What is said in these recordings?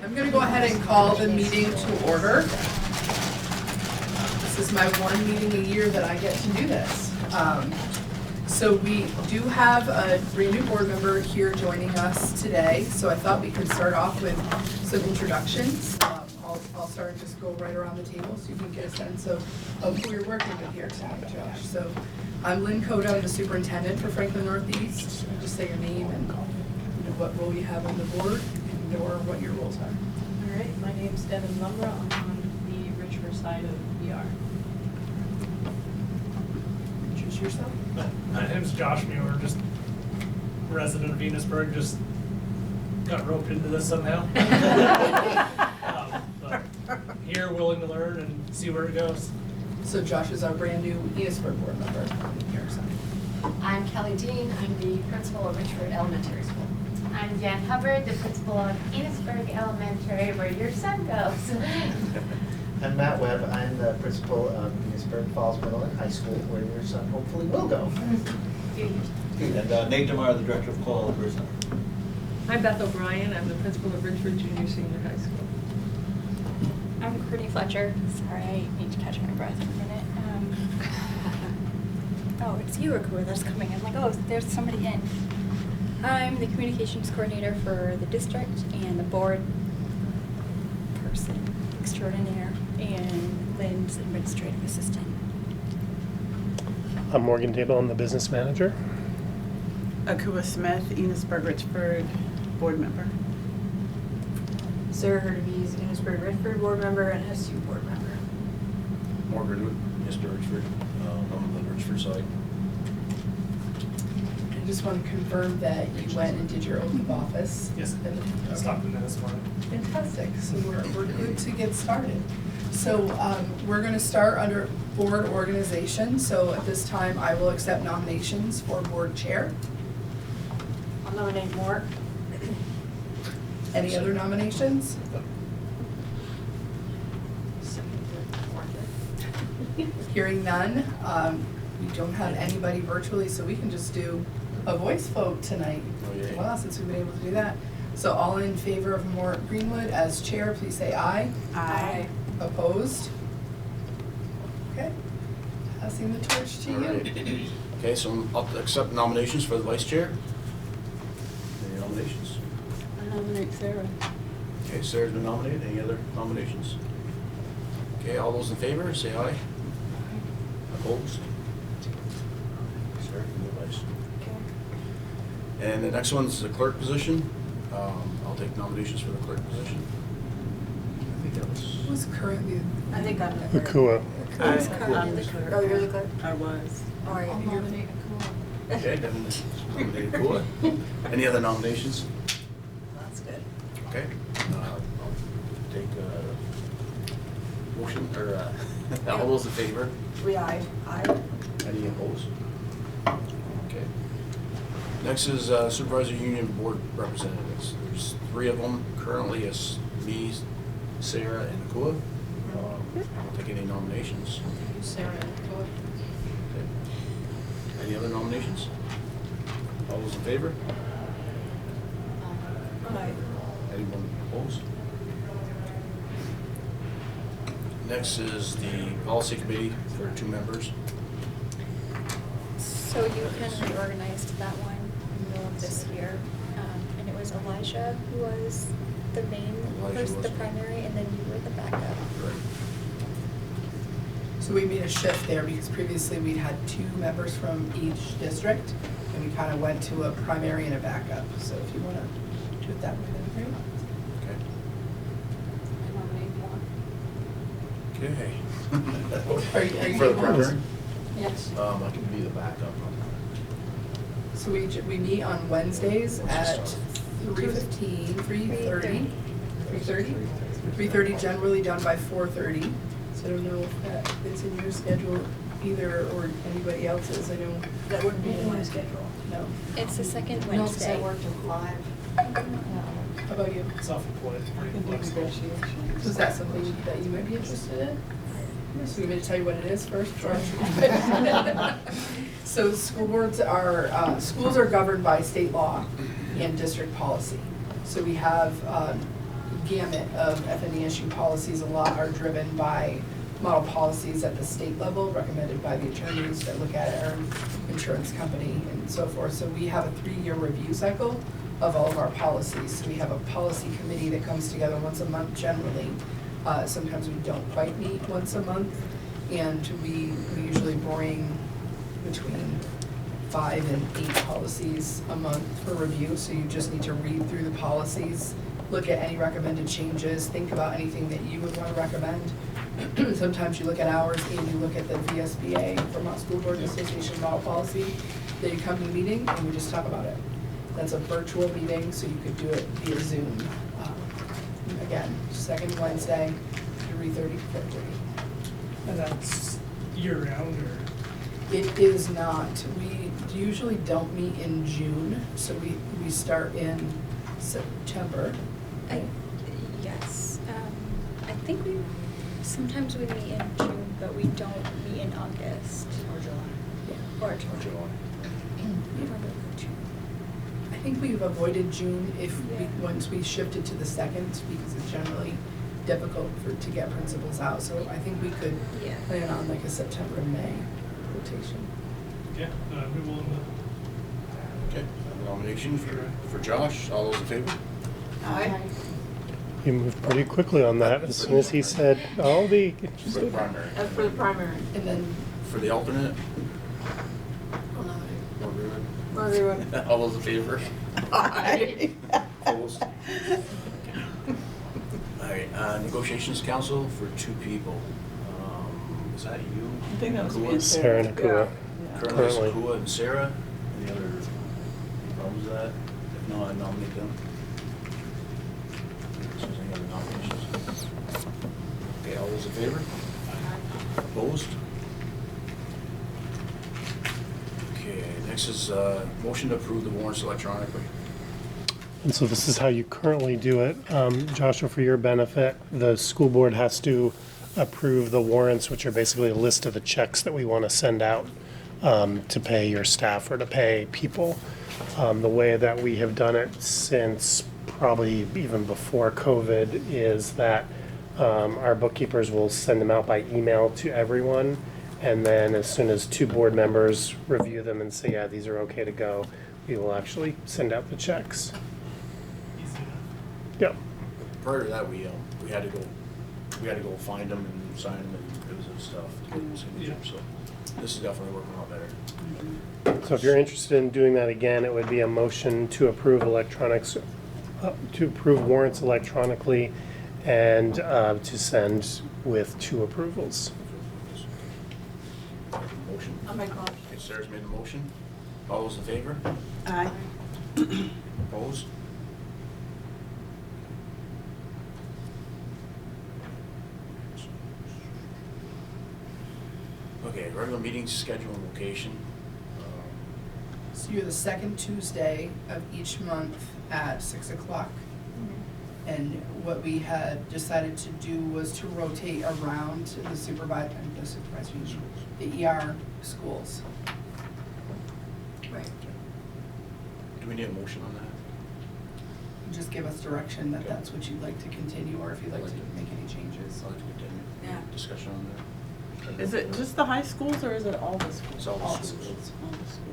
I'm going to go ahead and call the meeting to order. This is my one meeting a year that I get to do this. So we do have a brand new board member here joining us today, so I thought we could start off with some introductions. I'll start and just go right around the table so you can get a sense of who you're working with here tonight, Josh. So I'm Lynn Coda, I'm the superintendent for Franklin Northeast. Just say your name and what role you have on the board or what your roles are. All right, my name's Devin Lumbra. I'm on the Richford side of ER. Introduce yourself. My name's Josh Muir, just resident of Enosburg, just got roped into this somehow. But here, willing to learn and see where it goes. So Josh is our brand new Enosburg board member here. I'm Kelly Dean. I'm the principal of Richford Elementary School. I'm Jan Hubbard, the principal of Enosburg Elementary, where your son goes. I'm Matt Webb. I'm the principal of Enosburg Falls Middle and High School, where your son hopefully will go. And Nate DeMar, the director of Coal Oliver Center. I'm Beth O'Brien. I'm the principal of Richford Junior Senior High School. I'm Courtney Fletcher. Sorry, I need to catch my breath in a minute. Oh, it's ERUUSD that's coming. I'm like, oh, there's somebody in. I'm the communications coordinator for the district and the board person extraordinaire, and Lynn's administrative assistant. I'm Morgan Table. I'm the business manager. Akua Smith, Enosburg-Richford board member. Sarah Herdevies, Enosburg-Richford board member and SU board member. Margaret Wood, Mr. Richford. I'm on the Richford side. I just want to confirm that you went and did your oath of office. Yes, I stopped in there this morning. Fantastic. So we're good to get started. So we're going to start under board organization. So at this time, I will accept nominations for board chair. I'll nominate Mort. Any other nominations? Hearing none, we don't have anybody virtually, so we can just do a voice vote tonight. Oh, yeah. Wow, since we've been able to do that. So all in favor of Mort Greenwood as chair, please say aye. Aye. Opposed? Okay. Passing the torch to All you. right. Okay, so I'll accept nominations for the vice chair. Any nominations? I nominate Sarah. Okay, Sarah's been nominated. Any other nominations? Okay, all those in favor, say aye. Opposed? Sarah can be vice. And the next one's the clerk position. I'll take nominations for the clerk position. I think that was. Who's currently? I think I'm the clerk. Akua. Who's I'm currently? the clerk. Oh, you're the clerk? I was. All right. I'll you're- nominate Akua. Okay, then nominated Kua. Any other nominations? That's good. Okay, I'll take motion, or all those in favor? Aye. Any opposed? Okay. Next is Supervisor Union Board Representatives. There's 3 of them currently, as me, Sarah, and Akua. I'll take any nominations. Sarah and Akua. Okay. Any other nominations? All those in favor? Aye. Anyone opposed? Next is the policy committee for 2 members. So you can reorganize to that one in the middle of this year. And it was Elijah who was the main person, the primary, and then you were the backup. Right. So we made a shift there because previously we'd had 2 members from each district, and we kind of went to a primary and a backup. So if you want to do it that way, that'd be great. Okay. I nominate Mort. Okay. Are you For the able- primary? Yes. I can be the backup on So we meet on Wednesdays at 3:15, 3:30. 3:30? 3:30, generally done by 4:30. So I don't know if that fits in your schedule either, or anybody else's. I know. That wouldn't be in my schedule. No. It's the second No, because I Wednesday. work till 5. How about you? Self-employed, pretty flexible. So is that something that you might be interested in? So you want me to tell you what it is first? Or- So school boards are, schools are governed by state law and district policy. So we have gamut of FNESU policies. A lot are driven by model policies at the state level, recommended by the attorneys that look at it, our insurance company and so forth. So we have a 3-year review cycle of all of our policies. So we have a policy committee that comes together once a month generally. Sometimes we don't quite meet once a month, and we usually bring between 5 and 8 policies a month for review. So you just need to read through the policies, look at any recommended changes, think about anything that you would want to recommend. Sometimes you look at ours and you look at the VSBA, Vermont School Board Association model policy. Then you come to the meeting and we just talk about it. That's a virtual meeting, so you could do it via Zoom. Again, second Wednesday, 3:30 to 4:30. And that's year round or? It is not. We usually don't meet in June, so we start in September. Yes. I think sometimes we meet in June, but we don't meet in August. Or July. Yeah. Or July. I think we've avoided June Yeah. once we shifted to the second, because it's generally difficult to get principals out. So I think we could Yeah. plan on like a September and May rotation. Yeah, we will. Okay, nomination for Josh. All those in favor? Aye. You moved pretty quickly on that. As soon as he said, I'll be For the interested. primary. That's for the primary. And then For the alternate? I'll nominate. Everyone. All those in favor? Aye. Opposed? All right, negotiations council for 2 people. Is that you? I think that was me Nakua? and Sarah and Nakua. Yeah. Currently it's Currently. Nakua and Sarah. Any other problems with that? If not, I nominate them. If there's any other nominations? Okay, all those in favor? Opposed? Okay, next is motion to approve the warrants electronically. And so this is how you currently do it. Joshua, for your benefit, the school board has to approve the warrants, which are basically a list of the checks that we want to send out to pay your staff or to pay people. The way that we have done it since probably even before COVID is that our bookkeepers will send them out by email to everyone. And then as soon as 2 board members review them and say, yeah, these are okay to go, we will actually send out the checks. Easy enough. Yep. Prior to that, we had to go find them and sign them and do some stuff to get them signature, so this is definitely working a lot better. So if you're interested in doing that again, it would be a motion to approve to approve warrants electronically and to send with 2 approvals. Motion. I'll make a motion. Okay, Sarah's made the motion. All those in favor? Aye. Opposed? Okay, regular meeting schedule and location. So you're the second Tuesday of each month at 6 o'clock. And what we had decided to do was to rotate around the supervisory, the ER schools. Right. Do we need a motion on that? Just give us direction that Okay. that's what you'd like to continue, or if you'd like to make any changes. I'd like to continue. Yeah. Discussion on that. Is it just the high schools or is it all the schools? It's all the All schools. schools. All the schools.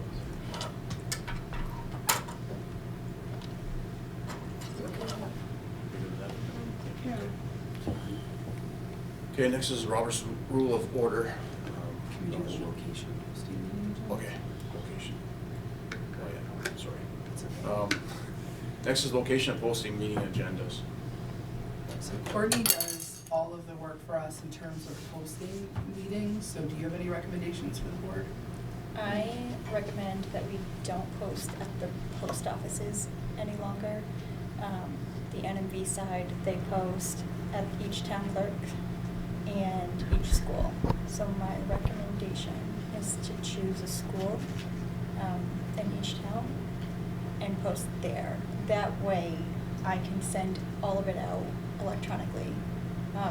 Yeah. Okay, next is Robert's Rule of Order. Can we do the location posting? Okay, location. Oh, yeah, sorry. That's okay. Next is location and posting meeting agendas. So Courtney does all of the work for us in terms of posting meetings, so do you have any recommendations for the board? I recommend that we don't post at the post offices any longer. The NMV side, they post at each town clerk and each school. So my recommendation is to choose a school in each town and post there. That way I can send all of it out electronically.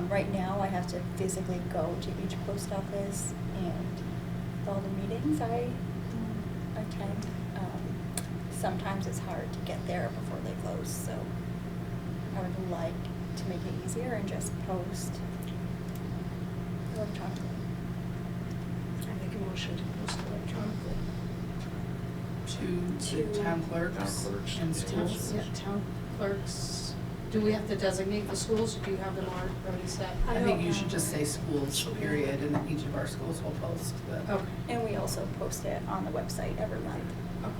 Right now I have to physically go to each post office, and all the meetings I attend, sometimes it's hard to get there before they close, so I would like to make it easier and just post electronically. I make a motion to post electronically. To To- the town clerks Town clerks and and schools. Yeah, town clerks. Do we have to designate the schools, or do you have them already set? I I think don't you should know. just say schools, period, and then each of our schools will post the. Okay. And we also post it on the website every month. Okay.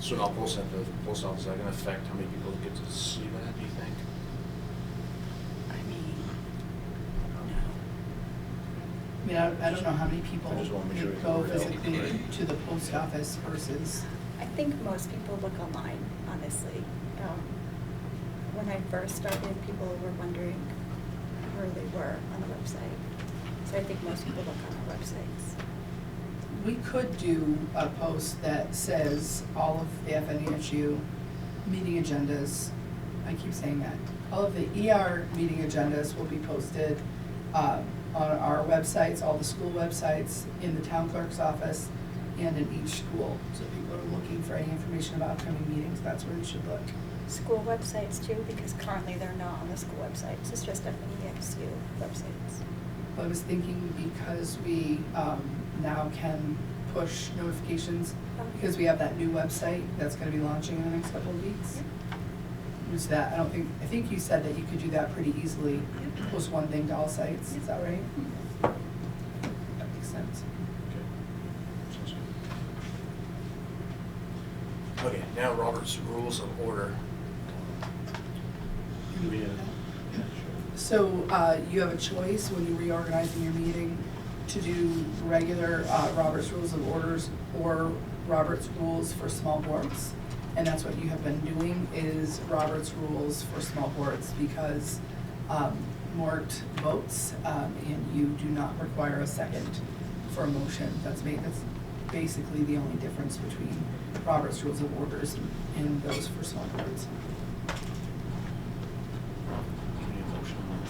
So I'll post at the post office, is that gonna affect how many people get to see that, do you think? I mean, no. I mean, I don't know how many people I just wanna make sure we go cover it all. physically to the post office versus, I think most people look online, honestly. When I first started, people were wondering where they were on the website. So I think most people look on our websites. we could do a post that says all of the FNESU meeting agendas, I keep saying that, all of the ER meeting agendas will be posted on our websites, all the school websites, in the town clerk's office, and in each school. So if people are looking for any information about upcoming meetings, that's where you should look. School websites too, because currently they're not on the school websites, it's just FNESU websites. I was thinking because we now can push notifications, because we have that new website that's gonna be launching in the next couple of weeks. Was that, I think you said that you could do that pretty easily, post one thing to all sites, is that right? That makes sense. Okay. Sounds good. Okay, now Robert's Rules of Order. Do we, yeah, sure. So, you have a choice when you're reorganizing your meeting to do regular, Robert's Rules of Orders or Robert's Rules for small boards. And that's what you have been doing, is Robert's Rules for small boards, because, Mort votes, and you do not require a second for a motion that's made. That's basically the only difference between Robert's Rules of Orders and those for small boards. Any motion on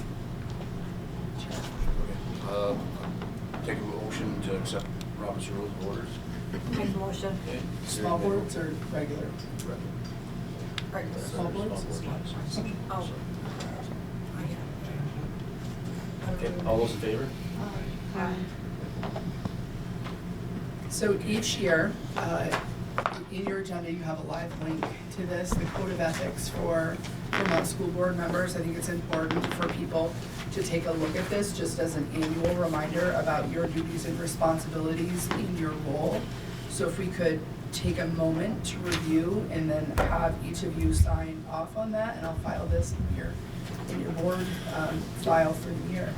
that? Okay, take a motion to accept Robert's Rules of Orders. Make a motion. Okay. Small boards or regular? Regular. Small boards? Oh. Okay, all those in favor? So each year, in your agenda, you have a live link to this, the Code of Ethics for Vermont School Board members. I think it's important for people to take a look at this, just as an annual reminder about your duties and responsibilities in your role. So if we could take a moment to review and then have each of you sign off on that, and I'll file this in your board file for the year.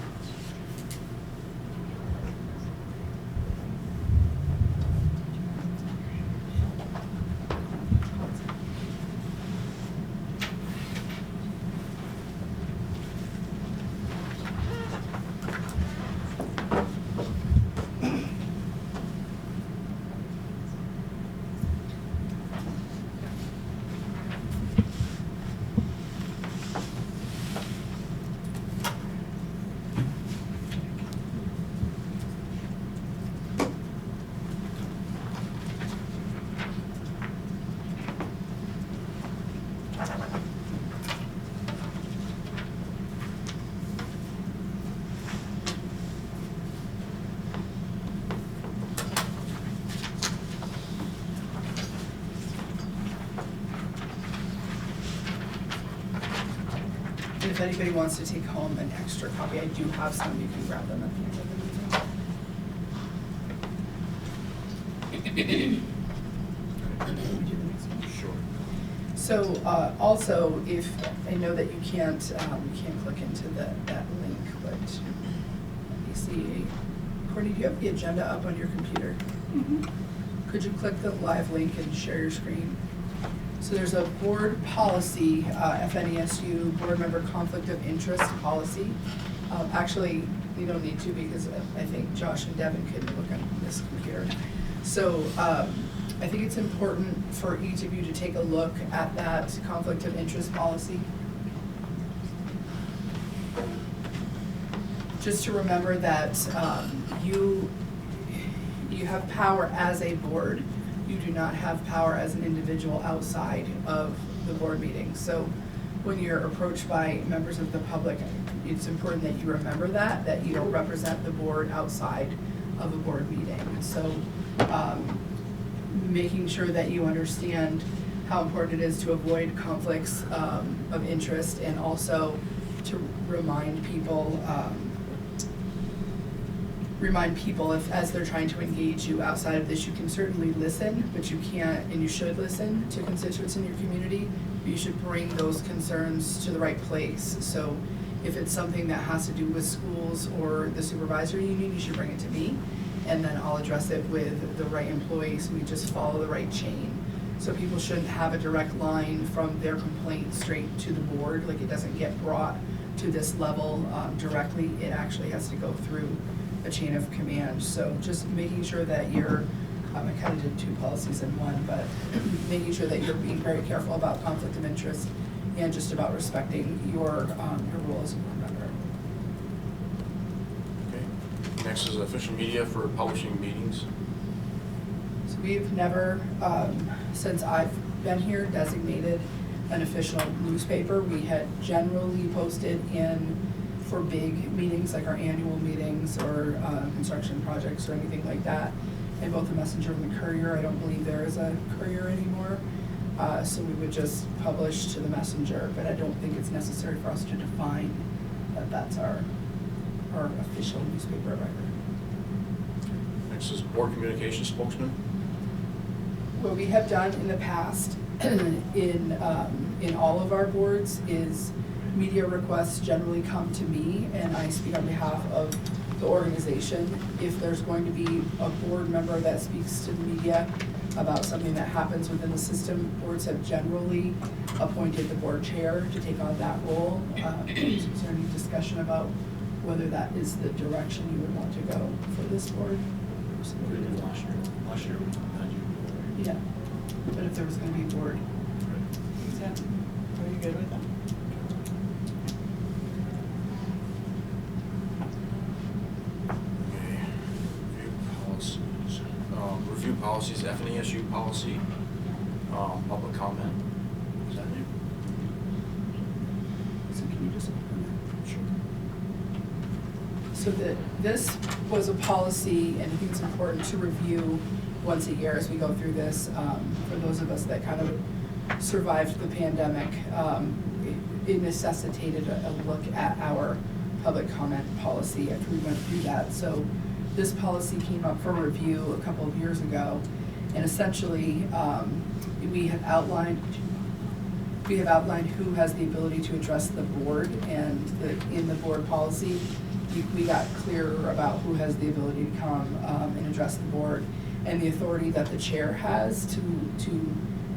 And if anybody wants to take home an extra copy, I do have some, you can grab them at the end of the meeting. Can we do the next one? Sure. So, also, if, I know that you can't click into that link, but let me see. Courtney, do you have the agenda up on your computer? Could you click the live link and share your screen? So there's a board policy, FNESU board member conflict of interest policy. Actually, you don't need to, because I think Josh and Devin can look on this computer. So I think it's important for each of you to take a look at that conflict of interest policy. Just to remember that you have power as a board. You do not have power as an individual outside of the board meeting. So when you're approached by members of the public, it's important that you remember that you don't represent the board outside of a board meeting. So making sure that you understand how important it is to avoid conflicts of interest, and also to remind people if, as they're trying to engage you outside of this, you can certainly listen, but you can't, and you should listen to constituents in your community. You should bring those concerns to the right place. So if it's something that has to do with schools or the supervisory union, you should bring it to me, and then I'll address it with the right employees. We just follow the right chain. So people shouldn't have a direct line from their complaint straight to the board. Like, it doesn't get brought to this level directly. It actually has to go through a chain of command. So just making sure that you're, I kind of did 2 policies in one, but making sure that you're being very careful about conflict of interest and just about respecting your role as a board member. Okay. Next is official media for publishing meetings. So we've never, since I've been here, designated an official newspaper. We had generally posted in for big meetings, like our annual meetings or construction projects or anything like that, in both the Messenger and the Courier. I don't believe there is a Courier anymore. So we would just publish to the Messenger, but I don't think it's necessary for us to define that that's our official newspaper of record. Next is board communications spokesman. What we have done in the past in all of our boards is media requests generally come to me, and I speak on behalf of the organization. If there's going to be a board member that speaks to the media about something that happens within the system, boards have generally appointed the board chair to take on that role. Is there any discussion about whether that is the direction you would want to go for this board? We did last year. Last year we had you. Yeah, but if there was going to be a board. Exactly. Are you good with that? Okay. Review policies, F&ESU policy, public comment. Is that new? So can you just open that? Sure. So this was a policy, and I think it's important to review once a year as we go through this. For those of us that kind of survived the pandemic, it necessitated a look at our public comment policy after we went through that. So this policy came up for review a couple of years ago, and essentially we have outlined who has the ability to address the board, and in the board policy, we got clearer about who has the ability to come and address the board, and the authority that the chair has to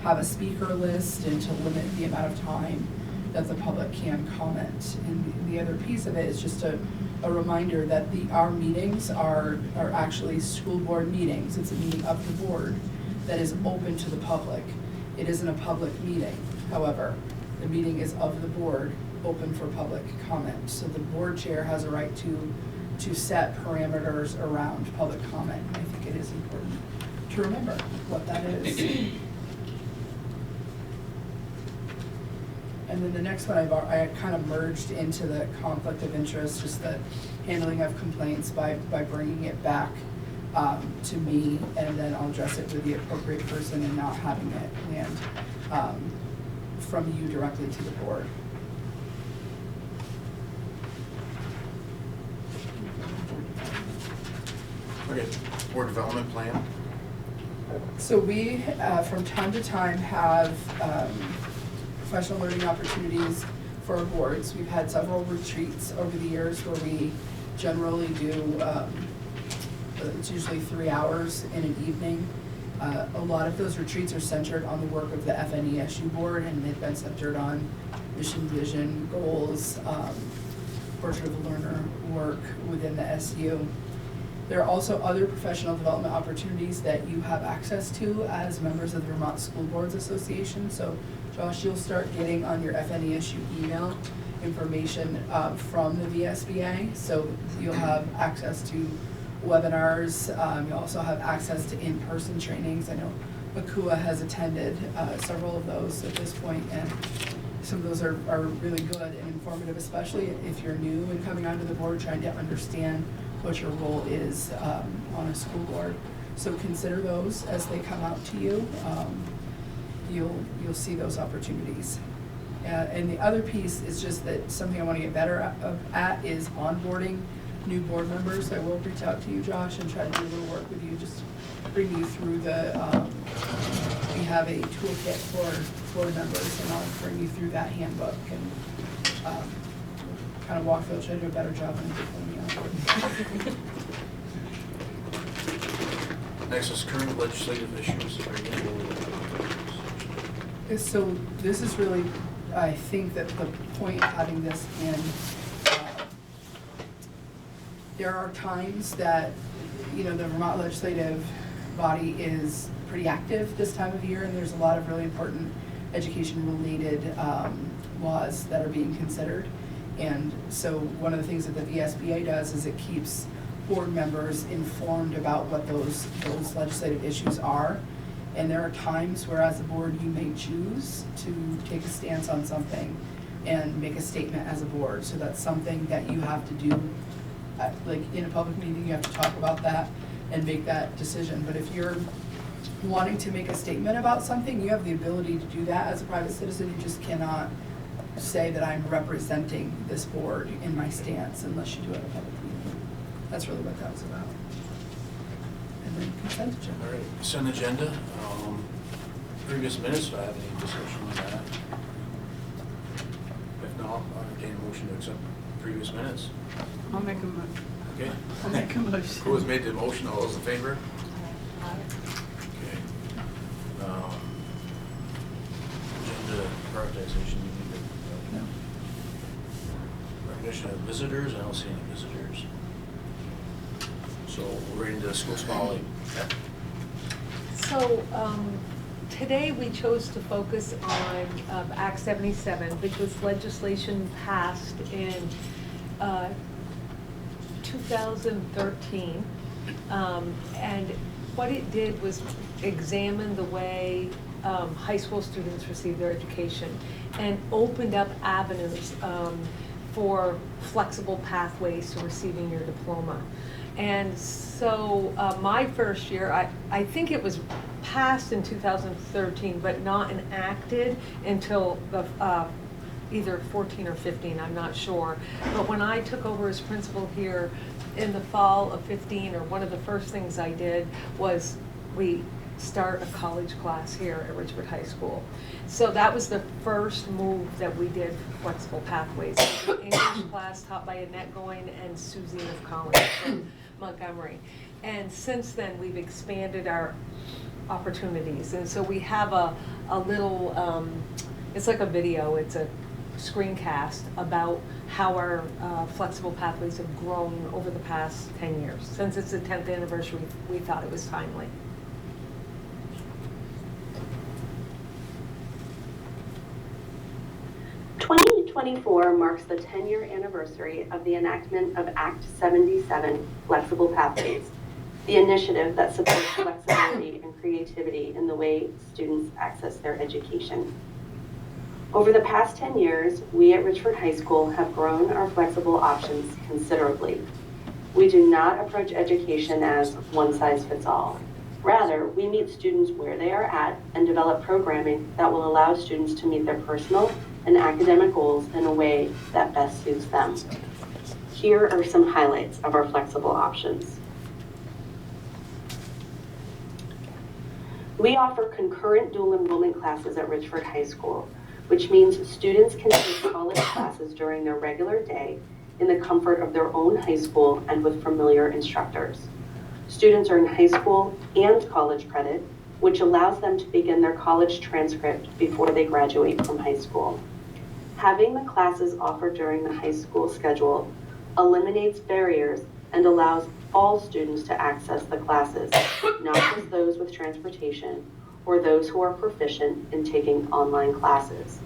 have a speaker list and to limit the amount of time that the public can comment. And the other piece of it is just a reminder that our meetings are actually school board meetings. It's a meeting of the board that is open to the public. It isn't a public meeting. However, the meeting is of the board, open for public comment. So the board chair has a right to set parameters around public comment. I think it is important to remember what that is. And then the next one I kind of merged into the conflict of interest, just the handling of complaints by bringing it back to me, and then I'll address it with the appropriate person and not having it land from you directly to the board. Okay, board development plan. So we, from time to time, have professional learning opportunities for our boards. We've had several retreats over the years where we generally do, it's usually 3 hours in an evening. A lot of those retreats are centered on the work of the FNESU board, and they've been centered on mission, vision, goals, portrait of a learner work within the SU. There are also other professional development opportunities that you have access to as members of the Vermont School Boards Association. So Josh, you'll start getting on your FNESU email information from the VSBA. So you'll have access to webinars. You'll also have access to in-person trainings. I know Akua has attended several of those at this point and some of those are really good and informative, especially if you're new and coming onto the board, trying to understand what your role is on a school board. So consider those as they come out to you. You'll see those opportunities. And the other piece is just that something I want to get better at is onboarding new board members. I will reach out to you, Josh, and try to do a little work with you, just bring you through we have a toolkit for board members, and I'll bring you through that handbook and kind of walk through, try to do a better job than I did. Next is current legislative issues. So this is really, I think that the point of having this in, there are times that, the Vermont legislative body is pretty active this time of year, and there's a lot of really important education-related laws that are being considered. And so one of the things that the VSBA does is it keeps board members informed about what those legislative issues are. And there are times where as a board you may choose to take a stance on something and make a statement as a board. So that's something that you have to do, like in a public meeting, you have to talk about that and make that decision. But if you're wanting to make a statement about something, you have the ability to do that as a private citizen. You just cannot say that I'm representing this board in my stance unless you do it in a public meeting. That's really what that was about. And then consent agenda. All right, consent agenda. Previous minutes, do I have any discussion on that? If not, I'll entertain a motion to accept previous minutes. I'll make a motion. Okay. I'll make a motion. Who has made the motion? All those in favor? Okay. Agenda prioritization, you need to. No. Recognition of visitors, I don't see any visitors. So we're ready to school spotlight. So today we chose to focus on Act 77, which was legislation passed in 2013. And what it did was examine the way high school students receive their education and opened up avenues for flexible pathways to receiving your diploma. And so my first year, I think it was passed in 2013, but not enacted until either 14 or 15, I'm not sure. But when I took over as principal here in the fall of 15, or one of the first things I did was we start a college class here at Richford High School. So that was the first move that we did for flexible pathways. English class taught by Annette Goyne and Susie of Collins from Montgomery. And since then, we've expanded our opportunities. And so we have a little, it's like a video, it's a screencast about how our flexible pathways have grown over the past 10 years. Since it's the 10th anniversary, we thought it was timely. "2024 marks the 10-year anniversary of the enactment of Act 77, Flexible Pathways, the initiative that supports flexibility and creativity in the way students access their education. Over the past 10 years, we at Richford High School have grown our flexible options considerably. We do not approach education as one size fits all. Rather, we meet students where they are at and develop programming that will allow students to meet their personal and academic goals in a way that best suits them. Here are some highlights of our flexible options. We offer concurrent dual enrollment classes at Richford High School, which means students can take college classes during their regular day in the comfort of their own high school and with familiar instructors. Students earn high school and college credit, which allows them to begin their college transcript before they graduate from high school. Having the classes offered during the high school schedule eliminates barriers and allows all students to access the classes, not just those with transportation or those who are proficient in taking online classes.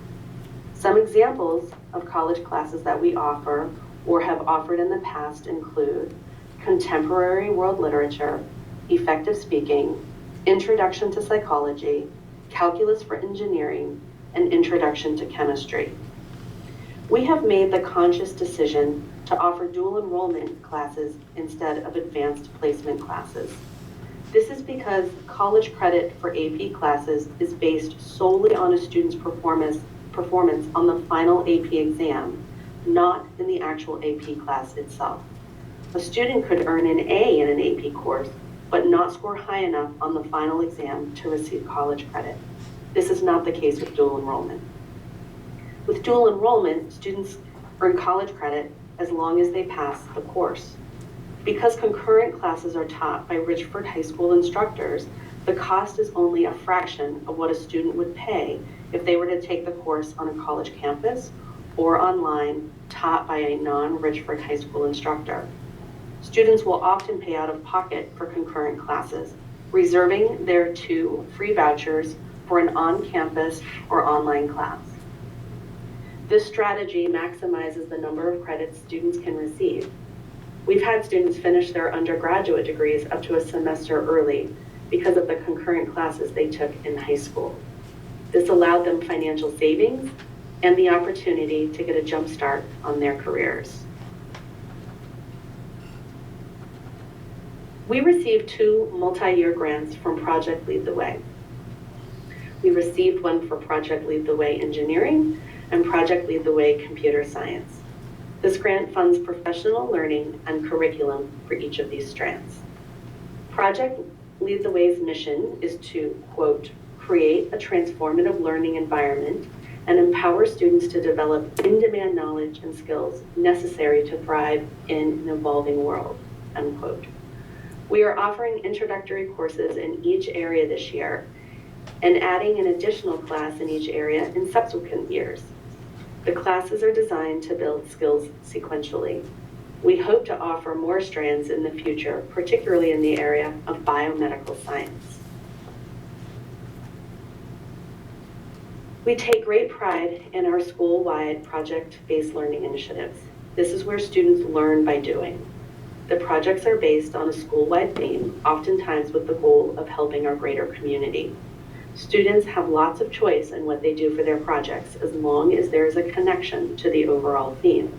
Some examples of college classes that we offer or have offered in the past include contemporary world literature, effective speaking, introduction to psychology, calculus for engineering, and Introduction to Chemistry. We have made the conscious decision to offer dual enrollment classes instead of advanced placement classes. This is because college credit for AP classes is based solely on a student's performance on the final AP exam, not in the actual AP class itself. A student could earn an A in an AP course, but not score high enough on the final exam to receive college credit. This is not the case with dual enrollment. With dual enrollment, students earn college credit as long as they pass the course. Because concurrent classes are taught by Richford High School instructors, the cost is only a fraction of what a student would pay if they were to take the course on a college campus or online taught by a non-Richford High School instructor. Students will often pay out of pocket for concurrent classes, reserving their 2 free vouchers for an on-campus or online class. This strategy maximizes the number of credits students can receive. We've had students finish their undergraduate degrees up to a semester early because of the concurrent classes they took in high school. This allowed them financial savings and the opportunity to get a jump start on their careers. We received 2 multi-year grants from Project Lead the Way. We received one for Project Lead the Way Engineering and Project Lead the Way Computer Science. This grant funds professional learning and curriculum for each of these strands. Project Lead the Way's mission is to, quote, create a transformative learning environment and empower students to develop in-demand knowledge and skills necessary to thrive in an evolving world, unquote. We are offering introductory courses in each area this year and adding an additional class in each area in subsequent years. The classes are designed to build skills sequentially. We hope to offer more strands in the future, particularly in the area of biomedical science. We take great pride in our school-wide project-based learning initiatives. This is where students learn by doing. The projects are based on a school-wide theme, oftentimes with the goal of helping our greater community. Students have lots of choice in what they do for their projects as long as there is a connection to the overall theme.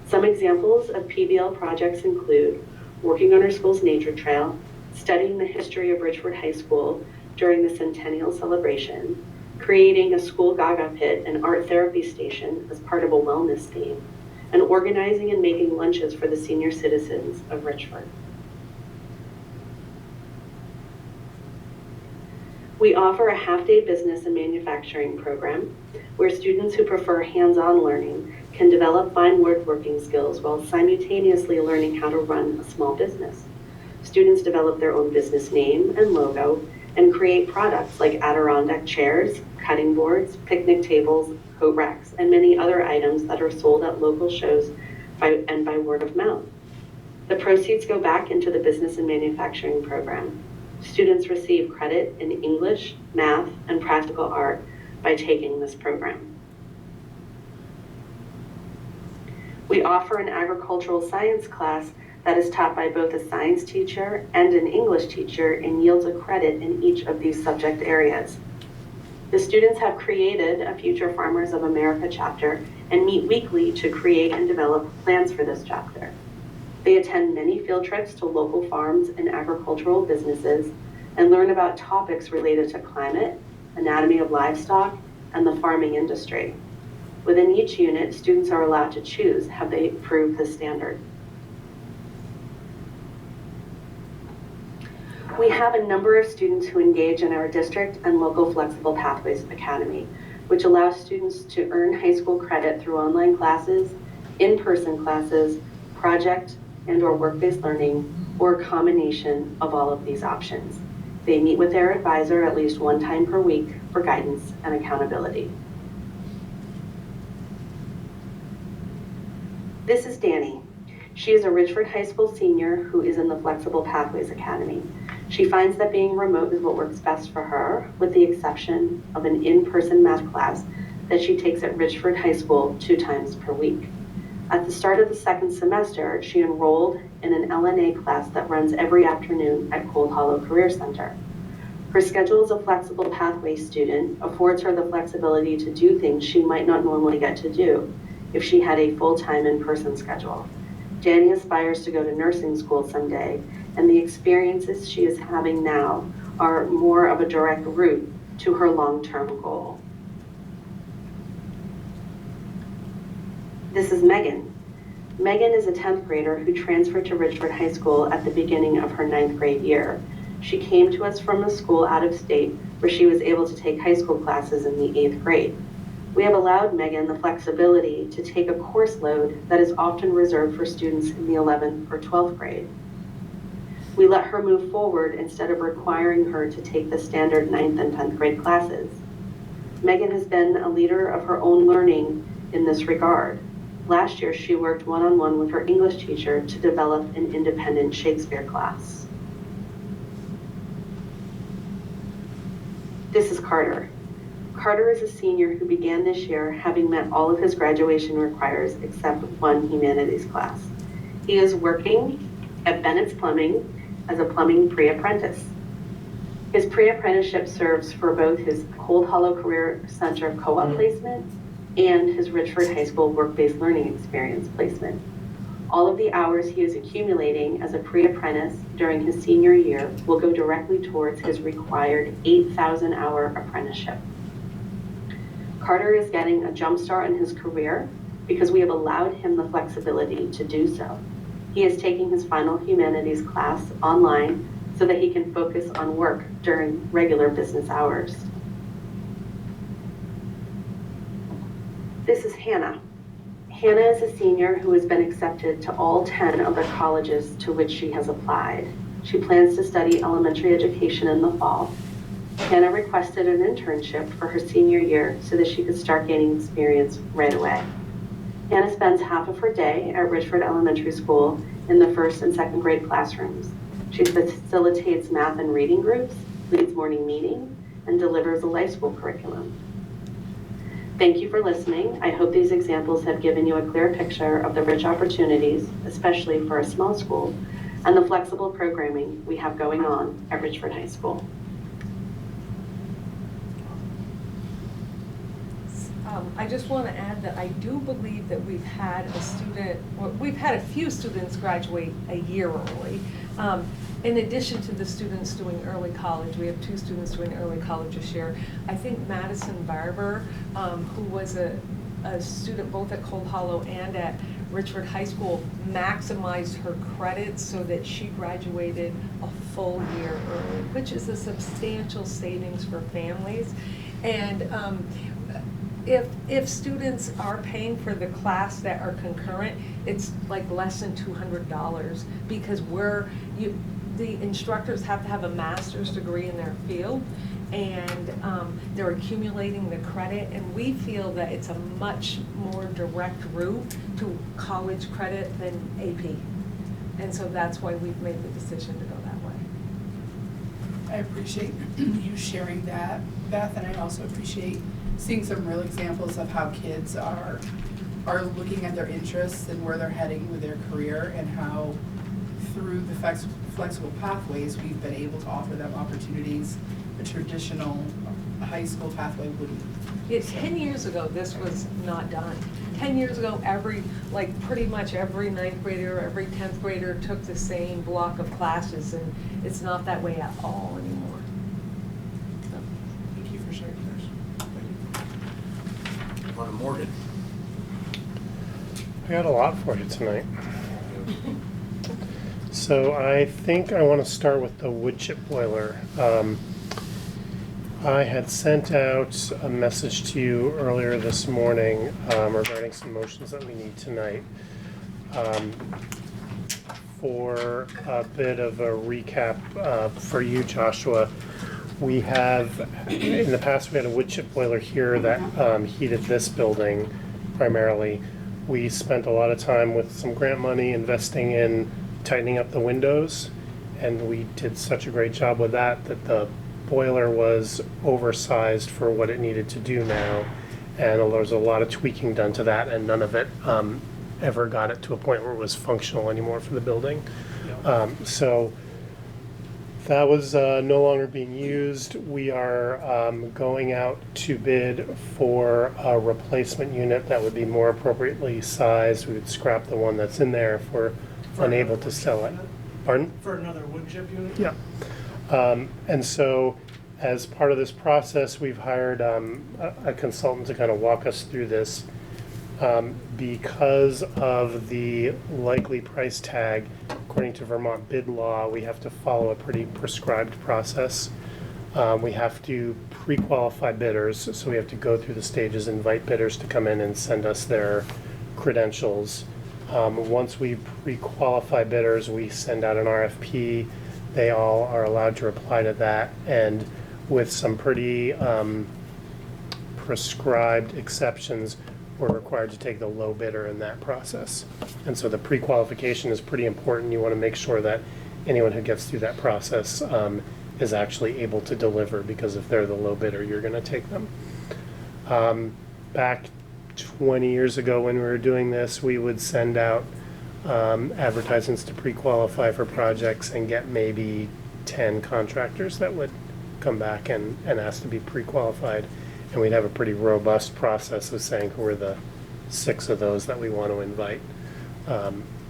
Some examples of PBL projects include working on our school's nature trail, studying the history of Richford High School during the centennial celebration, creating a school gaga pit and art therapy station as part of a wellness theme, and organizing and making lunches for the senior citizens of Richford. We offer a half-day business and manufacturing program where students who prefer hands-on learning can develop fine woodworking skills while simultaneously learning how to run a small business. Students develop their own business name and logo and create products like Adirondack chairs, cutting boards, picnic tables, coat racks, and many other items that are sold at local shows and by word of mouth. The proceeds go back into the business and manufacturing program. Students receive credit in English, math, and practical art by taking this program. We offer an agricultural science class that is taught by both a science teacher and an English teacher and yields a credit in each of these subject areas. The students have created a Future Farmers of America chapter and meet weekly to create and develop plans for this chapter. They attend many field trips to local farms and agricultural businesses and learn about topics related to climate, anatomy of livestock, and the farming industry. Within each unit, students are allowed to choose how they improve the standard. We have a number of students who engage in our district and local Flexible Pathways Academy, which allows students to earn high school credit through online classes, in-person classes, project and/or work-based learning, or a combination of all of these options. They meet with their advisor at least one time per week for guidance and accountability. This is Danny. She is a Richford High School senior who is in the Flexible Pathways Academy. She finds that being remote is what works best for her, with the exception of an in-person math class that she takes at Richford High School 2 times per week. At the start of the second semester, she enrolled in an LNA class that runs every afternoon at Cold Hollow Career Center. Her schedule as a flexible pathway student affords her the flexibility to do things she might not normally get to do if she had a full-time in-person schedule. Danny aspires to go to nursing school someday, and the experiences she is having now are more of a direct route to her long-term goal. This is Megan. Megan is a 10th grader who transferred to Richford High School at the beginning of her 9th grade year. She came to us from a school out of state where she was able to take high school classes in the 8th grade. We have allowed Megan the flexibility to take a course load that is often reserved for students in the 11th or 12th grade. We let her move forward instead of requiring her to take the standard 9th and 10th grade classes. Megan has been a leader of her own learning in this regard. Last year, she worked one-on-one with her English teacher to develop an independent Shakespeare class. This is Carter. Carter is a senior who began this year having met all of his graduation requirements except one humanities class. He is working at Bennett's Plumbing as a plumbing pre-apprentice. His pre-apprenticeship serves for both his Cold Hollow Career Center co-op placement and his Richford High School work-based learning experience placement. All of the hours he is accumulating as a pre-apprentice during his senior year will go directly towards his required 8,000-hour apprenticeship. Carter is getting a jump start in his career because we have allowed him the flexibility to do so. He is taking his final humanities class online so that he can focus on work during regular business hours. This is Hannah. Hannah is a senior who has been accepted to all 10 of the colleges to which she has applied. She plans to study elementary education in the fall. Hannah requested an internship for her senior year so that she could start gaining experience right away. Hannah spends half of her day at Richford Elementary School in the 1st and 2nd grade classrooms. She facilitates math and reading groups, leads morning meetings, and delivers a life school curriculum. Thank you for listening. I hope these examples have given you a clear picture of the rich opportunities, especially for a small school, and the flexible programming we have going on at Richford High School. I just want to add that I do believe that we've had a few students graduate a year early. In addition to the students doing early college, we have 2 students doing early college this year. I think Madison Barber, who was a student both at Cold Hollow and at Richford High School, maximized her credits so that she graduated a full year early, which is a substantial savings for families. And if students are paying for the class that are concurrent, it's like less than $200 because the instructors have to have a master's degree in their field, and they're accumulating the credit, and we feel that it's a much more direct route to college credit than AP. And so that's why we've made the decision to go that way. I appreciate you sharing that, Beth, and I also appreciate seeing some real examples of how kids are looking at their interests and where they're heading with their career, and how through the flexible pathways we've been able to offer them opportunities a traditional high school pathway wouldn't. 10 years ago, this was not done. 10 years ago, pretty much every 9th grader, every 10th grader took the same block of classes, and it's not that way at all anymore. So. Thank you for sharing yours. On to Morgan. I got a lot for you tonight. So I think I want to start with the wood chip boiler. I had sent out a message to you earlier this morning regarding some motions that we need tonight. For a bit of a recap for you, Joshua, we have, in the past, we had a wood chip boiler here that heated this building primarily. We spent a lot of time with some grant money investing in tightening up the windows, and we did such a great job with that the boiler was oversized for what it needed to do now, and there was a lot of tweaking done to that, and none of it ever got it to a point where it was functional anymore for the building. So That was no longer being used. We are going out to bid for a replacement unit that would be more appropriately sized. We would scrap the one that's in there if we're For unable another to wood sell chip it. unit? Pardon? For another wood chip unit? Yeah. And so as part of this process, we've hired a consultant to kind of walk us through this. Because of the likely price tag, according to Vermont bid law, we have to follow a pretty prescribed process. We have to pre-qualify bidders, so we have to go through the stages, invite bidders to come in and send us their credentials. Once we pre-qualify bidders, we send out an RFP. They all are allowed to reply to that, and with some pretty prescribed exceptions, we're required to take the low bidder in that process. And so the pre-qualification is pretty important. You want to make sure that anyone who gets through that process is actually able to deliver, because if they're the low bidder, you're going to take them. Back 20 years ago when we were doing this, we would send out advertisements to pre-qualify for projects and get maybe 10 contractors that would come back and ask to be pre-qualified. And we'd have a pretty robust process of saying who are the 6 of those that we want to invite.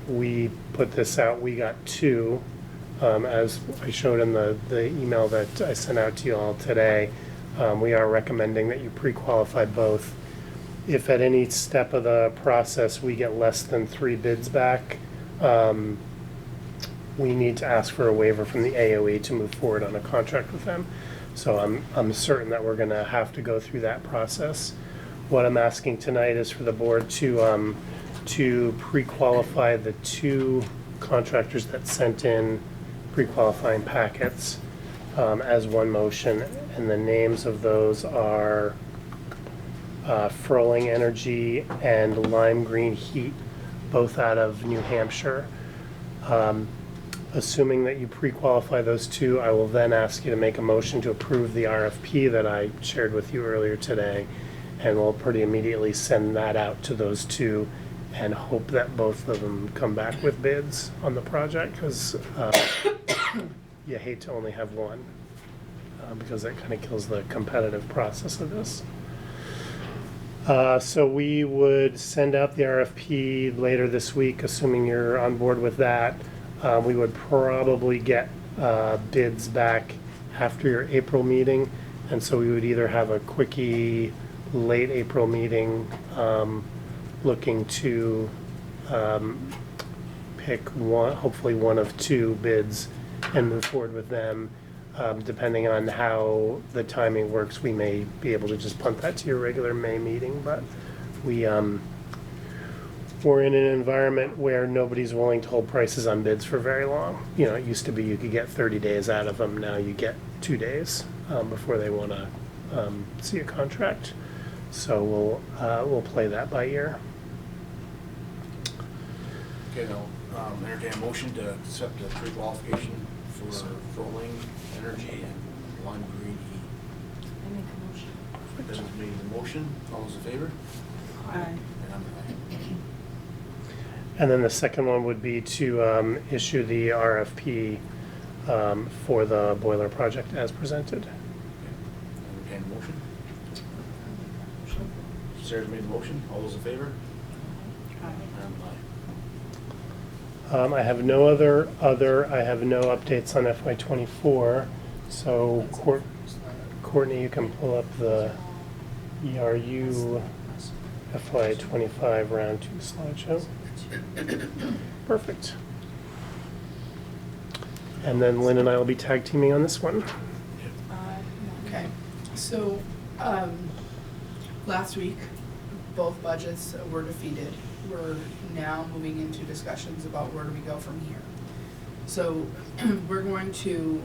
We put this out, we got 2, as I showed in the email that I sent out to you all today. We are recommending that you pre-qualify both. If at any step of the process we get less than 3 bids back, we need to ask for a waiver from the AOE to move forward on a contract with them. So I'm certain that we're going to have to go through that process. What I'm asking tonight is for the board to pre-qualify the 2 contractors that sent in pre-qualifying packets as one motion, and the names of those are Furling Energy and Lime Green Heat, both out of New Hampshire. Assuming that you pre-qualify those 2, I will then ask you to make a motion to approve the RFP that I shared with you earlier today, and we'll pretty immediately send that out to those 2 and hope that both of them come back with bids on the project, because you hate to only have one, because that kind of kills the competitive process of this. So we would send out the RFP later this week, assuming you're on board with that. We would probably get bids back after your April meeting, and so we would either have a quickie late April meeting looking to pick one, hopefully one of 2 bids and move forward with them. Depending on how the timing works, we may be able to just punt that to your regular May meeting, but we're in an environment where nobody's willing to hold prices on bids for very long. You know, it used to be you could get 30 days out of them. Now you get 2 days before they want to see a contract. So we'll play that by ear. Okay, now, entertain a motion to accept the pre-qualification for Furling Energy and Lime Green Heat. I make a motion. Dennis made the motion. All those in favor? Aye. And I'm aye. And then the second one would be to issue the RFP for the boiler project as presented. Okay. Entertain a motion. Sarah's made the motion. All those in favor? Aye. And aye. I have no I have no updates on FY24. So Courtney, you can pull up the ERU FY25 round 2 slideshow. Perfect. And then Lynn and I will be tag teaming on this one. Okay, so, last week, both budgets were defeated. We're now moving into discussions about where do we go from here. So, we're going to,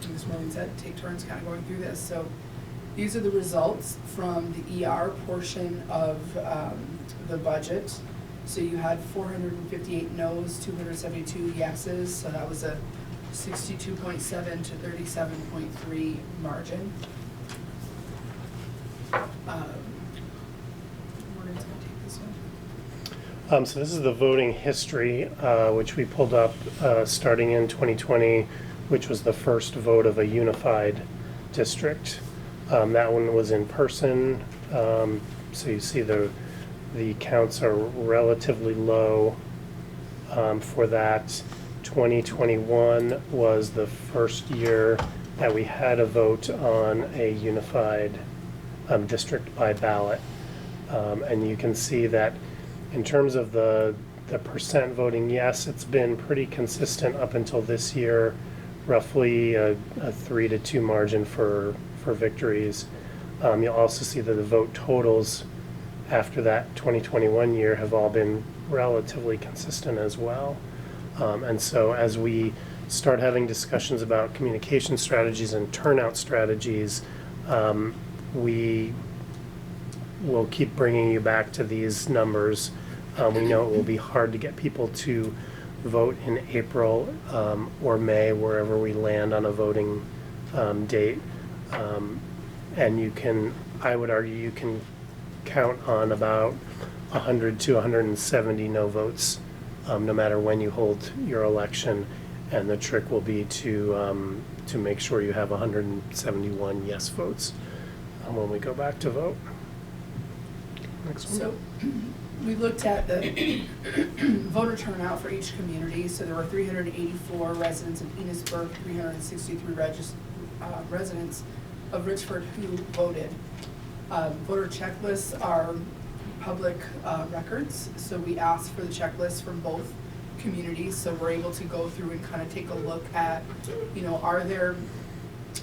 Ms. Morgan said, take turns kind of going through this. So, these are the results from the ER portion of the budget. So you had 458 no's, 272 yeses, so that was a 62.7 to 37.3 margin. Morgan's gonna take this one. So this is the voting history, which we pulled up starting in 2020 which was the first vote of a unified district. That one was in person, so you see the counts are relatively low for that. 2021 was the first year that we had a vote on a unified district by ballot. And you can see that in terms of the percent voting yes, it's been pretty consistent up until this year, roughly a 3-2 margin for victories. You'll also see that the vote totals after that 2021 year have all been relatively consistent as well. And so as we start having discussions about communication strategies and turnout strategies, we will keep bringing you back to these numbers. We know it will be hard to get people to vote in April or May, wherever we land on a voting date. And you can, I would argue, you can count on about 100 to 170 no votes, no matter when you hold your election. And the trick will be to make sure you have 171 yes votes when we go back to vote. Next one. So we looked at the voter turnout for each community. So there were 384 residents of Enosburg, 363 residents of Richford who voted. Voter checklists are public records, so we asked for the checklist from both communities, so we're able to go through and kind of take a look at, you know, are there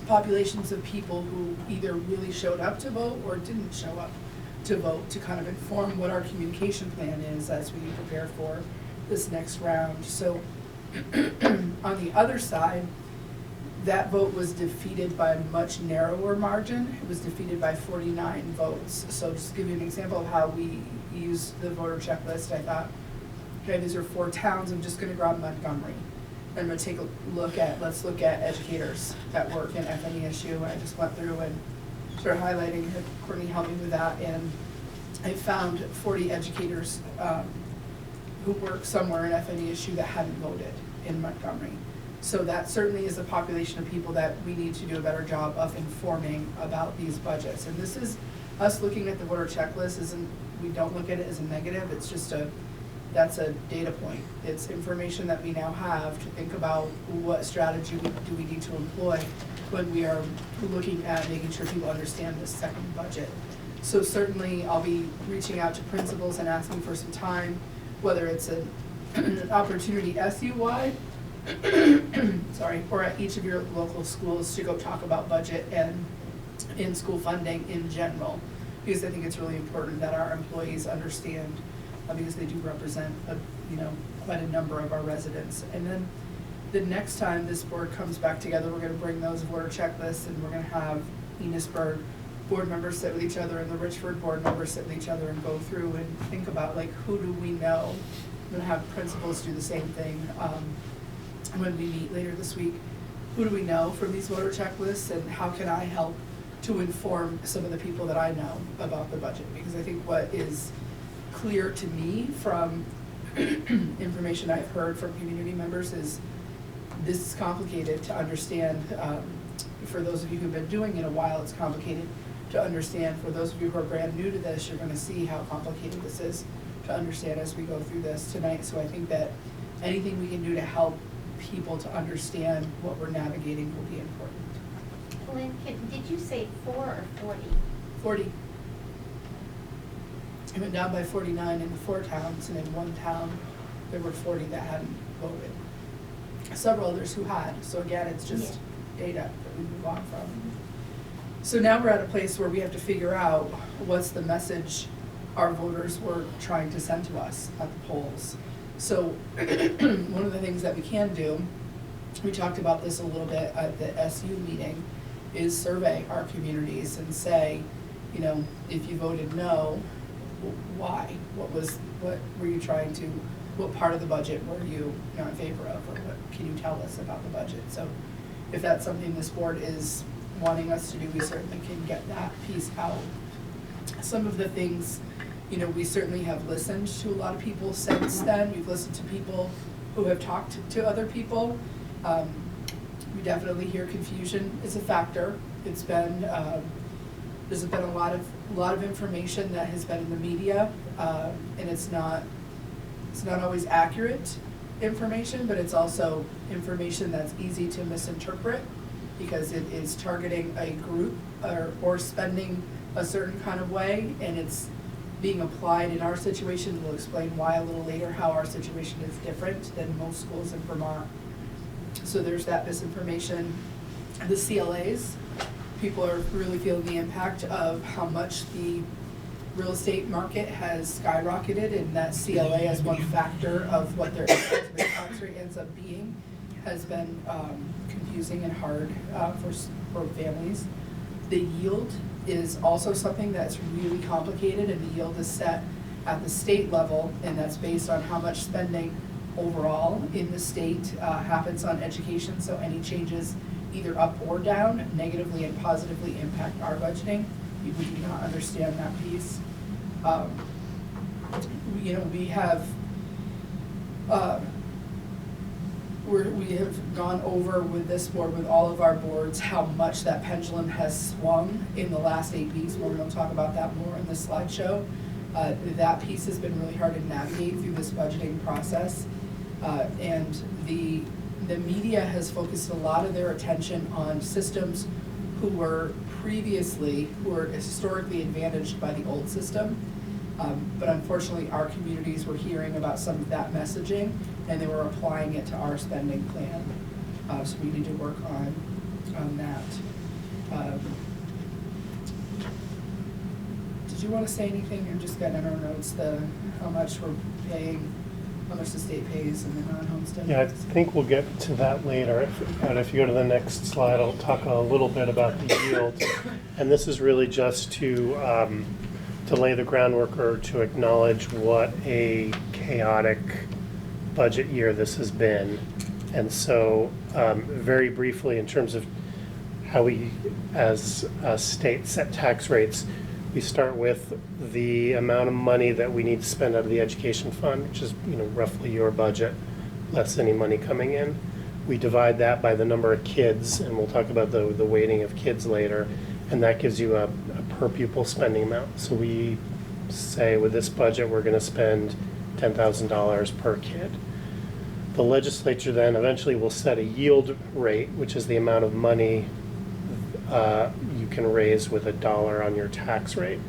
populations of people who either really showed up to vote or didn't show up to vote, to kind of inform what our communication plan is as we prepare for this next round. So on the other side, that vote was defeated by a much narrower margin. It was defeated by 49 votes. So just to give you an example of how we use the voter checklist, I thought, okay, these are 4 towns. I'm just gonna grab Montgomery. I'm gonna take a look at, let's look at educators that work in FNESU. I just went through and started highlighting, Courtney helped me with that, and I found 40 educators who work somewhere in FNESU that hadn't voted in Montgomery. So that certainly is a population of people that we need to do a better job of informing about these budgets. And this is us looking at the voter checklist. We don't look at it as a negative. It's just that's a data point. It's information that we now have to think about what strategy do we need to employ when we are looking at making sure people understand this second budget. So certainly I'll be reaching out to principals and asking for some time, whether it's an opportunity SU-wide, sorry, or at each of your local schools to go talk about budget and in-school funding in general, because I think it's really important that our employees understand, because they do represent quite a number of our residents. And then the next time this board comes back together, we're going to bring those voter checklists, and we're going to have Enosburg board members sit with each other and the Richford board members sit with each other and go through and think about, like, who do we know? I'm going to have principals do the same thing when we meet later this week. Who do we know from these voter checklists, and how can I help to inform some of the people that I know about the budget? Because I think what is clear to me from information I've heard from community members is this is complicated to understand. For those of you who've been doing it a while, it's complicated to understand. For those of you who are brand new to this, you're going to see how complicated this is to understand as we go through this tonight. So I think that anything we can do to help people to understand what we're navigating will be important. Lynn, did you say 4 or 40? 40. I went down by 49 in 4 towns, and in 1 town there were 40 that hadn't voted. Several others who had. So again, it's just data that we move on from. So now we're at a place where we have to figure out what's the message our voters were trying to send to us at the polls. So one of the things that we can do, we talked about this a little bit at the SU meeting, is survey our communities and say, you know, if you voted no, why? What were you trying to, what part of the budget were you not in favor of, or what can you tell us about the budget? So if that's something this board is wanting us to do, we certainly can get that piece out. Some of the things, you know, we certainly have listened to a lot of people since then. We've listened to people who have talked to other people. We definitely hear confusion is a factor. It's been, there's been a lot of information that has been in the media, and it's not always accurate information, but it's also information that's easy to misinterpret because it is targeting a group or spending a certain kind of way, and it's being applied in our situation. We'll explain why a little later, how our situation is different than most schools in Vermont. So there's that misinformation. The CLAs, people are really feeling the impact of how much the real estate market has skyrocketed, and that CLA as one factor of what their tax rate ends up being has been confusing and hard for families. The yield is also something that's really complicated, and the yield is set at the state level, and that's based on how much spending overall in the state happens on education. So any changes either up or down negatively and positively impact our budgeting. We do not understand that piece. We have we have gone over with this board, with all of our boards, how much that pendulum has swung in the last 8 weeks. We're going to talk about that more in the slideshow. That piece has been really hard to navigate through this budgeting process. And the media has focused a lot of their attention on systems who were historically advantaged by the old system. But unfortunately, our communities were hearing about some of that messaging, and they were applying it to our spending plan. So we need to work on that. Did you want to say anything? I'm just getting in our notes how much we're paying, how much the state pays in the non-homestead. Yeah, I think we'll get to that later. But if you go to the next slide, I'll talk a little bit about the yield. And this is really just to lay the groundwork or to acknowledge what a chaotic budget year this has been. And so very briefly, in terms of how we as a state set tax rates, we start with the amount of money that we need to spend out of the education fund, which is roughly your budget, less any money coming in. We divide that by the number of kids, and we'll talk about the weighting of kids later, and that gives you a per pupil spending amount. So we say with this budget we're going to spend $10,000 per kid. The legislature then eventually will set a yield rate, which is the amount of money you can raise with $1 on your tax rate,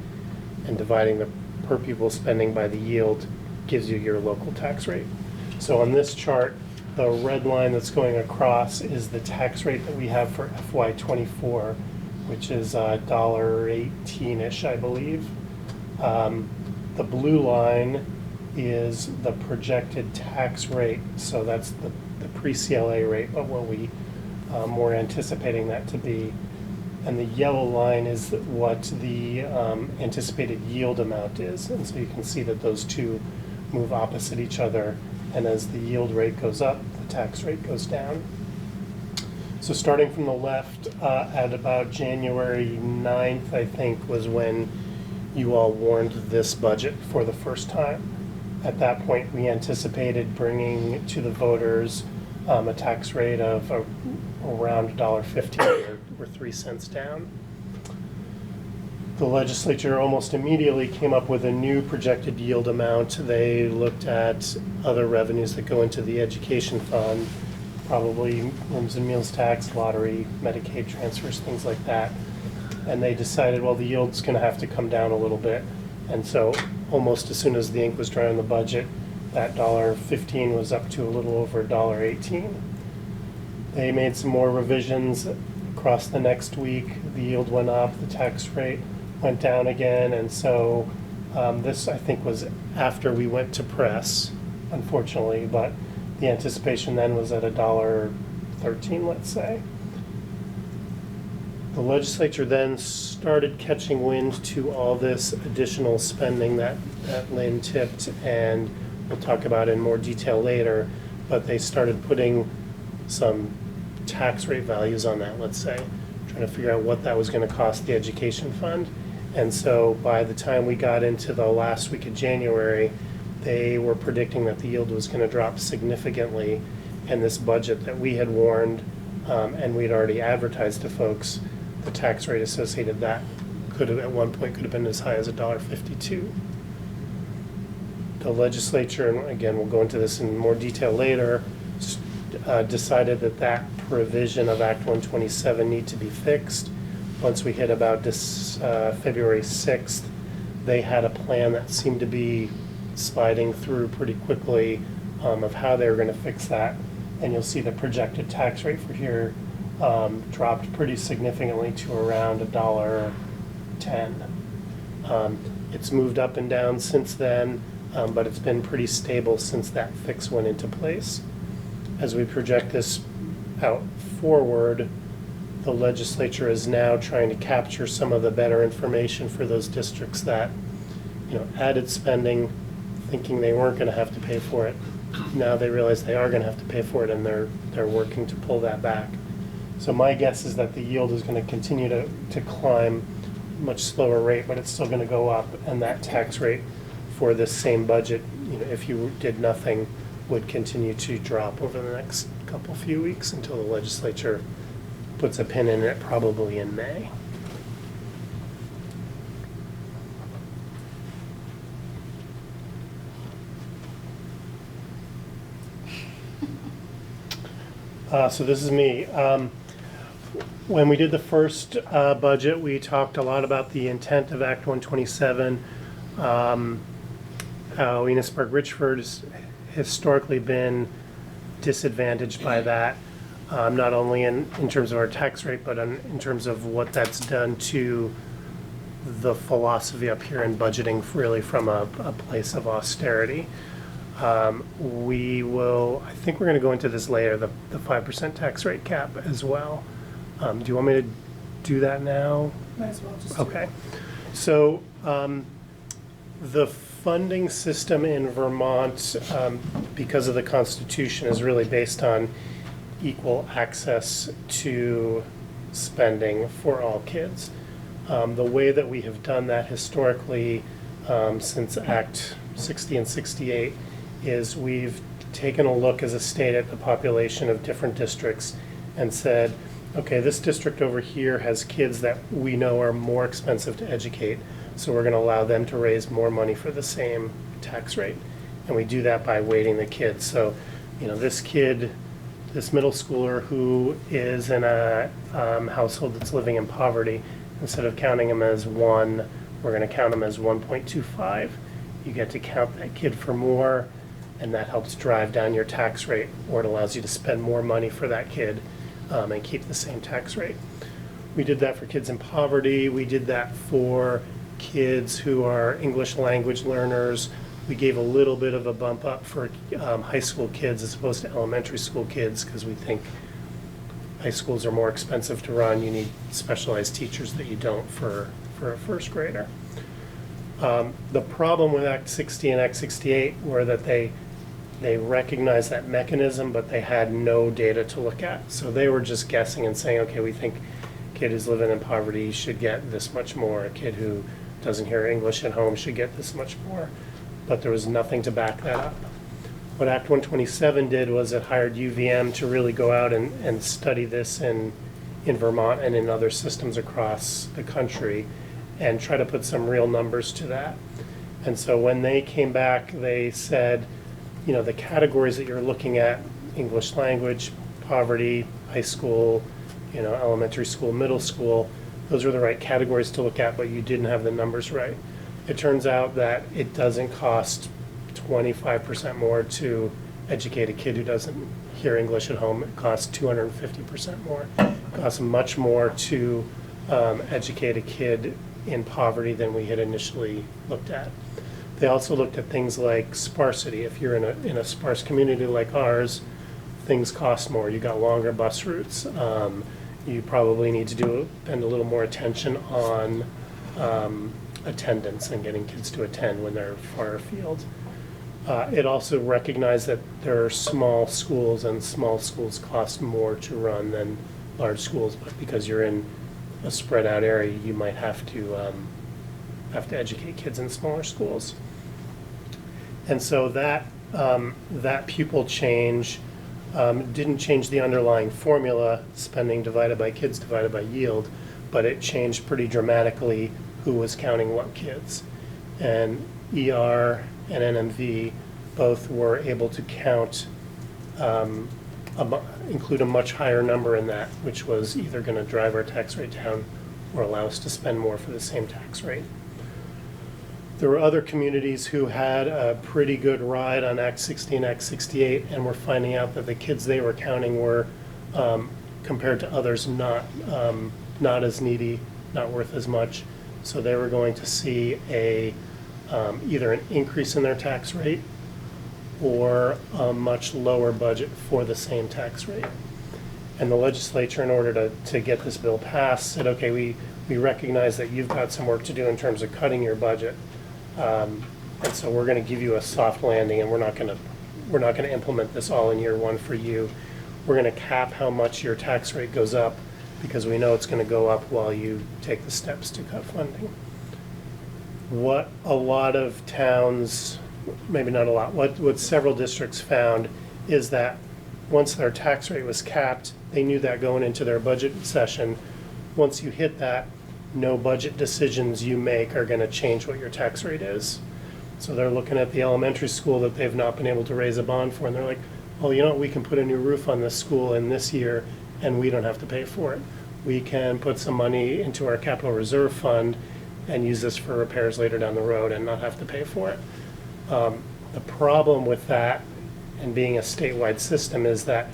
and dividing the per pupil spending by the yield gives you your local tax rate. So on this chart, the red line that's going across is the tax rate that we have for FY24, which is $1.18-ish, I believe. The blue line is the projected tax rate, so that's the pre-CLA rate, but what we're anticipating that to be. And the yellow line is what the anticipated yield amount is. And so you can see that those two move opposite each other. And as the yield rate goes up, the tax rate goes down. So starting from the left, at about January 9th, I think, was when you all warned this budget for the first time. At that point, we anticipated bringing to the voters a tax rate of around $1.15 or 3 cents down. The legislature almost immediately came up with a new projected yield amount. They looked at other revenues that go into the education fund, probably rooms and meals tax, lottery, Medicaid transfers, things like that. And they decided, well, the yield's going to have to come down a little bit. And so almost as soon as the ink was dry on the budget, that $1.15 was up to a little over $1.18. They made some more revisions across the next week. The yield went up, the tax rate went down again, and so this, I think, was after we went to press, unfortunately, but the anticipation then was at $1.13, let's say. The legislature then started catching wind to all this additional spending that Lynn tipped, and we'll talk about in more detail later, but they started putting some tax rate values on that, let's say, trying to figure out what that was going to cost the education fund. And so by the time we got into the last week of January, they were predicting that the yield was going to drop significantly, and this budget that we had warned and we'd already advertised to folks the tax rate associated that could have, at one point, could have been as high as $1.52. The legislature, and again, we'll go into this in more detail later, decided that that provision of Act 127 need to be fixed. Once we hit about this February 6th, they had a plan that seemed to be sliding through pretty quickly of how they were going to fix that. And you'll see the projected tax rate for here dropped pretty significantly to around $1.10. It's moved up and down since then, but it's been pretty stable since that fix went into place. As we project this out forward, the legislature is now trying to capture some of the better information for those districts that, added spending, thinking they weren't going to have to pay for it. Now they realize they are going to have to pay for it, and they're working to pull that back. So my guess is that the yield is going to continue to climb much slower rate, but it's still going to go up, and that tax rate for this same budget, if you did nothing, would continue to drop over the next few weeks until the legislature puts a pin in it, probably in May. So this is me. When we did the first budget, we talked a lot about the intent of Act 127, how Enosburg-Richford has historically been disadvantaged by that, not only in terms of our tax rate, but in terms of what that's done to the philosophy up here in budgeting, really from a place of austerity. I think we're going to go into this later, the 5% tax rate cap as well. Do you want me to do that now? Might as well just. Okay. So the funding system in Vermont, because of the Constitution, is really based on equal access to spending for all kids. The way that we have done that historically since Act 60 and 68 is we've taken a look as a state at the population of different districts and said, okay, this district over here has kids that we know are more expensive to educate, so we're going to allow them to raise more money for the same tax rate. And we do that by weighting the kids. So, this kid, this middle schooler who is in a household that's living in poverty, instead of counting him as 1, we're going to count him as 1.25. You get to count that kid for more, and that helps drive down your tax rate, or it allows you to spend more money for that kid and keep the same tax rate. We did that for kids in poverty. We did that for kids who are English language learners. We gave a little bit of a bump up for high school kids as opposed to elementary school kids, because we think high schools are more expensive to run. You need specialized teachers that you don't for a first grader. The problem with Act 60 and Act 68 were that they recognized that mechanism, but they had no data to look at. So they were just guessing and saying, okay, we think a kid who's living in poverty should get this much more. A kid who doesn't hear English at home should get this much more. But there was nothing to back that up. What Act 127 did was it hired UVM to really go out and study this in Vermont and in other systems across the country and try to put some real numbers to that. And so when they came back, they said, the categories that you're looking at, English language, poverty, high school, elementary school, middle school, those are the right categories to look at, but you didn't have the numbers right. It turns out that it doesn't cost 25% more to educate a kid who doesn't hear English at home. It costs 250% more. It costs much more to educate a kid in poverty than we had initially looked at. They also looked at things like sparsity. If you're in a sparse community like ours, things cost more. You got longer bus routes. You probably need to spend a little more attention on attendance and getting kids to attend when they're far afield. It also recognized that there are small schools, and small schools cost more to run than large schools, but because you're in a spread out area, you might have to educate kids in smaller schools. And so that pupil change Didn't change the underlying formula, spending divided by kids divided by yield, but it changed pretty dramatically who was counting what kids. And ER and NMV both were able to count, include a much higher number in that, which was either going to drive our tax rate down or allow us to spend more for the same tax rate. There were other communities who had a pretty good ride on Act 60 and Act 68 and were finding out that the kids they were counting were, compared to others, not as needy, not worth as much. So they were going to see either an increase in their tax rate or a much lower budget for the same tax rate. And the legislature, in order to get this bill passed, said, okay, we recognize that you've got some work to do in terms of cutting your budget. And so we're going to give you a soft landing, and we're not going to implement this all in year one for you. We're going to cap how much your tax rate goes up because we know it's going to go up while you take the steps to cut funding. What a lot of towns, maybe not a lot, what several districts found is that once their tax rate was capped, they knew that going into their budget session. Once you hit that, no budget decisions you make are going to change what your tax rate is. So they're looking at the elementary school that they've not been able to raise a bond for, and they're like, oh, you know what, we can put a new roof on this school in this year, and we don't have to pay for it. We can put some money into our capital reserve fund and use this for repairs later down the road and not have to pay for it. The problem with that and being a statewide system is that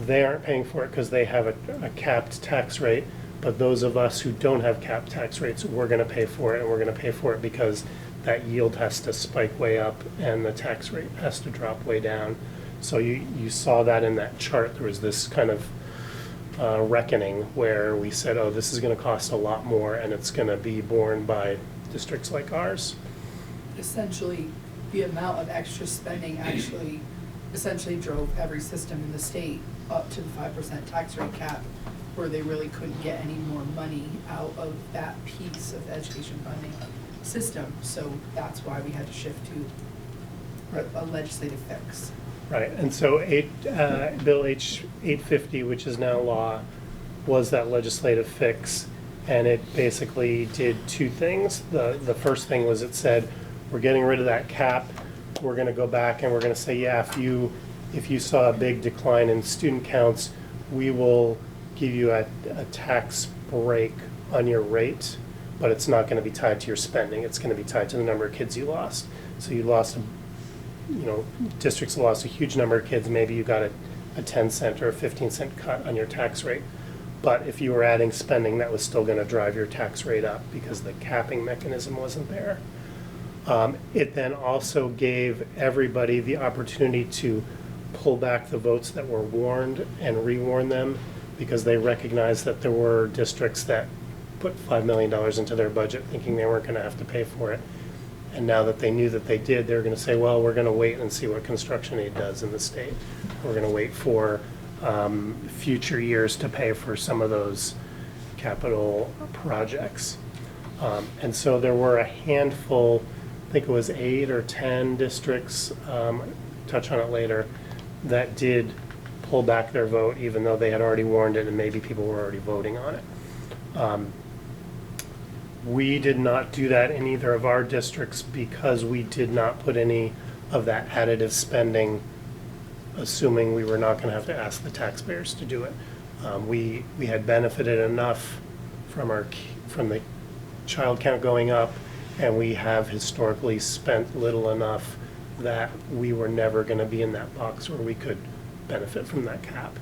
they aren't paying for it because they have a capped tax rate, but those of us who don't have capped tax rates, we're going to pay for it, and we're going to pay for it because that yield has to spike way up and the tax rate has to drop way down. So you saw that in that chart. There was this kind of reckoning where we said, oh, this is going to cost a lot more, and it's going to be borne by districts like ours. Essentially, the amount of extra spending actually essentially drove every system in the state up to the 5% tax rate cap, where they really couldn't get any more money out of that piece of the education funding system. So that's why we had to shift to a legislative fix. Right, and so Bill H 850, which is now law, was that legislative fix, and it basically did two things. The first thing was it said, we're getting rid of that cap. We're going to go back and we're going to say, yeah, if you saw a big decline in student counts, we will give you a tax break on your rate, but it's not going to be tied to your spending. It's going to be tied to the number of kids you lost. So you lost, districts lost a huge number of kids. Maybe you got a 10 cent or a 15 cent cut on your tax rate. But if you were adding spending, that was still going to drive your tax rate up because the capping mechanism wasn't there. It then also gave everybody the opportunity to pull back the votes that were warned and rewarn them, because they recognized that there were districts that put $5 million into their budget thinking they weren't going to have to pay for it. And now that they knew that they did, they're going to say, well, we're going to wait and see what construction aid does in the state. We're going to wait for future years to pay for some of those capital projects. And so there were a handful, I think it was 8 or 10 districts, touch on it later, that did pull back their vote even though they had already warned it and maybe people were already voting on it. We did not do that in either of our districts because we did not put any of that additive spending, assuming we were not going to have to ask the taxpayers to do it. We had benefited enough from the child count going up, and we have historically spent little enough that we were never going to be in that box where we could benefit from that cap,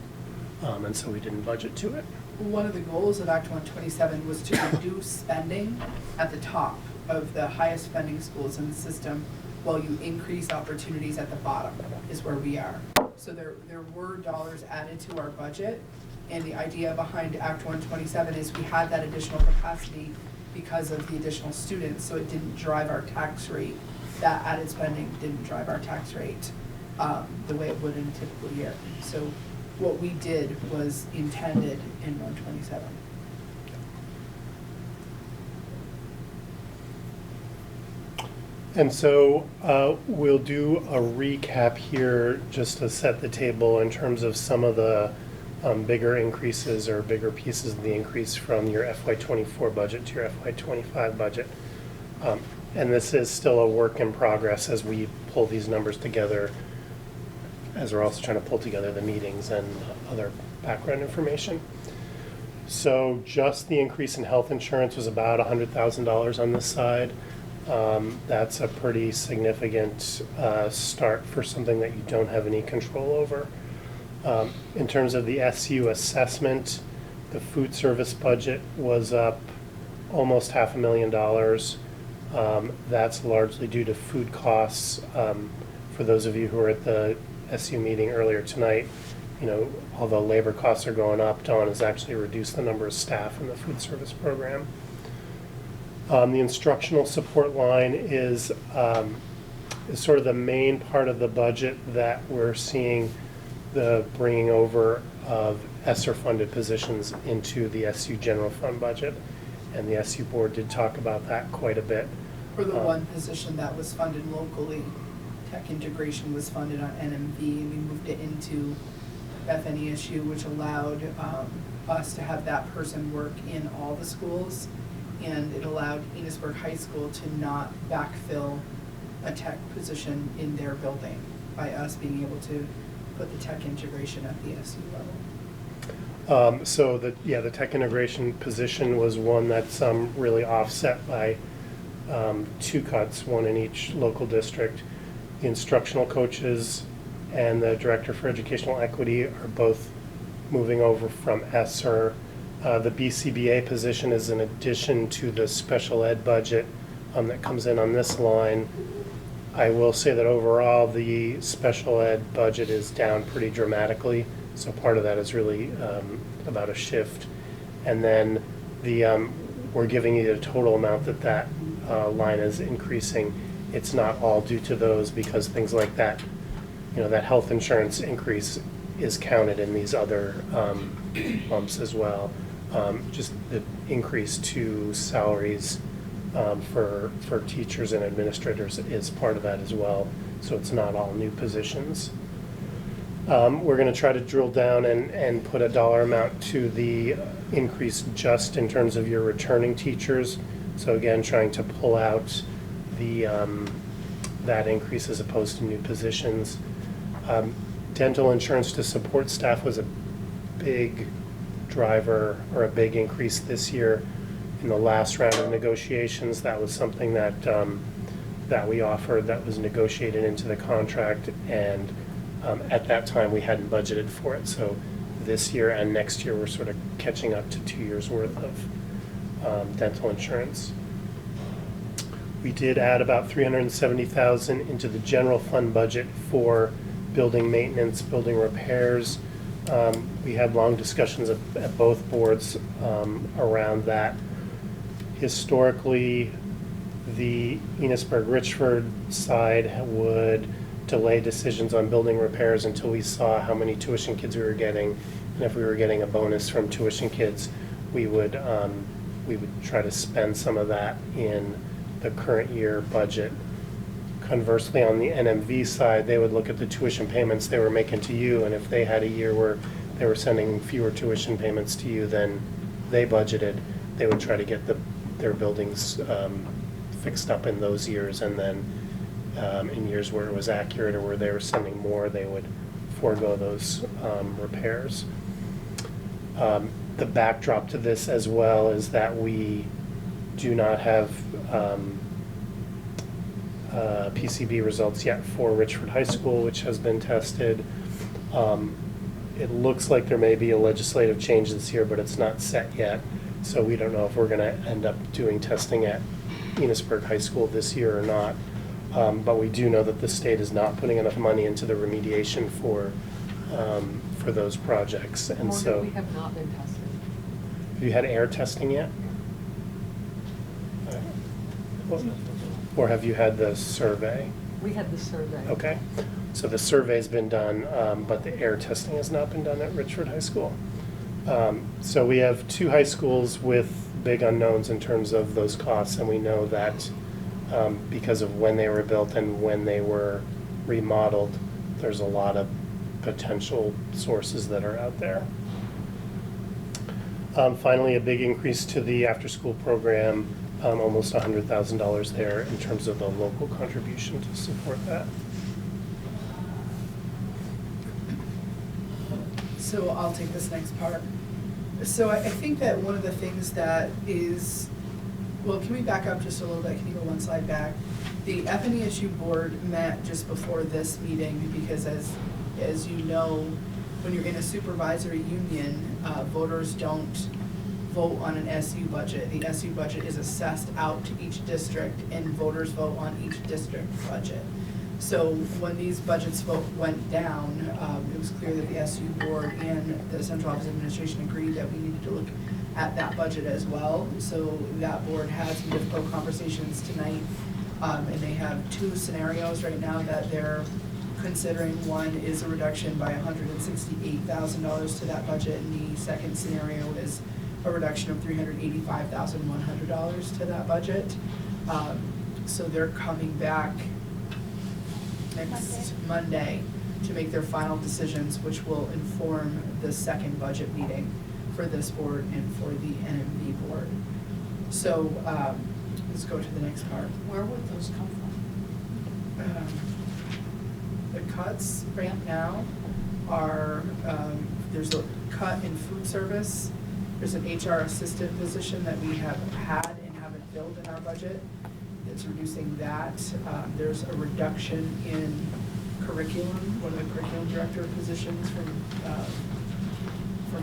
and so we didn't budget to it. One of the goals of Act 127 was to reduce spending at the top of the highest spending schools in the system while you increase opportunities at the bottom, is where we are. So there were dollars added to our budget, and the idea behind Act 127 is we had that additional capacity because of the additional students, so it didn't drive our tax rate. That added spending didn't drive our tax rate the way it would in a typical year. So what we did was intended in 127. And so we'll do a recap here just to set the table in terms of some of the bigger increases or bigger pieces of the increase from your FY24 budget to your FY25 budget. And this is still a work in progress as we pull these numbers together, as we're also trying to pull together the meetings and other background information. So just the increase in health insurance was about $100,000 on this side. That's a pretty significant start for something that you don't have any control over. In terms of the SU assessment, the food service budget was up almost $500,000. That's largely due to food costs. For those of you who were at the SU meeting earlier tonight, you know, although labor costs are going up, Dawn has actually reduced the number of staff in the food service program. The instructional support line is sort of the main part of the budget that we're seeing the bringing over of ESSER-funded positions into the SU general fund budget. And the SU board did talk about that quite a bit. For the one position that was funded locally, tech integration was funded on NMV, and we moved it into FNESU, which allowed us to have that person work in all the schools. And it allowed Enosburg High School to not backfill a tech position in their building by us being able to put the tech integration at the SU level. So the tech integration position was one that's really offset by two cuts, one in each local district. The instructional coaches and the director for educational equity are both moving over from ESSER. The BCBA position is in addition to the special ed budget that comes in on this line. I will say that overall the special ed budget is down pretty dramatically, so part of that is really about a shift. And then we're giving you the total amount that line is increasing. It's not all due to those, because things like that, you know, that health insurance increase is counted in these other bumps as well. Just the increase to salaries for teachers and administrators is part of that as well. So it's not all new positions. We're going to try to drill down and put a dollar amount to the increase just in terms of your returning teachers. So again, trying to pull out the that increase as opposed to new positions. Dental insurance to support staff was a big driver or a big increase this year. In the last round of negotiations, that was something that that we offered, that was negotiated into the contract, and at that time we hadn't budgeted for it. So this year and next year we're sort of catching up to 2 years worth of dental insurance. We did add about $370,000 into the general fund budget for building maintenance, building repairs. We had long discussions at both boards around that. Historically, the Enosburg-Richford side would delay decisions on building repairs until we saw how many tuition kids we were getting, and if we were getting a bonus from tuition kids, we would try to spend some of that in the current year budget. Conversely, on the NMV side, they would look at the tuition payments they were making to you, and if they had a year where they were sending fewer tuition payments to you than they budgeted, they would try to get their buildings fixed up in those years, and then in years where it was accurate or where they were sending more, they would forego those repairs. The backdrop to this as well is that we do not have PCB results yet for Richford High School, which has been tested. It looks like there may be a legislative change this year, but it's not set yet. So we don't know if we're going to end up doing testing at Enosburg High School this year or not. But we do know that the state is not putting enough money into the remediation for those projects. And Morgan, so we have not been tested. have you had air testing yet? Or have you had the survey? We had the survey. Okay, so the survey's been done, but the air testing has not been done at Richford High School. So we have two high schools with big unknowns in terms of those costs, and we know that because of when they were built and when they were remodeled. There's a lot of potential sources that are out there. Finally, a big increase to the after-school program, almost $100,000 there in terms of the local contribution to support that. So I'll take this next part. So I think that one of the things that is, well, can we back up just a little bit? Can you go one slide back? The FNESU board met just before this meeting because as you know, when you're in a supervisory union, voters don't vote on an SU budget. The SU budget is assessed out to each district and voters vote on each district budget. So when these budgets went down, it was clear that the SU board and the Central Office Administration agreed that we needed to look at that budget as well. So that board had some difficult conversations tonight, and they have two scenarios right now that they're considering. One is a reduction by $168,000 to that budget, and the second scenario is a reduction of $385,100 to that budget. So they're coming back next Monday to make their final decisions, which will inform the second budget meeting for this board and for the NMB board. So let's go to the next part. Where would those come from? The cuts right now are, there's a cut in food service. There's an HR assistant position that we have had and haven't filled in our budget. It's reducing that. There's a reduction in curriculum, one of the curriculum director positions from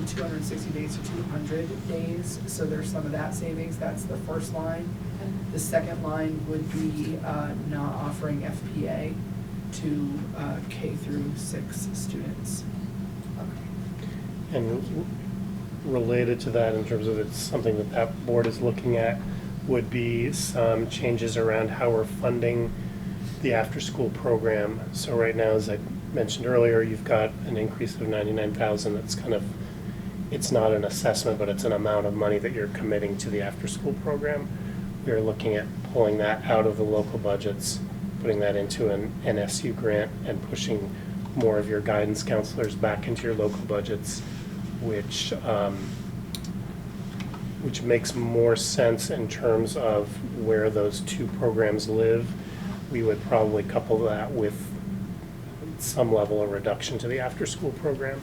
260 days to 200 days. So there's some of that savings. That's the first line. The second line would be not offering FPA to K through 6 students. Okay. And related to that, in terms of it's something that that board is looking at, would be some changes around how we're funding the after-school program. So right now, as I mentioned earlier, you've got an increase of $99,000. That's kind of, it's not an assessment, but it's an amount of money that you're committing to the after-school program. We're looking at pulling that out of the local budgets, putting that into an NSU grant, and pushing more of your guidance counselors back into your local budgets, which makes more sense in terms of where those two programs live. We would probably couple that with some level of reduction to the after-school program,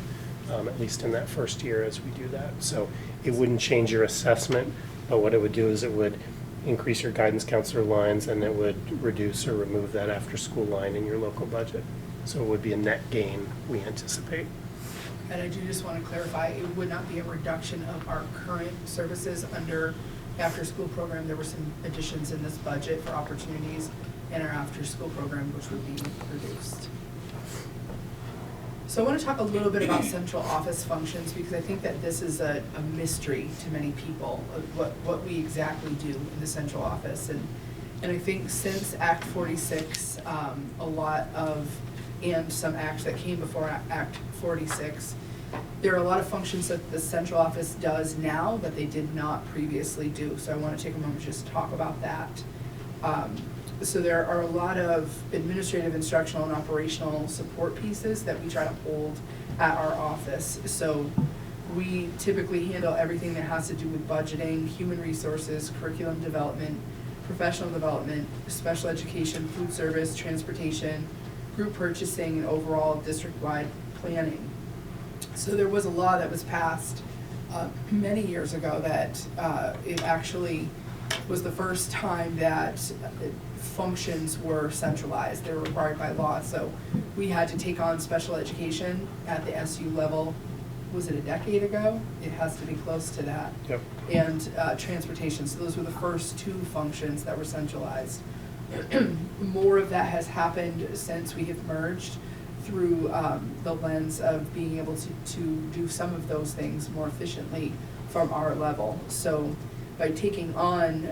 at least in that first year as we do that. So it wouldn't change your assessment, but what it would do is it would increase your guidance counselor lines, and it would reduce or remove that after-school line in your local budget. So it would be a net gain, we anticipate. And I do just want to clarify, it would not be a reduction of our current services under after-school program. There were some additions in this budget for opportunities in our after-school program, which would be reduced. So I want to talk a little bit about central office functions, because I think that this is a mystery to many people, of what we exactly do in the central office. And I think since Act 46, a lot of, and some acts that came before Act 46, there are a lot of functions that the central office does now that they did not previously do. So I want to take a moment to just talk about that. So there are a lot of administrative, instructional, and operational support pieces that we try to hold at our office. So we typically handle everything that has to do with budgeting, human resources, curriculum development, professional development, special education, food service, transportation, group purchasing, and overall district-wide planning. So there was a law that was passed many years ago that it actually was the first time that functions were centralized. They were required by law. So we had to take on special education at the SU level. Was it a decade ago? It has to be close to that. Yep. And transportation. So those were the first two functions that were centralized. More of that has happened since we have merged through the lens of being able to do some of those things more efficiently from our level. So by taking on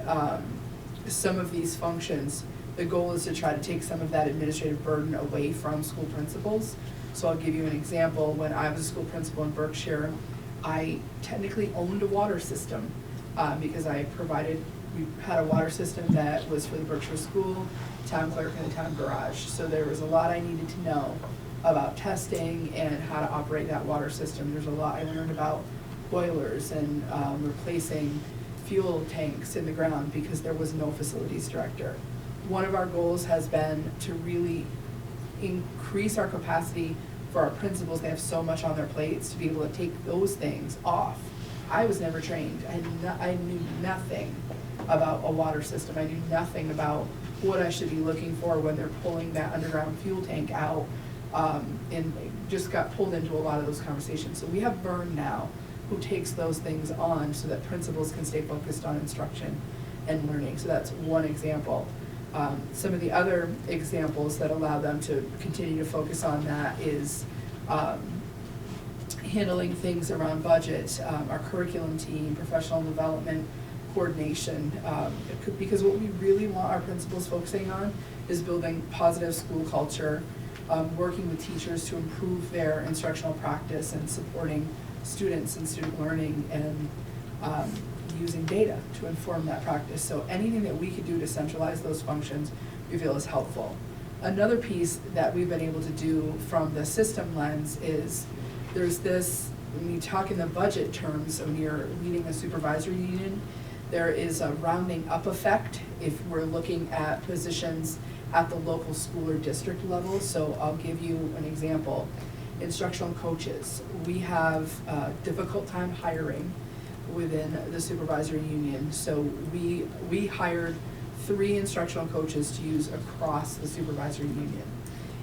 some of these functions, the goal is to try to take some of that administrative burden away from school principals. So I'll give you an example. When I was a school principal in Berkshire, I technically owned a water system. because we had a water system that was for the Berkshire School, town clerk, and the town garage. So there was a lot I needed to know about testing and how to operate that water system. There's a lot I learned about boilers and replacing fuel tanks in the ground because there was no facilities director. One of our goals has been to really increase our capacity for our principals. They have so much on their plates to be able to take those things off. I was never trained. I knew nothing about a water system. I knew nothing about what I should be looking for when they're pulling that underground fuel tank out, and just got pulled into a lot of those conversations. So we have Vern now who takes those things on so that principals can stay focused on instruction and learning. So that's one example. Some of the other examples that allow them to continue to focus on that is handling things around budget, our curriculum team, professional development, coordination, because what we really want our principals focusing on is building positive school culture, working with teachers to improve their instructional practice and supporting students and student learning, and using data to inform that practice. So anything that we could do to centralize those functions, we feel is helpful. Another piece that we've been able to do from the system lens is there's this, when you talk in the budget terms, when you're leading a supervisory union, there is a rounding up effect if we're looking at positions at the local school or district level. So I'll give you an example. Instructional coaches. We have a difficult time hiring within the supervisory union. So we hired 3 instructional coaches to use across the supervisory union.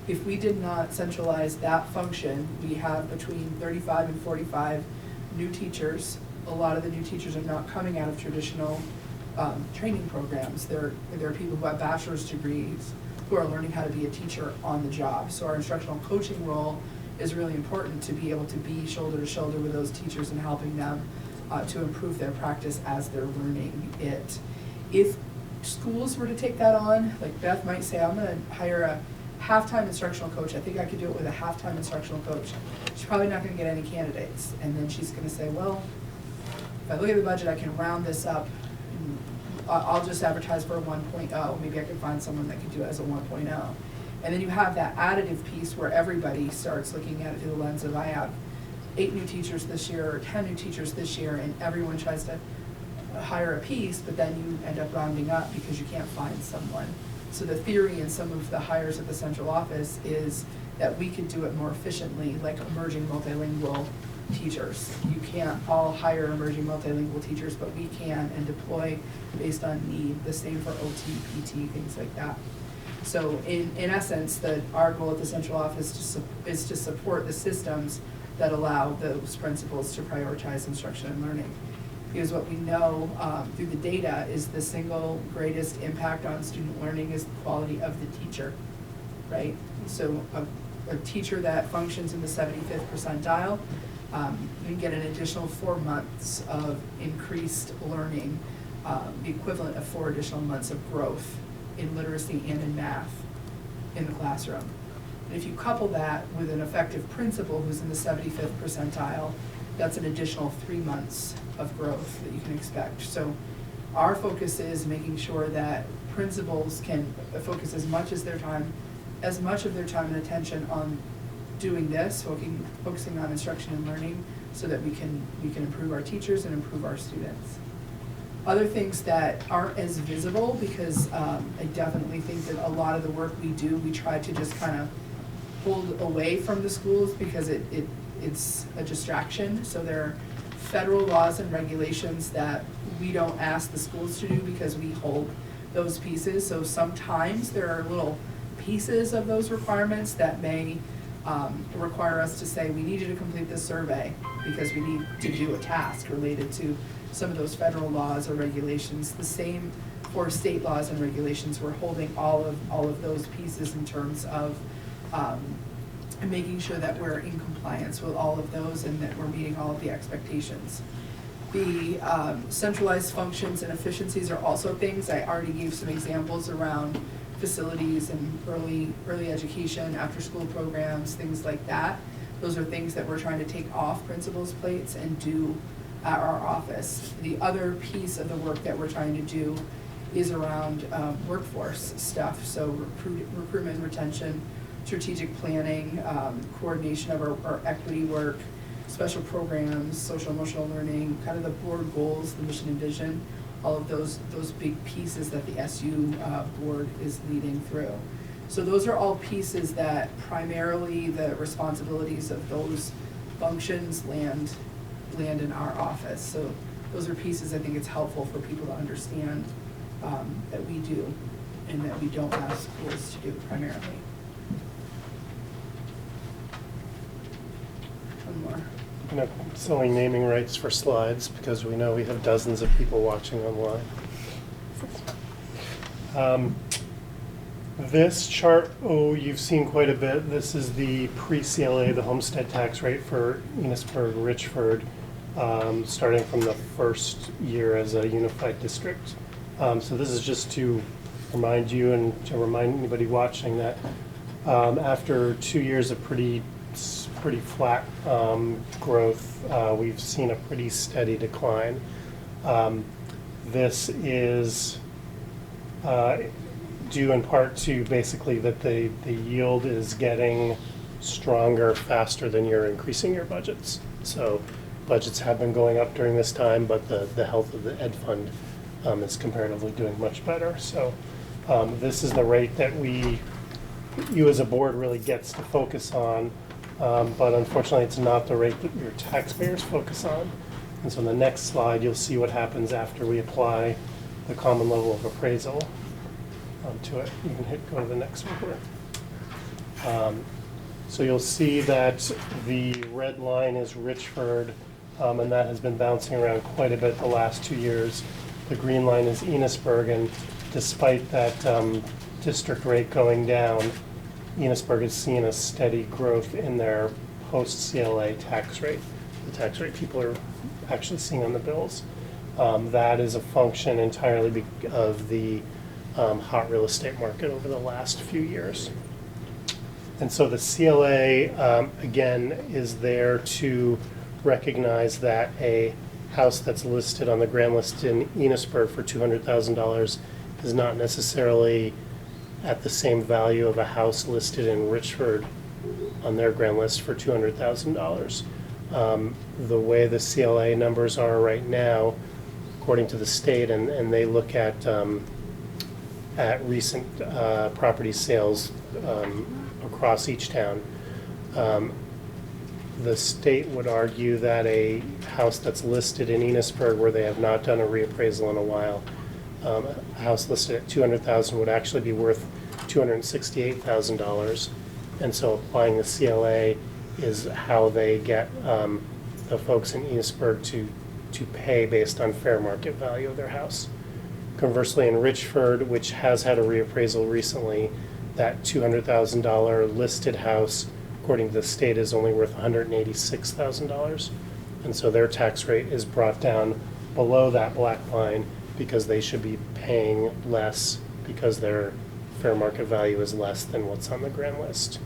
If we did not centralize that function, we have between 35 and 45 new teachers. A lot of the new teachers are not coming out of traditional training programs. They're people who have bachelor's degrees who are learning how to be a teacher on the job. So our instructional coaching role is really important to be able to be shoulder to shoulder with those teachers and helping them to improve their practice as they're learning it. If schools were to take that on, like Beth might say, I'm gonna hire a half-time instructional coach. I think I could do it with a half-time instructional coach. She's probably not gonna get any candidates. And then she's gonna say, well, if I look at the budget, I can round this up. I'll just advertise for a 1.0. Maybe I can find someone that could do it as a 1.0. And then you have that additive piece where everybody starts looking at it through the lens of, I have 8 new teachers this year or 10 new teachers this year, and everyone tries to hire a piece, but then you end up rounding up because you can't find someone. So the theory in some of the hires at the central office is that we could do it more efficiently, like emerging multilingual teachers. You can't all hire emerging multilingual teachers, but we can, and deploy based on need. The same for OT, PT, things like that. So in essence, our goal at the central office is to support the systems that allow those principals to prioritize instruction and learning. Because what we know through the data is the single greatest impact on student learning is the quality of the teacher, right? So a teacher that functions in the 75th percentile, you can get an additional 4 months of increased learning, the equivalent of 4 additional months of growth in literacy and in math in the classroom. And if you couple that with an effective principal who's in the 75th percentile, that's an additional 3 months of growth that you can expect. So our focus is making sure that principals can focus as much of their time and attention on doing this, focusing on instruction and learning, so that we can improve our teachers and improve our students. Other things that aren't as visible, because I definitely think that a lot of the work we do, we try to just kind of hold away from the schools because it's a distraction. So there are federal laws and regulations that we don't ask the schools to do because we hold those pieces. So sometimes there are little pieces of those requirements that may require us to say, we need you to complete this survey because we need to do a task related to some of those federal laws or regulations. The same for state laws and regulations. We're holding all of those pieces in terms of making sure that we're in compliance with all of those and that we're meeting all of the expectations. The centralized functions and efficiencies are also things. I already gave some examples around facilities and early education, after school programs, things like that. Those are things that we're trying to take off principals' plates and do at our office. The other piece of the work that we're trying to do is around workforce stuff, so recruitment, retention, strategic planning, coordination of our equity work, special programs, social emotional learning, kind of the board goals, the mission and vision, all of those big pieces that the SU board is leading through. So those are all pieces that primarily the responsibilities of those functions land in our office. So those are pieces I think it's helpful for people to understand that we do and that we don't ask schools to do primarily. One more. You know, selling naming rights for slides because we know we have dozens of people watching online. This chart, you've seen quite a bit. This is the pre-CLA, the homestead tax rate for Enosburg-Richford, starting from the first year as a unified district. So this is just to remind you and to remind anybody watching that after 2 years of pretty flat growth, we've seen a pretty steady decline. This is due in part to basically that the yield is getting stronger faster than you're increasing your budgets. So budgets have been going up during this time, but the health of the ed fund is comparatively doing much better. So this is the rate that you as a board really gets to focus on, but unfortunately it's not the rate that your taxpayers focus on. And so in the next slide, you'll see what happens after we apply the common level of appraisal to it. You can go to the next one here. So you'll see that the red line is Richford, and that has been bouncing around quite a bit the last 2 years. The green line is Enosburg, and despite that district rate going down, Enosburg has seen a steady growth in their post-CLA tax rate, the tax rate people are actually seeing on the bills. That is a function entirely of the hot real estate market over the last few years. And so the CLA, again, is there to recognize that a house that's listed on the grand list in Enosburg for $200,000 is not necessarily at the same value of a house listed in Richford on their grand list for $200,000. The way the CLA numbers are right now, according to the state, and they look at recent property sales across each town, the state would argue that a house that's listed in Enosburg where they have not done a reappraisal in a while, a house listed at $200,000 would actually be worth $268,000. And so applying the CLA is how they get the folks in Enosburg to pay based on fair market value of their house. Conversely, in Richford, which has had a reappraisal recently, that $200,000 listed house, according to the state, is only worth $186,000. And so their tax rate is brought down below that black line because they should be paying less because their fair market value is less than what's on the grand list.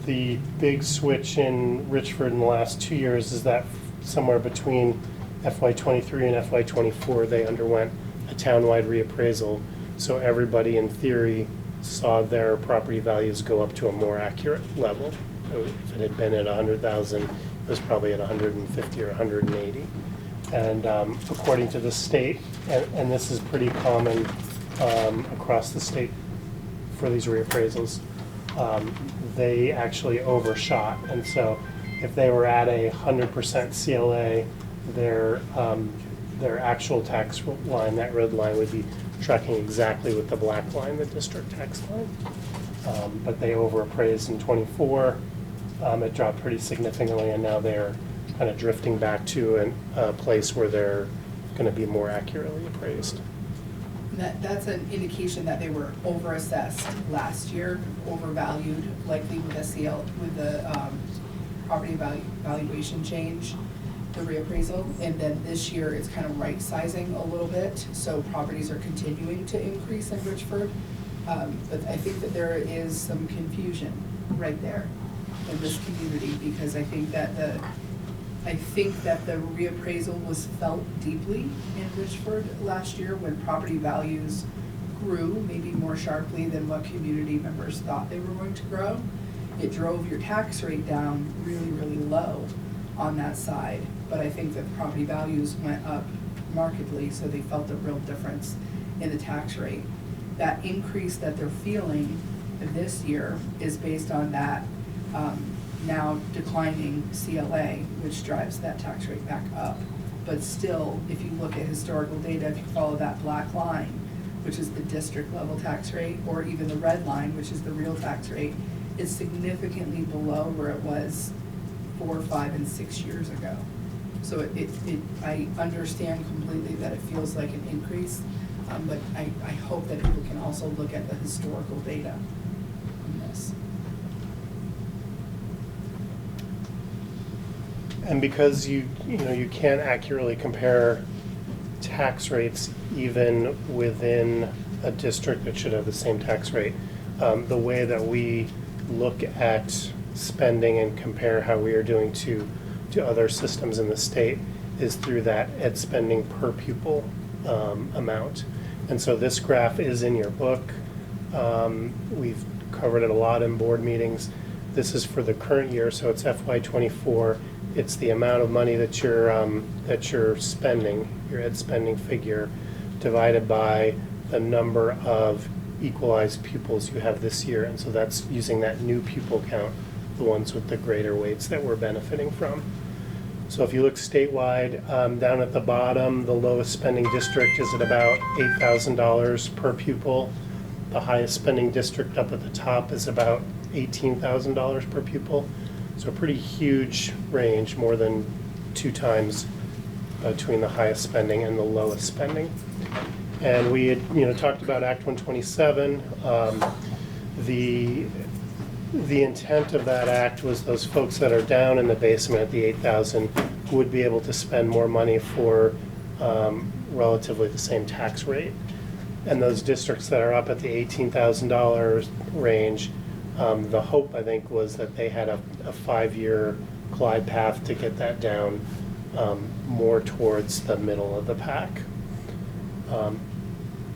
The big switch in Richford in the last 2 years is that somewhere between FY23 and FY24, they underwent a townwide reappraisal. So everybody in theory saw their property values go up to a more accurate level. If it had been at 100,000, it was probably at 150 or 180. And according to the state, and this is pretty common across the state for these reappraisals, they actually overshot. And so if they were at 100% CLA, their actual tax line, that red line, would be tracking exactly with the black line, the district tax line. But they overappraised in '24. It dropped pretty significantly, and now they're kind of drifting back to a place where they're going to be more accurately appraised. That's an indication that they were overassessed last year, overvalued, likely with the property valuation change, the reappraisal, and then this year it's kind of right sizing a little bit. So properties are continuing to increase in Richford, but I think that there is some confusion right there in this community because I think that I think that the reappraisal was felt deeply in Richford last year when property values grew maybe more sharply than what community members thought they were going to grow. It drove your tax rate down really, really low on that side, but I think that property values went up markedly, so they felt a real difference in the tax rate. That increase that they're feeling this year is based on that now declining CLA, which drives that tax rate back up. But still, if you look at historical data, if you follow that black line, which is the district level tax rate, or even the red line, which is the real tax rate, it's significantly below where it was 4, 5, and 6 years ago. So I understand completely that it feels like an increase, but I hope that people can also look at the historical data on this. And because you can't accurately compare tax rates even within a district that should have the same tax rate, the way that we look at spending and compare how we are doing to other systems in the state is through that ed spending per pupil amount. And so this graph is in your book. We've covered it a lot in board meetings. This is for the current year, so it's FY24. It's the amount of money that you're spending, your ed spending figure, divided by the number of equalized pupils you have this year. And so that's using that new pupil count, the ones with the greater weights that we're benefiting from. So if you look statewide, down at the bottom, the lowest spending district is at about $8,000 per pupil. The highest spending district up at the top is about $18,000 per pupil. So a pretty huge range, more than 2 times between the highest spending and the lowest spending. And we had talked about Act 127. The intent of that act was those folks that are down in the basement at the 8,000 would be able to spend more money for relatively the same tax rate. And those districts that are up at the $18,000 range, the hope, I think, was that they had a 5-year glide path to get that down more towards the middle of the pack.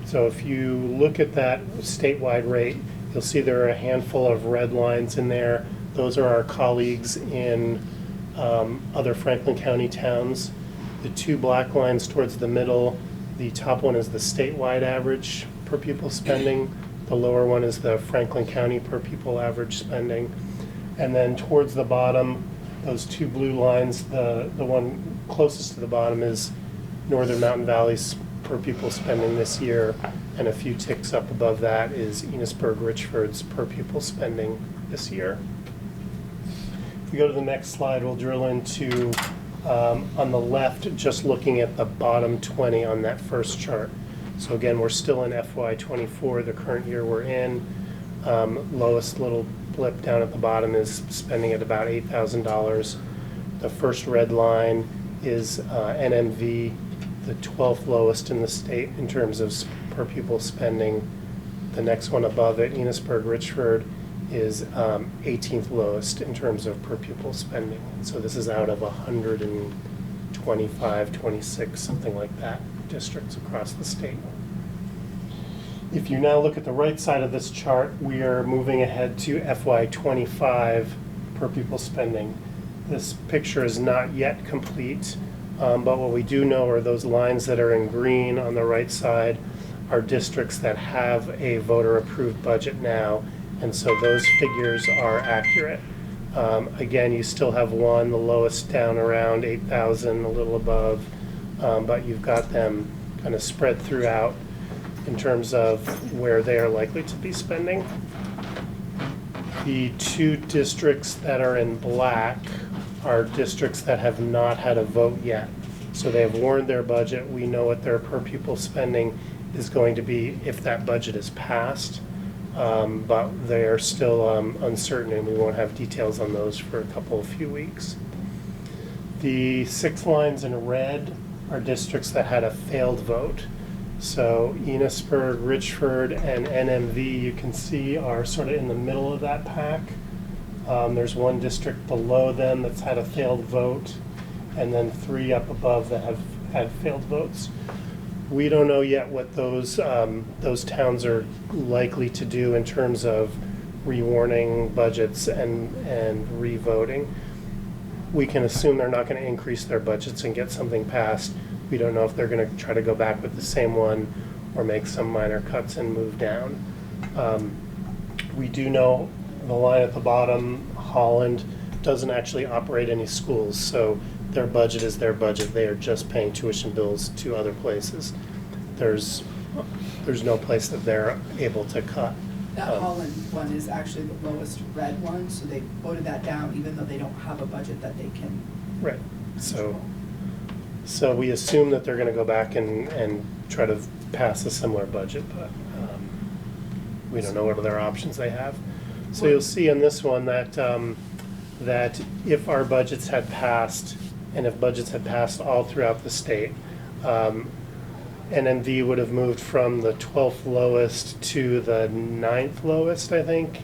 So if you look at that statewide rate, you'll see there are a handful of red lines in there. Those are our colleagues in other Franklin County towns. The 2 black lines towards the middle, the top one is the statewide average per pupil spending. The lower one is the Franklin County per pupil average spending. And then towards the bottom, those 2 blue lines, the one closest to the bottom is Northern Mountain Valley's per pupil spending this year, and a few ticks up above that is Enosburg-Richford's per pupil spending this year. If we go to the next slide, we'll drill into, on the left, just looking at the bottom 20 on that first chart. So again, we're still in FY24, the current year we're in. Lowest little blip down at the bottom is spending at about $8,000. The first red line is NMV, the 12th lowest in the state in terms of per pupil spending. The next one above it, Enosburg-Richford, is 18th lowest in terms of per pupil spending. So this is out of 125, 26, something like that, districts across the state. If you now look at the right side of this chart, we are moving ahead to FY25 per pupil spending. This picture is not yet complete. But what we do know are those lines that are in green on the right side are districts that have a voter-approved budget now, and so those figures are accurate. Again, you still have one, the lowest down around 8,000, a little above, but you've got them kind of spread throughout in terms of where they are likely to be spending. The 2 districts that are in black are districts that have not had a vote yet. So they have warned their budget. We know what their per pupil spending is going to be if that budget is passed, but they are still uncertain, and we won't have details on those for a few weeks. The 6 lines in red are districts that had a failed vote. So Enosburg-Richford and NMV, you can see, are sort of in the middle of that pack. There's one district below them that's had a failed vote, and then 3 up above that have had failed votes. We don't know yet what those towns are likely to do in terms of rewarning budgets and re-voting. We can assume they're not going to increase their budgets and get something passed. We don't know if they're going to try to go back with the same one or make some minor cuts and move down. We do know the line at the bottom, Holland, doesn't actually operate any schools, so their budget is their budget. They are just paying tuition bills to other places. There's no place that they're able to cut. That Holland one is actually the lowest red one, so they voted that down even though they don't have a budget that they can. Right. So we assume that they're going to go back and try to pass a similar budget, but we don't know what other options they have. So you'll see in this one that that if our budgets had passed, and if budgets had passed all throughout the state, NMV would have moved from the 12th lowest to the 9th lowest, I think,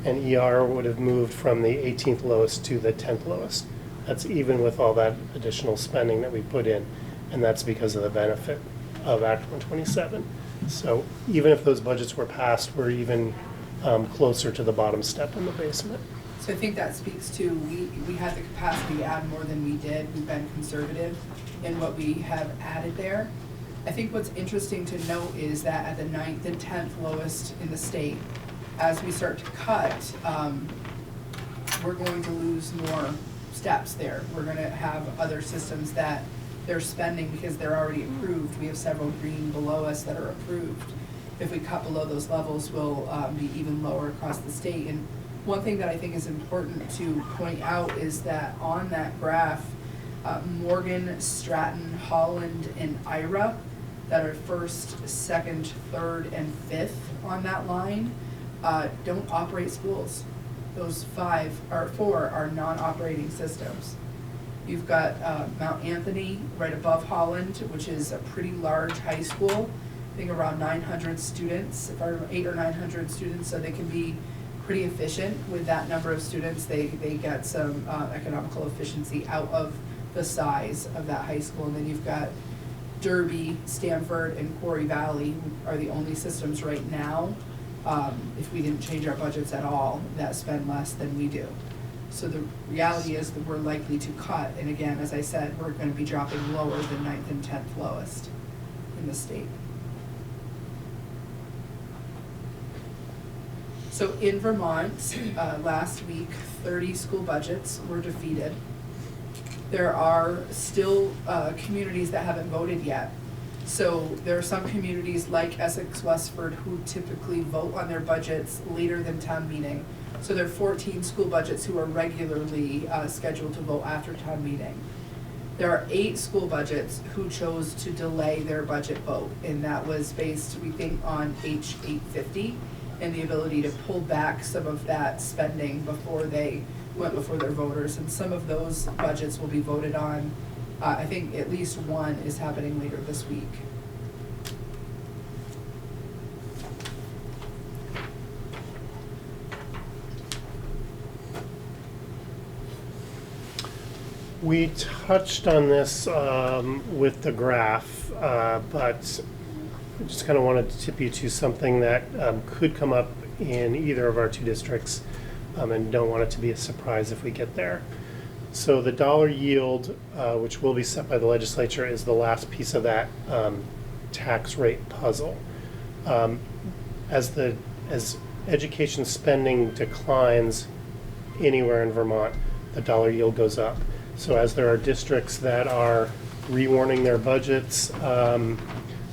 and ER would have moved from the 18th lowest to the 10th lowest. That's even with all that additional spending that we put in, and that's because of the benefit of Act 127. So even if those budgets were passed, we're even closer to the bottom step in the basement. So I think that speaks to, we had the capacity to add more than we did. We've been conservative in what we have added there. I think what's interesting to note is that at the 9th and 10th lowest in the state, as we start to cut, we're going to lose more steps there. We're going to have other systems that they're spending because they're already approved. We have several green below us that are approved. If we cut below those levels, we'll be even lower across the state. And one thing that I think is important to point out is that on that graph, Morgan, Stratton, Holland, and Ira, that are first, second, third, and fifth on that line, don't operate schools. Those 4 are non-operating systems. You've got Mount Anthony right above Holland, which is a pretty large high school. I think around 900 students, if I remember, 800 or 900 students, so they can be pretty efficient with that number of students. They get some economical efficiency out of the size of that high school. And then you've got Derby, Stanford, and Quarry Valley are the only systems right now, if we didn't change our budgets at all, that spend less than we do. So the reality is that we're likely to cut, and again, as I said, we're going to be dropping lower than 9th and 10th lowest in the state. So in Vermont, last week, 30 school budgets were defeated. There are still communities that haven't voted yet. So there are some communities like Essex-Westford who typically vote on their budgets later than town meeting. So there are 14 school budgets who are regularly scheduled to vote after town meeting. There are 8 school budgets who chose to delay their budget vote, and that was based, we think, on H 850 and the ability to pull back some of that spending before they went before their voters. And some of those budgets will be voted on. I think at least one is happening later this week. We touched on this with the graph, but I just kind of wanted to tip you to something that could come up in either of our 2 districts, and don't want it to be a surprise if we get there. So the dollar yield, which will be set by the legislature, is the last piece of that tax rate puzzle. As education spending declines anywhere in Vermont, the dollar yield goes up. So as there are districts that are rewarning their budgets,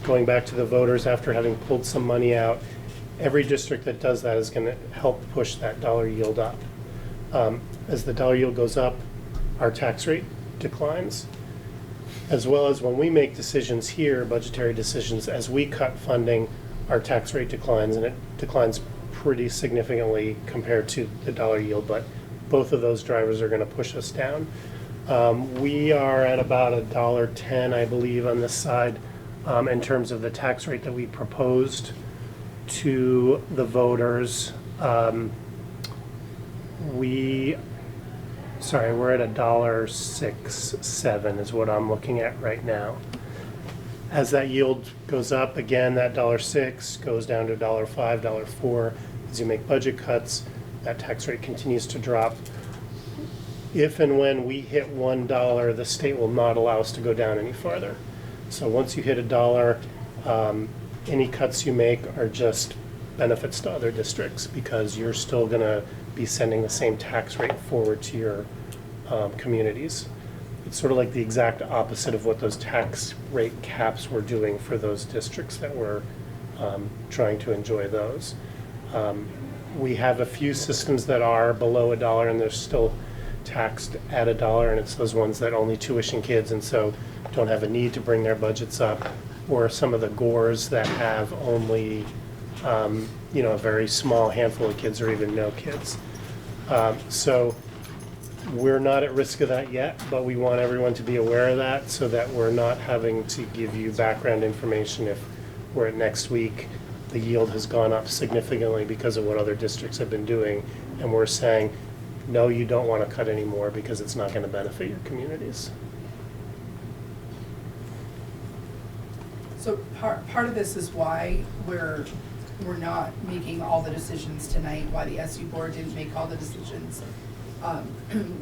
going back to the voters after having pulled some money out, every district that does that is going to help push that dollar yield up. As the dollar yield goes up, our tax rate declines. As well as when we make decisions here, budgetary decisions, as we cut funding, our tax rate declines, and it declines pretty significantly compared to the dollar yield, but both of those drivers are going to push us down. We are at about $1.10, I believe, on this side in terms of the tax rate that we proposed to the voters. We sorry, we're at $1.67 is what I'm looking at right now. As that yield goes up, again, that $1.06 goes down to $1.05, $1.04. As you make budget cuts, that tax rate continues to drop. If and when we hit $1, the state will not allow us to go down any farther. So once you hit $1, any cuts you make are just benefits to other districts because you're still going to be sending the same tax rate forward to your communities. It's sort of like the exact opposite of what those tax rate caps were doing for those districts that were trying to enjoy those. We have a few systems that are below $1 and they're still taxed at $1, and it's those ones that only tuition kids and so don't have a need to bring their budgets up, or some of the GORs that have only a very small handful of kids or even no kids. So we're not at risk of that yet, but we want everyone to be aware of that so that we're not having to give you background information if we're at next week. The yield has gone up significantly because of what other districts have been doing, and we're saying, no, you don't want to cut anymore because it's not going to benefit your communities. So part of this is why we're not making all the decisions tonight, why the SU board didn't make all the decisions.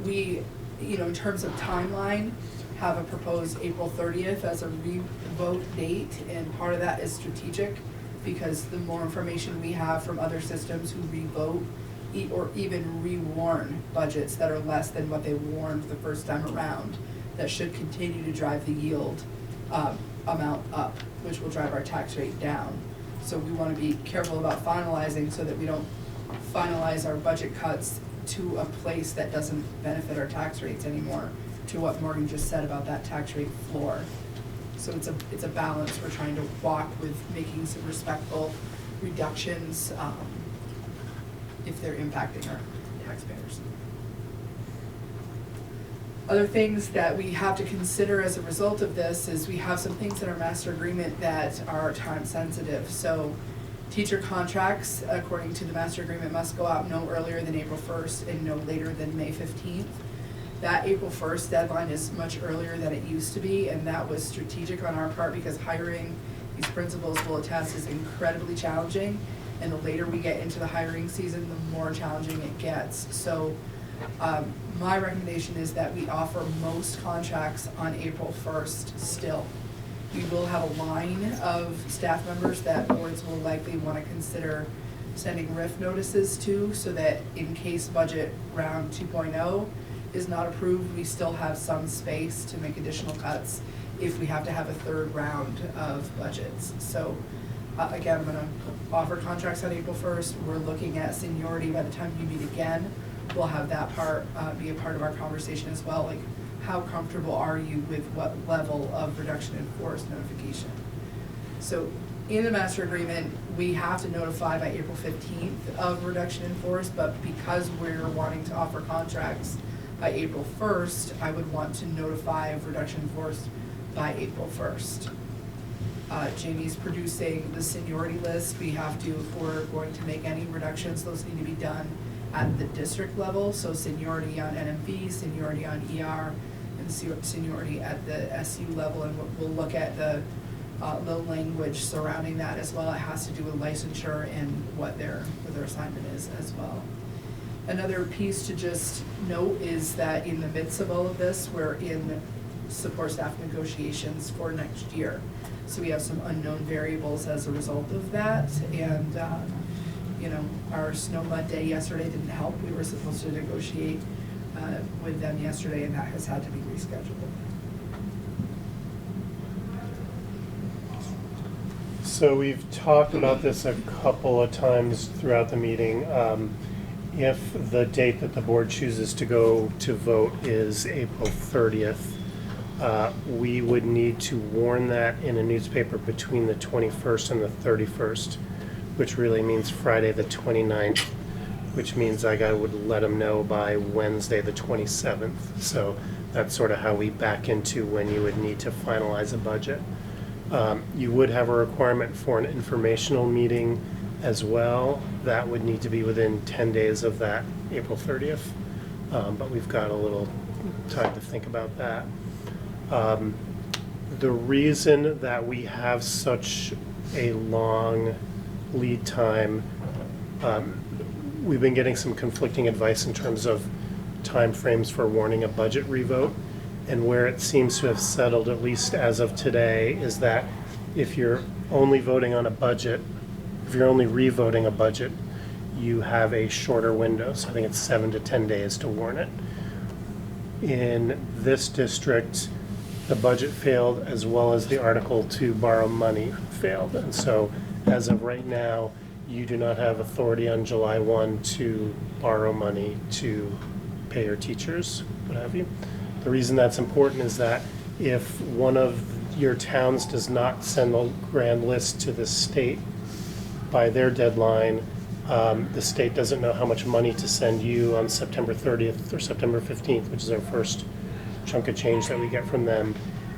We, in terms of timeline, have a proposed April 30th as a re-vote date, and part of that is strategic because the more information we have from other systems who re-vote or even re-warn budgets that are less than what they warned the first time around, that should continue to drive the yield amount up, which will drive our tax rate down. So we want to be careful about finalizing so that we don't finalize our budget cuts to a place that doesn't benefit our tax rates anymore, to what Morgan just said about that tax rate floor. So it's a balance we're trying to walk with, making some respectful reductions if they're impacting our taxpayers. Other things that we have to consider as a result of this is we have some things in our master agreement that are time sensitive. So teacher contracts, according to the master agreement, must go out no earlier than April 1st and no later than May 15th. That April 1st deadline is much earlier than it used to be, and that was strategic on our part because hiring these principals will attest is incredibly challenging, and the later we get into the hiring season, the more challenging it gets. So my recommendation is that we offer most contracts on April 1st still. We will have a line of staff members that boards will likely want to consider sending RIF notices to, so that in case budget round 2.0 is not approved, we still have some space to make additional cuts if we have to have a third round of budgets. So again, I'm going to offer contracts on April 1st. We're looking at seniority by the time you meet again. We'll have that part be a part of our conversation as well, like how comfortable are you with what level of reduction in force notification. So in the master agreement, we have to notify by April 15th of reduction in force, but because we're wanting to offer contracts by April 1st, I would want to notify of reduction in force by April 1st. Jamie's producing the seniority list. We have to, if we're going to make any reductions, those need to be done at the district level. So seniority on NMV, seniority on ER, and seniority at the SU level. And we'll look at the language surrounding that as well. It has to do with licensure and what their assignment is as well. Another piece to just note is that in the midst of all of this, we're in support staff negotiations for next year. So we have some unknown variables as a result of that. And, our snow mud day yesterday didn't help. We were supposed to negotiate with them yesterday, and that has had to be rescheduled. So we've talked about this a couple of times throughout the meeting. If the date that the board chooses to go to vote is April 30th, we would need to warn that in a newspaper between the 21st and the 31st, which really means Friday the 29th, which means I would let them know by Wednesday the 27th. So that's sort of how we back into when you would need to finalize a budget. You would have a requirement for an informational meeting as well. That would need to be within 10 days of that April 30th. but we've got a little time to think about that. The reason that we have such a long lead time, we've been getting some conflicting advice in terms of timeframes for warning a budget revote, and where it seems to have settled, at least as of today, is that if you're only voting on a budget, if you're only revoting a budget, you have a shorter window. So I think it's 7 to 10 days to warn it. In this district, the budget failed as well as the article to borrow money failed. And so as of right now, you do not have authority on July 1 to borrow money to pay your teachers, what have you. The reason that's important is that if one of your towns does not send a grand list to the state by their deadline, the state doesn't know how much money to send you on September 30th or September 15th, which is our first chunk of change that we get from them.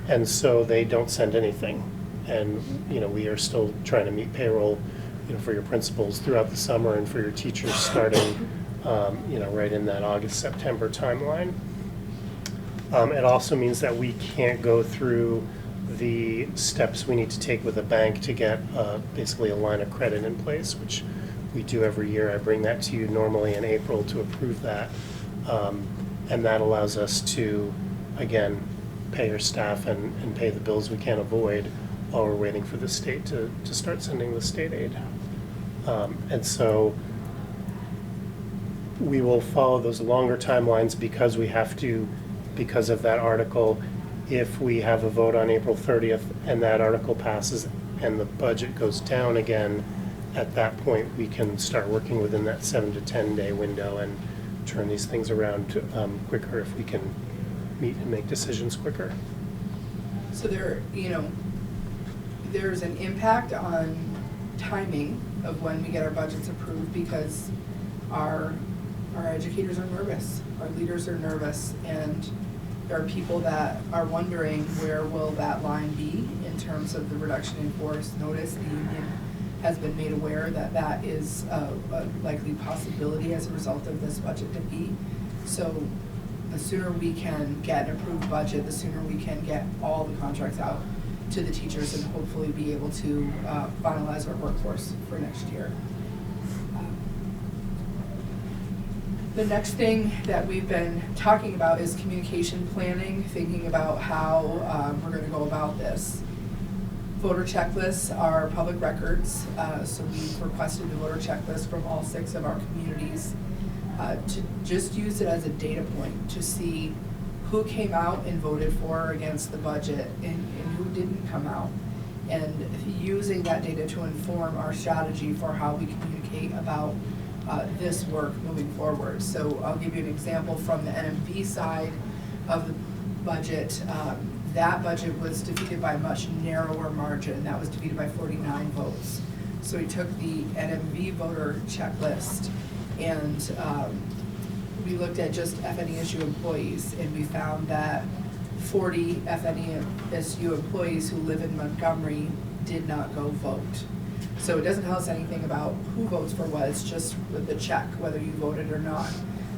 And so they don't send anything. And, we are still trying to meet payroll, for your principals throughout the summer and for your teachers starting, right in that August, September timeline. It also means that we can't go through the steps we need to take with a bank to get basically a line of credit in place, which we do every year. I bring that to you normally in April to approve that. And that allows us to, again, pay your staff and pay the bills we can't avoid while we're waiting for the state to start sending the state aid. And so we will follow those longer timelines because we have to, because of that article. If we have a vote on April 30th and that article passes and the budget goes down again, at that point we can start working within that 7 to 10 day window and turn these things around quicker if we can meet and make decisions quicker. So there's an impact on timing of when we get our budgets approved because our educators are nervous, our leaders are nervous, and there are people that are wondering where will that line be in terms of the reduction in force notice. The union has been made aware that that is a likely possibility as a result of this budget defeat. So the sooner we can get an approved budget, the sooner we can get all the contracts out to the teachers and hopefully be able to finalize our workforce for next year. The next thing that we've been talking about is communication planning, thinking about how we're going to go about this. Voter checklists are public records, so we've requested the voter checklist from all 6 of our communities to just use it as a data point to see who came out and voted for or against the budget and who didn't come out, and using that data to inform our strategy for how we communicate about this work moving forward. So I'll give you an example from the NMV side of the budget. That budget was defeated by a much narrower margin. That was defeated by 49 votes. So we took the NMV voter checklist and we looked at just FNESU employees, and we found that 40 FNESU employees who live in Montgomery did not go vote. So it doesn't tell us anything about who votes for what, it's just with the check, whether you voted or not.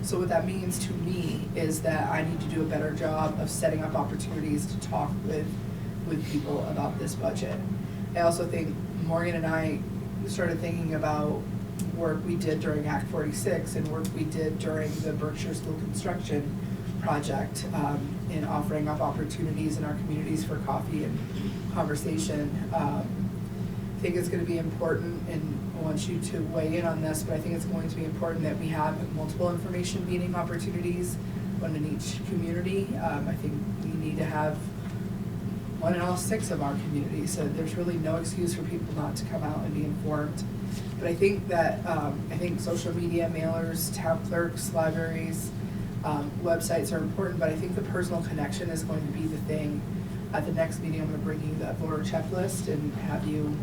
So what that means to me is that I need to do a better job of setting up opportunities to talk with people about this budget. I also think Morgan and I started thinking about work we did during Act 46 and work we did during the Berkshire School Construction Project in offering up opportunities in our communities for coffee and conversation. I think it's going to be important, and I want you to weigh in on this, but I think it's going to be important that we have multiple information meeting opportunities, one in each community. I think we need to have one in all 6 of our communities, so there's really no excuse for people not to come out and be informed. But I think that, social media, mailers, town clerks, libraries, websites are important, but I think the personal connection is going to be the thing. At the next meeting, I'm going to bring you that voter checklist and have you,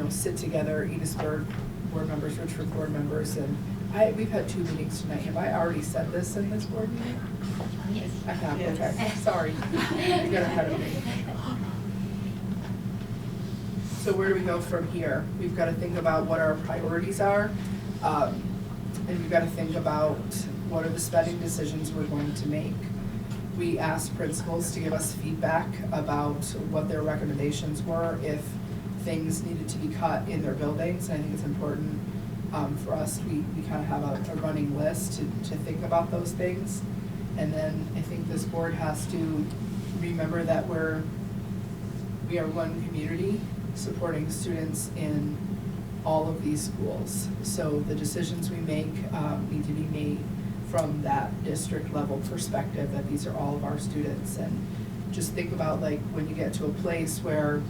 sit together, Enosburg board members, Richford board members, and we've had 2 meetings tonight. Have I already said this in this board meeting? Yes. I have, Yes. okay, sorry. You got ahead of me. So where do we go from here? We've got to think about what our priorities are, and we've got to think about what are the spending decisions we're going to make. We asked principals to give us feedback about what their recommendations were if things needed to be cut in their buildings. And I think it's important for us, we kind of have a running list to think about those things. And then I think this board has to remember that we are one community supporting students in all of these schools. So the decisions we make need to be made from that district level perspective, that these are all of our students. And just think about, like, when you get to a place where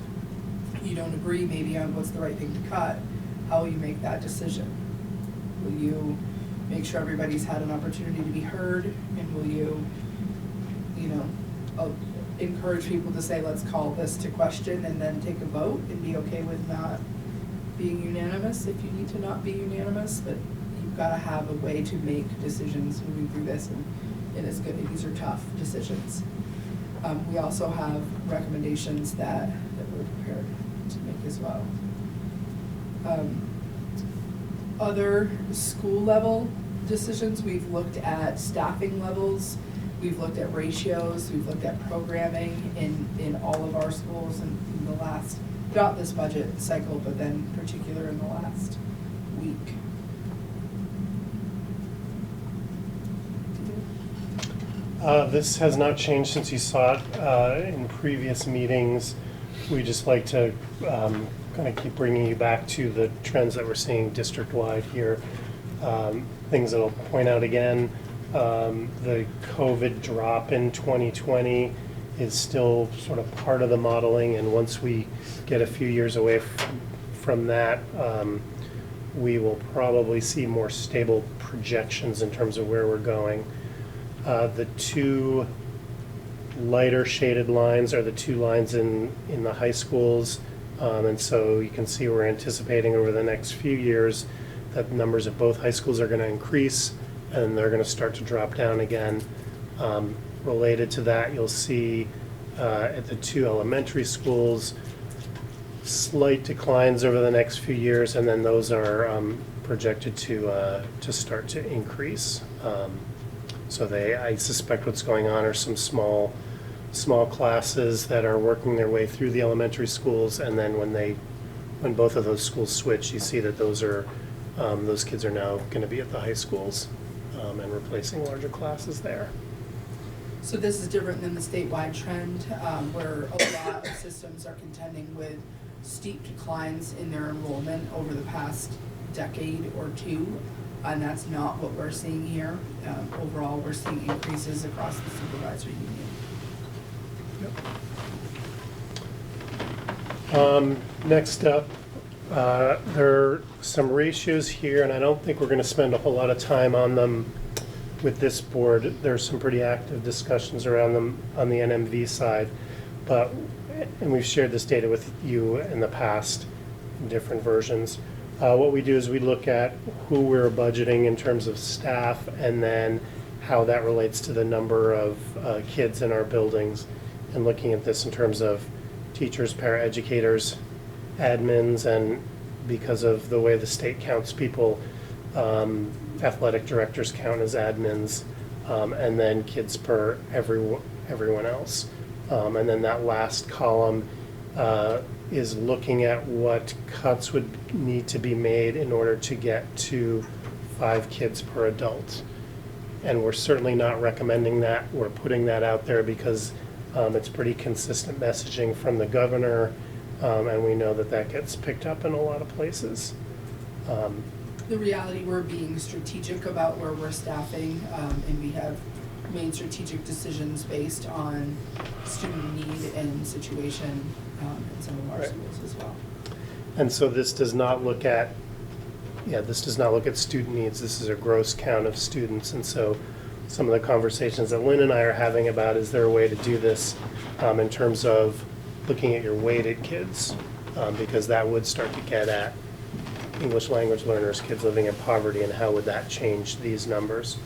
you don't agree maybe on what's the right thing to cut, how will you make that decision? Will you make sure everybody's had an opportunity to be heard, and will you encourage people to say, let's call this to question and then take a vote and be okay with not being unanimous if you need to not be unanimous, but you've got to have a way to make decisions moving through this, and it's good. These are tough decisions. We also have recommendations that we're prepared to make as well. Other school level decisions, we've looked at staffing levels, we've looked at ratios, we've looked at programming in all of our schools in the last, throughout this budget cycle, but then in particular in the last week. This has not changed since you saw it in previous meetings. We just like to kind of keep bringing you back to the trends that we're seeing district-wide here. Things that I'll point out again, the COVID drop in 2020 is still sort of part of the modeling, and once we get a few years away from that, we will probably see more stable projections in terms of where we're going. The two lighter shaded lines are the two lines in the high schools, and so you can see we're anticipating over the next few years that numbers of both high schools are going to increase, and they're going to start to drop down again. Related to that, you'll see at the two elementary schools slight declines over the next few years, and then those are projected to start to increase. So I suspect what's going on are some small classes that are working their way through the elementary schools, and then when both of those schools switch, you see that those kids are now going to be at the high schools and replacing larger classes there. So this is different than the statewide trend, where a lot of systems are contending with steep declines in their enrollment over the past decade or two, and that's not what we're seeing here. Overall, we're seeing increases across the supervisory union. Next up, there are some ratios here, and I don't think we're going to spend a whole lot of time on them with this board. There's some pretty active discussions around them on the NMV side, and we've shared this data with you in the past in different versions. What we do is we look at who we're budgeting in terms of staff, and then how that relates to the number of kids in our buildings, and looking at this in terms of teachers, paraeducators, admins, and because of the way the state counts people, athletic directors count as admins, and then kids per everyone else. And then that last column is looking at what cuts would need to be made in order to get to 5 kids per adult. And we're certainly not recommending that. We're putting that out there because it's pretty consistent messaging from the governor, and we know that gets picked up in a lot of places. The reality, we're being strategic about where we're staffing, and we have made strategic decisions based on student need and situation in some of our schools as well. And so this does not look at student needs. This is a gross count of students. And so some of the conversations that Lynn and I are having about, is there a way to do this in terms of looking at your weighted kids, because that would start to get at English language learners, kids living in poverty, and how would that change these numbers.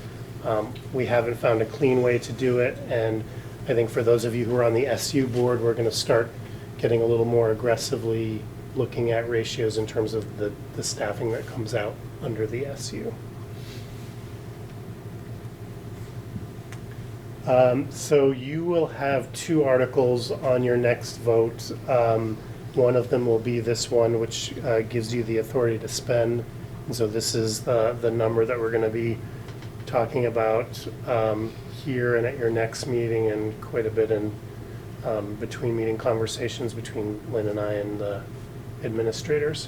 We haven't found a clean way to do it, and I think for those of you who are on the SU board, we're going to start getting a little more aggressively looking at ratios in terms of the staffing that comes out under the SU. So you will have two articles on your next vote. One of them will be this one, which gives you the authority to spend. And so this is the number that we're going to be talking about here and at your next meeting, and quite a bit in between meeting conversations between Lynn and I and the administrators.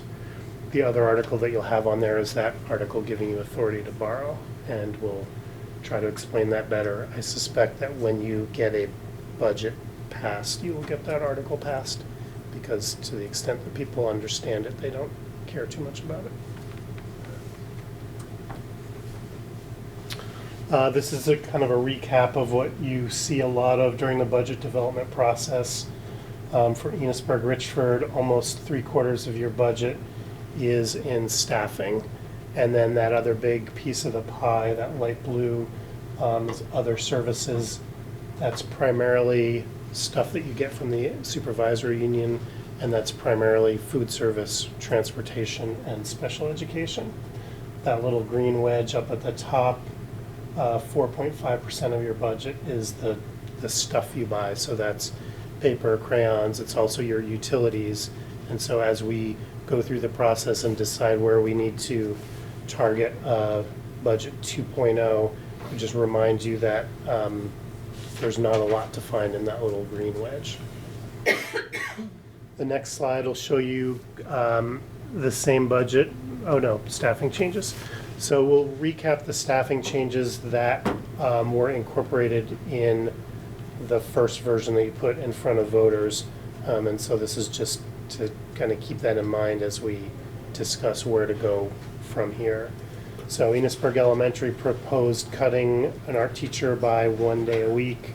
The other article that you'll have on there is that article giving you authority to borrow, and we'll try to explain that better. I suspect that when you get a budget passed, you will get that article passed, because to the extent that people understand it, they don't care too much about it. This is a kind of a recap of what you see a lot of during the budget development process. For Enosburg-Richford, almost 3/4 of your budget is in staffing. And then that other big piece of the pie, that light blue, is other services. That's primarily stuff that you get from the supervisory union, and that's primarily food service, transportation, and special education. That little green wedge up at the top, 4.5% of your budget is the stuff you buy. So that's paper, crayons, it's also your utilities. And so as we go through the process and decide where we need to target budget 2.0, we just remind you that there's not a lot to find in that little green wedge. The next slide will show you the same budget. Oh no, staffing changes. So we'll recap the staffing changes that were incorporated in the first version that you put in front of voters. And so this is just to kind of keep that in mind as we discuss where to go from here. So Enosburg Elementary proposed cutting an art teacher by 1 day a week,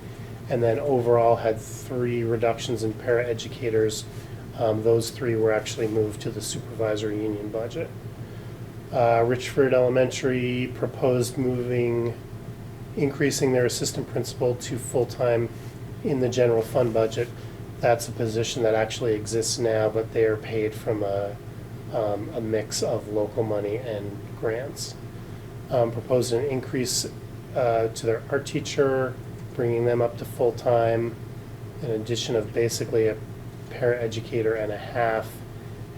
and then overall had 3 reductions in paraeducators. Those 3 were actually moved to the supervisory union budget. Richford Elementary proposed increasing their assistant principal to full-time in the general fund budget. That's a position that actually exists now, but they are paid from a mix of local money and grants. Proposed an increase to their art teacher, bringing them up to full-time, an addition of basically a paraeducator and a half,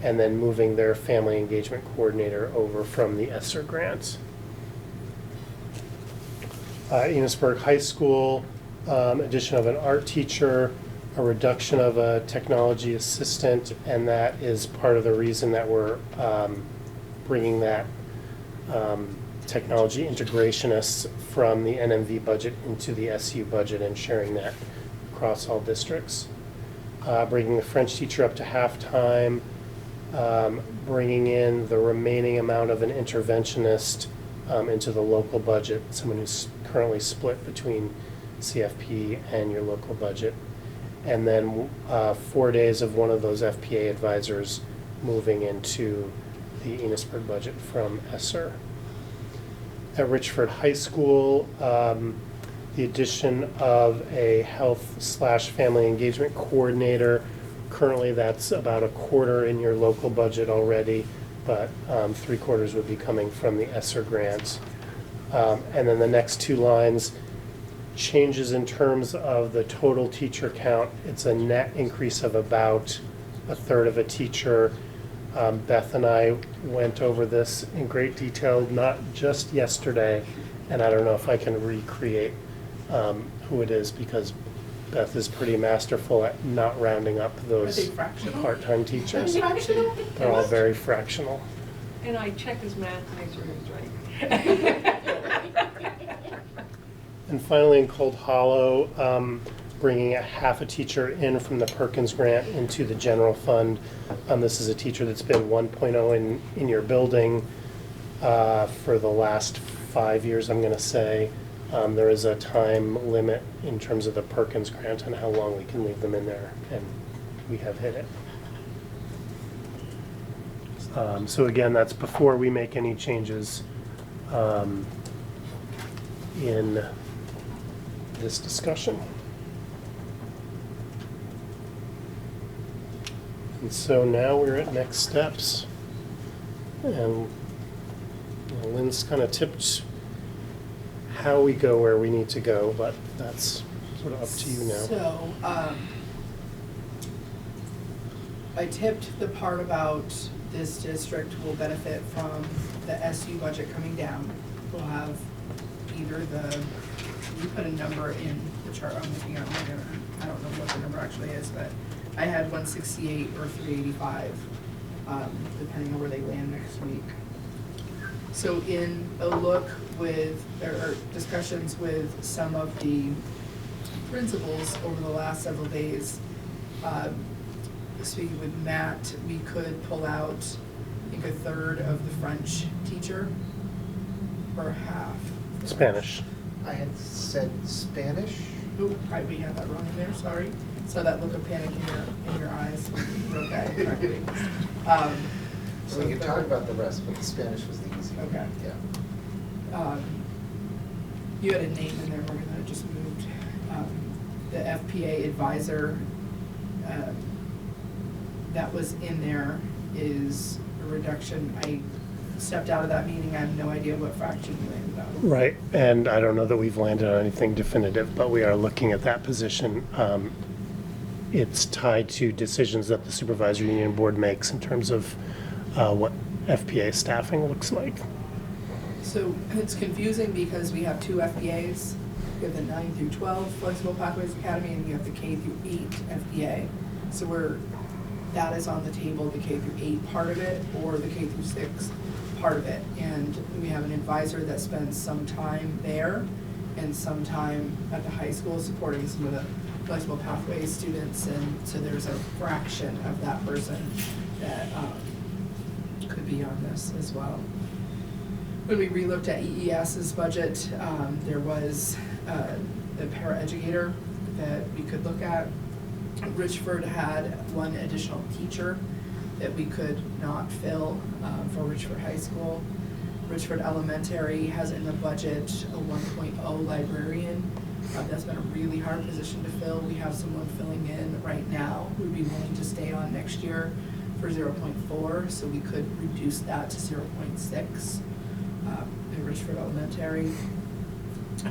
and then moving their family engagement coordinator over from the ESSER grant. Enosburg High School, addition of an art teacher, a reduction of a technology assistant, and that is part of the reason that we're bringing that technology integrationist from the NMV budget into the SU budget and sharing that across all districts. Bringing the French teacher up to half-time, bringing in the remaining amount of an interventionist into the local budget, someone who's currently split between CFP and your local budget. And then 4 days of one of those FPA advisors moving into the Enosburg budget from ESSER. At Richford High School, the addition of a health/family engagement coordinator. Currently, that's about 1/4 in your local budget already, but 3/4 would be coming from the ESSER grant. And then the next 2 lines, changes in terms of the total teacher count. It's a net increase of about 1/3 of a teacher. Beth and I went over this in great detail, not just yesterday, and I don't know if I can recreate who it is, because Beth is pretty masterful at not rounding up those Are they fractional? part-time teachers. Fractional? They're all very fractional. And I check his math to make sure he's right. And finally, in Cold Hollow, bringing a half a teacher in from the Perkins grant into the general fund. This is a teacher that's been 1.0 in your building for the last 5 years, I'm going to say. There is a time limit in terms of the Perkins grant and how long we can leave them in there, and we have hit it. So again, that's before we make any changes in this discussion. And so now we're at next steps. And Lynn's kind of tipped how we go where we need to go, but that's sort of up to you now. So, I tipped the part about this district will benefit from the SU budget coming down. We'll have either we put a number in the chart I'm looking at, I don't know what the number actually is, but I had 168 or 385, depending on where they land next week. So in a look with, or discussions with some of the principals over the last several days, speaking with Matt, we could pull out, I think, a third of the French teacher, or half. Spanish. I had said Spanish. Oop, we had that wrong in there, sorry. So that look of panic in your eyes, wrote that incorrectly. So we can talk about the rest, but the Spanish was the easy one. Okay. Yeah. You had a name in there, we're gonna just move, the FPA advisor, that was in there is a reduction. I stepped out of that meeting, I have no idea what fraction you landed on. Right, and I don't know that we've landed on anything definitive, but we are looking at that position. It's tied to decisions that the supervisory union board makes in terms of what FPA staffing looks like. So it's confusing because we have two FPAs. We have the 9 through 12 Flexible Pathways Academy, and we have the K through 8 FPA. So that is on the table, the K through 8 part of it, or the K through 6 part of it. And we have an advisor that spends some time there and some time at the high school supporting some of the Flexible Pathways students. And so there's a fraction of that person that could be on this as well. When we relooked at EES's budget, there was the paraeducator that we could look at. Richford had one additional teacher that we could not fill for Richford High School. Richford Elementary has in the budget a 1.0 librarian. That's been a really hard position to fill. We have someone filling in right now who would be willing to stay on next year for 0.4, so we could reduce that to 0.6 in Richford Elementary.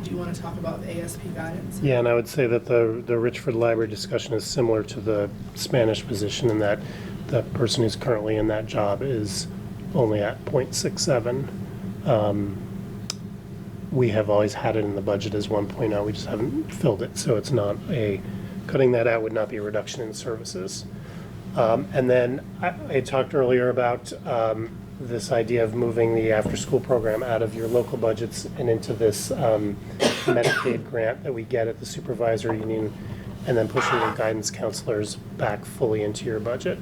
Do you want to talk about ASP guidance? Yeah, and I would say that the Richford Library discussion is similar to the Spanish position in that the person who's currently in that job is only at 0.67. We have always had it in the budget as 1.0, we just haven't filled it, so it's not cutting that out would not be a reduction in services. And then I talked earlier about this idea of moving the after-school program out of your local budgets and into this Medicaid grant that we get at the supervisory union, and then pushing the guidance counselors back fully into your budget.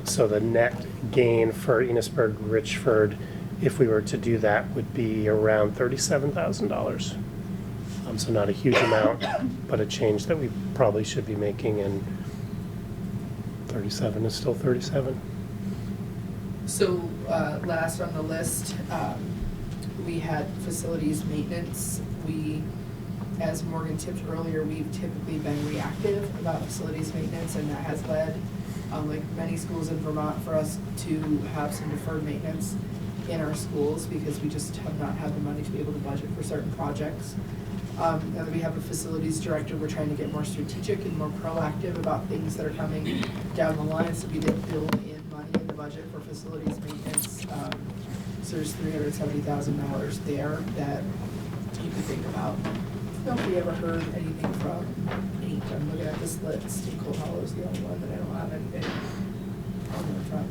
So the net gain for Enosburg-Richford, if we were to do that, would be around $37,000. So not a huge amount, but a change that we probably should be making, and 37 is still 37. So last on the list, we had facilities maintenance. As Morgan tipped earlier, we've typically been reactive about facilities maintenance, and that has led, like many schools in Vermont, for us to have some deferred maintenance in our schools because we just have not had the money to be able to budget for certain projects. Now that we have a facilities director, we're trying to get more strategic and more proactive about things that are coming down the line, so we did build in money in the budget for facilities maintenance. So there's $370,000 there that you could think about. I don't know if we ever heard anything from 8. I'm looking at this list, and Cold Hollow is the only one that I don't have anything on the front.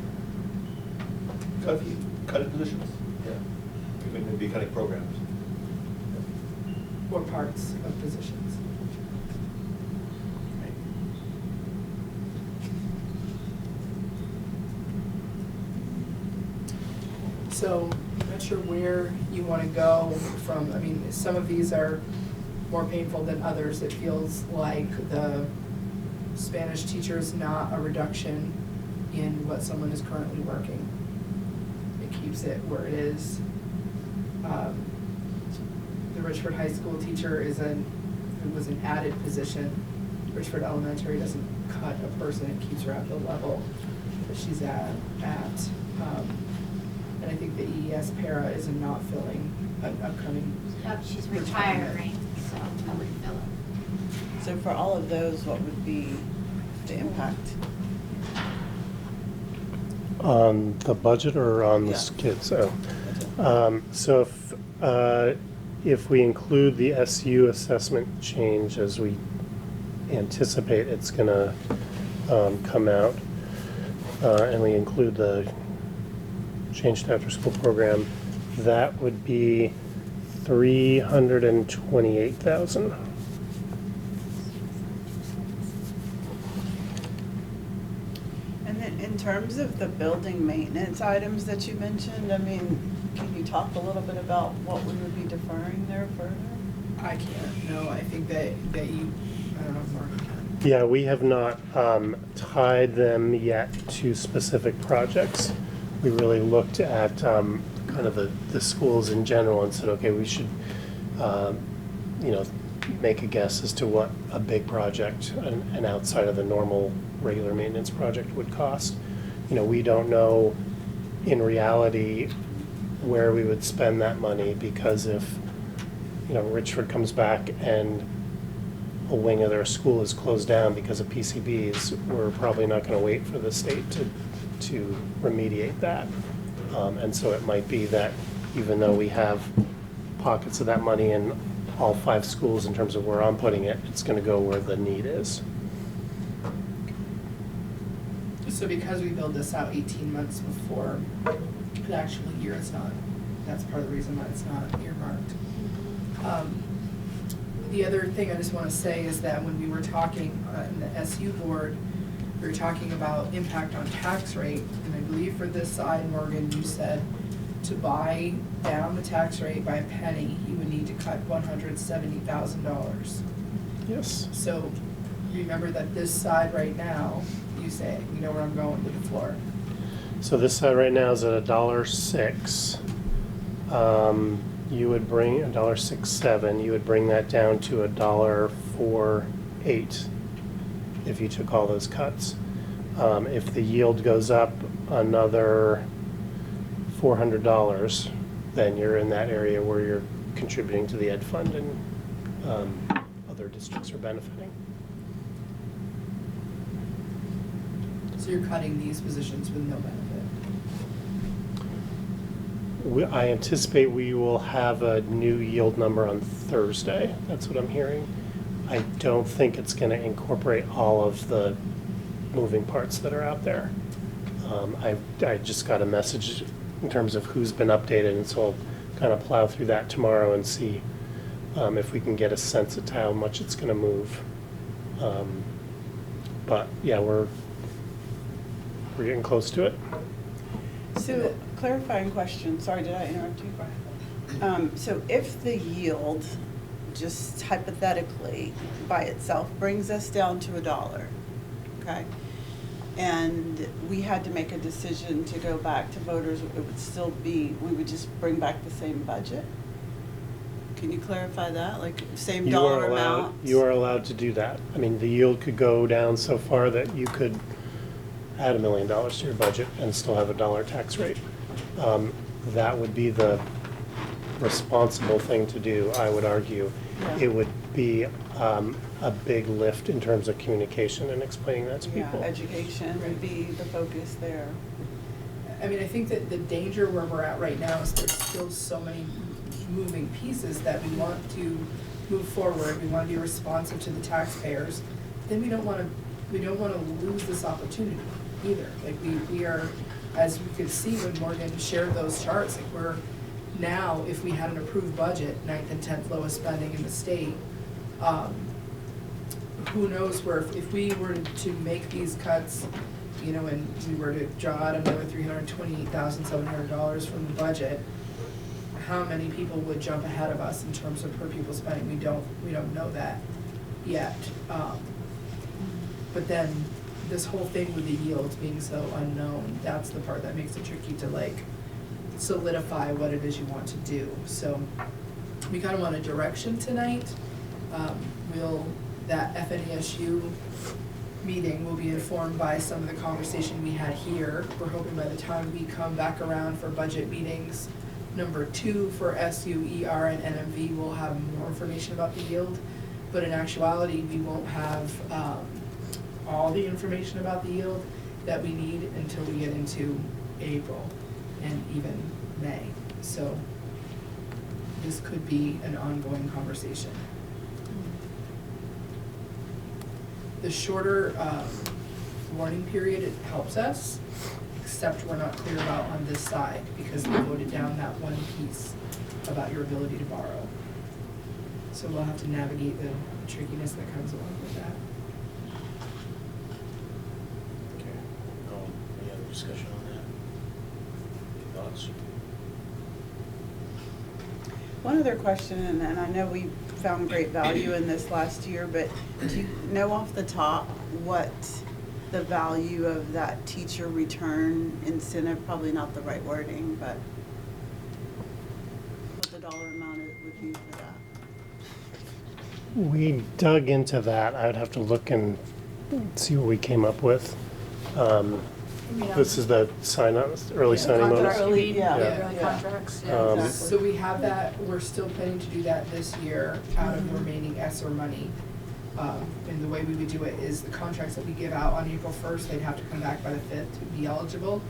Cutting positions? Yeah. We may be cutting programs. Or parts of positions. So I'm not sure where you want to go from. I mean, some of these are more painful than others. It feels like the Spanish teacher is not a reduction in what someone is currently working. It keeps it where it is. The Richford High School teacher was an added position. Richford Elementary doesn't cut a person, it keeps her at the level that she's at. And I think the EES para is not filling an upcoming. She's retiring, so I would fill it. So for all of those, what would be the impact? On the budget or on the Yeah. kids? So if we include the SU assessment change as we anticipate it's gonna come out, and we include the change to after-school program, that would be 328,000. And then in terms of the building maintenance items that you mentioned, I mean, can you talk a little bit about what we would be deferring there further? I can't, no, I think that you, I don't know if Mark can. Yeah, we have not tied them yet to specific projects. We really looked at kind of the schools in general and said, okay, we should, make a guess as to what a big project and outside of the normal regular maintenance project would cost. We don't know in reality where we would spend that money, because if, Richford comes back and a wing of their school is closed down because of PCBs, we're probably not going to wait for the state to remediate that. And so it might be that even though we have pockets of that money in all 5 schools in terms of where I'm putting it, it's going to go where the need is. So because we build this out 18 months before the actual year, it's not, that's part of the reason why it's not earmarked. The other thing I just want to say is that when we were talking in the SU board, we were talking about impact on tax rate, and I believe for this side, Morgan, you said to buy down the tax rate by a penny, you would need to cut $170,000. Yes. So remember that this side right now, you say, you know where I'm going with the floor. So this side right now is at $1.06. You would bring $1.67. You would bring that down to $1.48 if you took all those cuts. If the yield goes up another $400, then you're in that area where you're contributing to the ed fund and other districts are benefiting. So you're cutting these positions with no benefit. I anticipate we will have a new yield number on Thursday. That's what I'm hearing. I don't think it's going to incorporate all of the moving parts that are out there. I just got a message in terms of who's been updated, and so I'll kind of plow through that tomorrow and see if we can get a sense of how much it's going to move. But yeah, we're getting close to it. So, clarifying question, sorry, did I interrupt you? So if the yield, just hypothetically, by itself, brings us down to $1, okay? And we had to make a decision to go back to voters, it would still be, we would just bring back the same budget? Can you clarify that, like same dollar amount? You are allowed to do that. I mean, the yield could go down so far that you could add $1 million to your budget and still have $1 tax rate. That would be the responsible thing to do, I would argue. Yeah. It would be a big lift in terms of communication and explaining that to people. Yeah, education would be the focus there. I mean, I think that the danger where we're at right now is there's still so many moving pieces that we want to move forward. We want to be responsive to the taxpayers. Then we don't want to lose this opportunity either. Like we are, as we could see when Morgan shared those charts, like we're now, if we had an approved budget, 9th and 10th lowest spending in the state, who knows where, if we were to make these cuts, and we were to draw out another $328,700 from the budget, how many people would jump ahead of us in terms of per pupil spending? We don't know that yet. But then this whole thing with the yields being so unknown, that's the part that makes it tricky to solidify what it is you want to do. So we kind of want a direction tonight. That FNESU meeting will be informed by some of the conversation we had here. We're hoping by the time we come back around for budget meetings, number 2 for SU, ER, and NMV, we'll have more information about the yield. But in actuality, we won't have all the information about the yield that we need until we get into April and even May. So this could be an ongoing conversation. The shorter warning period, it helps us, except we're not clear about on this side because they voted down that one piece about your ability to borrow. So we'll have to navigate the trickiness that comes along with that. Okay. Any other discussion on that? Thoughts? One other question, and I know we found great value in this last year, but do you know off the top what the value of that teacher return incentive, probably not the right wording, but what the dollar amount it would be for that? We dug into that. I would have to look and see what we came up with. This is the early signing bonus. Early, yeah. Yeah. Contracts, Exactly. So we have that, we're still planning to do that this year out of the remaining ESSER money. And the way we would do it is the contracts that we give out on April 1st, they'd have to come back by the 5th to be eligible.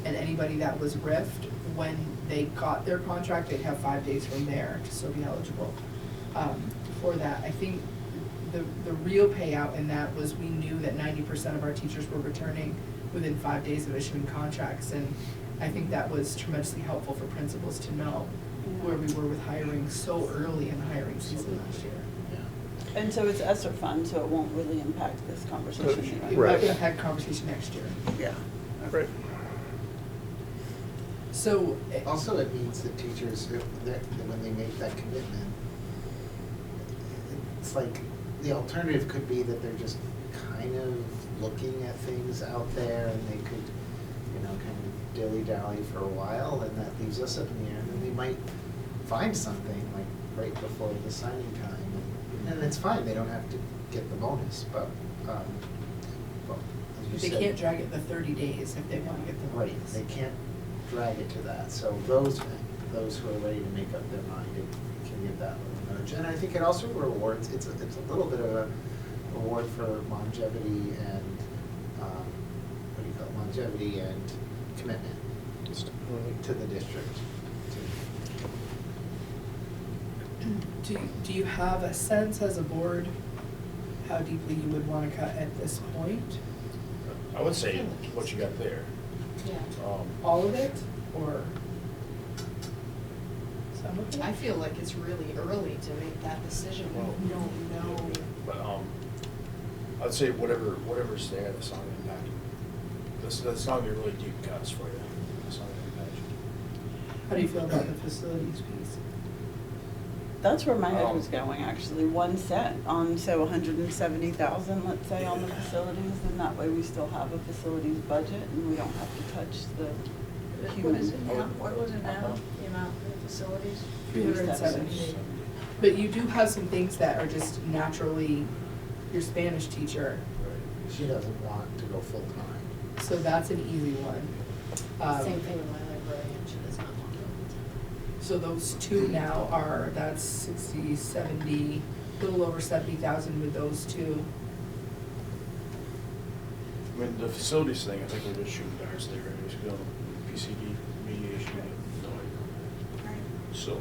And anybody that was RIF'd, when they got their contract, they'd have 5 days from there to still be eligible for that. I think the real payout in that was we knew that 90% of our teachers were returning within 5 days of issuing contracts. And I think that was tremendously helpful for principals to know where we were with hiring so early in the hiring season last year. And so it's ESSER fund, so it won't really impact this conversation. It Right. might impact conversation next year. Yeah. Right. So. Also, it means that teachers, when they make that commitment, it's like, the alternative could be that they're just kind of looking at things out there and they could, kind of dilly-dally for a while, and that leaves us up in the air, and then they might find something like right before the signing time. And it's fine, they don't have to get the bonus, but, well, as you They said. can't drag it the 30 days if they want to get the Right, bonus. they can't drag it to that, so those who are ready to make up their mind, it can give that little nudge. And I think it also rewards, it's a little bit of a reward for longevity and, longevity and commitment to the district. Do you have a sense as a board how deeply you would want to cut at this point? I would say what you got there. Yeah. All of it, or some of it? I feel like it's really early to make that decision. We don't know. But, I'd say whatever's there, that's not gonna impact. That's not gonna be really deep cuts for you. That's not gonna impact you. How do you feel about the facilities piece? That's where my head was going, actually, 1 cent on, so 170,000, let's say, on the facilities, and that way we still have a facilities budget and we don't have to touch the What is it human. now? What was it now, the amount for the facilities? 370. But you do have some things that are just naturally your Spanish teacher, She doesn't want to go full-time. so that's an easy one. Same thing with my librarian, she does not want to. So those two now are, that's 60, 70, a little over 70,000 with those two. I mean, the facilities thing, I think we're just shooting darts there, right? Just go PCD, mediation, no idea. So.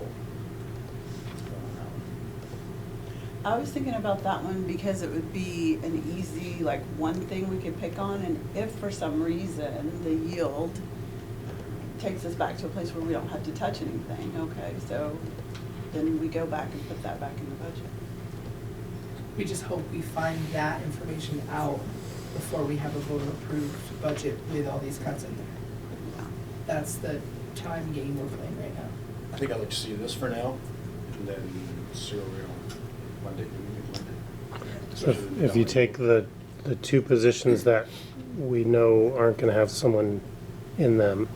I was thinking about that one because it would be an easy, like, one thing we could pick on, and if for some reason the yield takes us back to a place where we don't have to touch anything, okay, so then we go back and put that back in the budget. We just hope we find that information out before we have a voter-approved budget with all these cuts in there. That's the time game we're playing right now. I think I'd like to see this for now, and then see where we are Monday. So if you take the two positions that we know aren't going to have someone in them,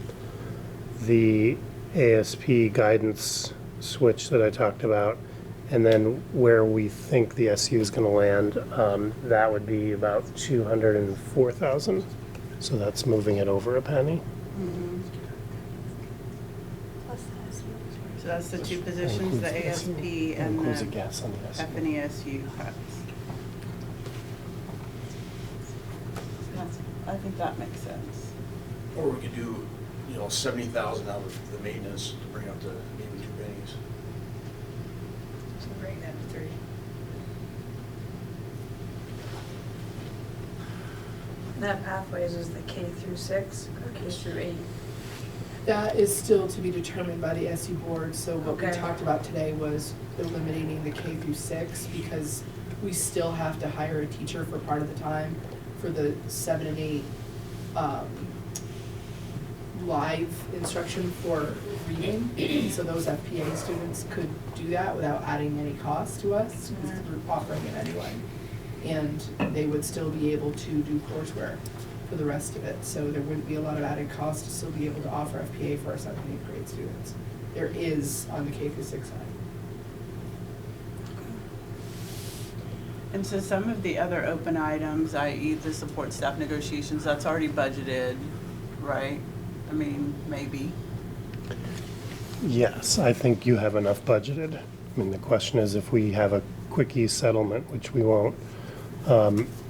the ASP guidance switch that I talked about, And then where we think the SU is going to land, that would be about 204,000. So that's moving it over a penny. Plus the SU. So that's the two positions, the ASP and Includes a the guess on the SU. FNESU cuts. I think that makes sense. Or we could do, 70,000 out of the maintenance to bring up to maybe 2 pennies. So bring that to 3. That pathways is the K through 6 or K through 8? That is still to be determined by the SU board, so what we Okay. talked about today was eliminating the K through 6 because we still have to hire a teacher for part of the time for the 7 and 8 live instruction for reading. So those FPA students could do that without adding any cost to us because we're offering it anyway. And they would still be able to do courseware for the rest of it. So there wouldn't be a lot of added cost to still be able to offer FPA for our 7th and 8th grade students. There is on the K through 6 side. And so some of the other open items, i.e. the support staff negotiations, that's already budgeted, right? I mean, maybe. Yes, I think you have enough budgeted. I mean, the question is if we have a quickie settlement, which we won't,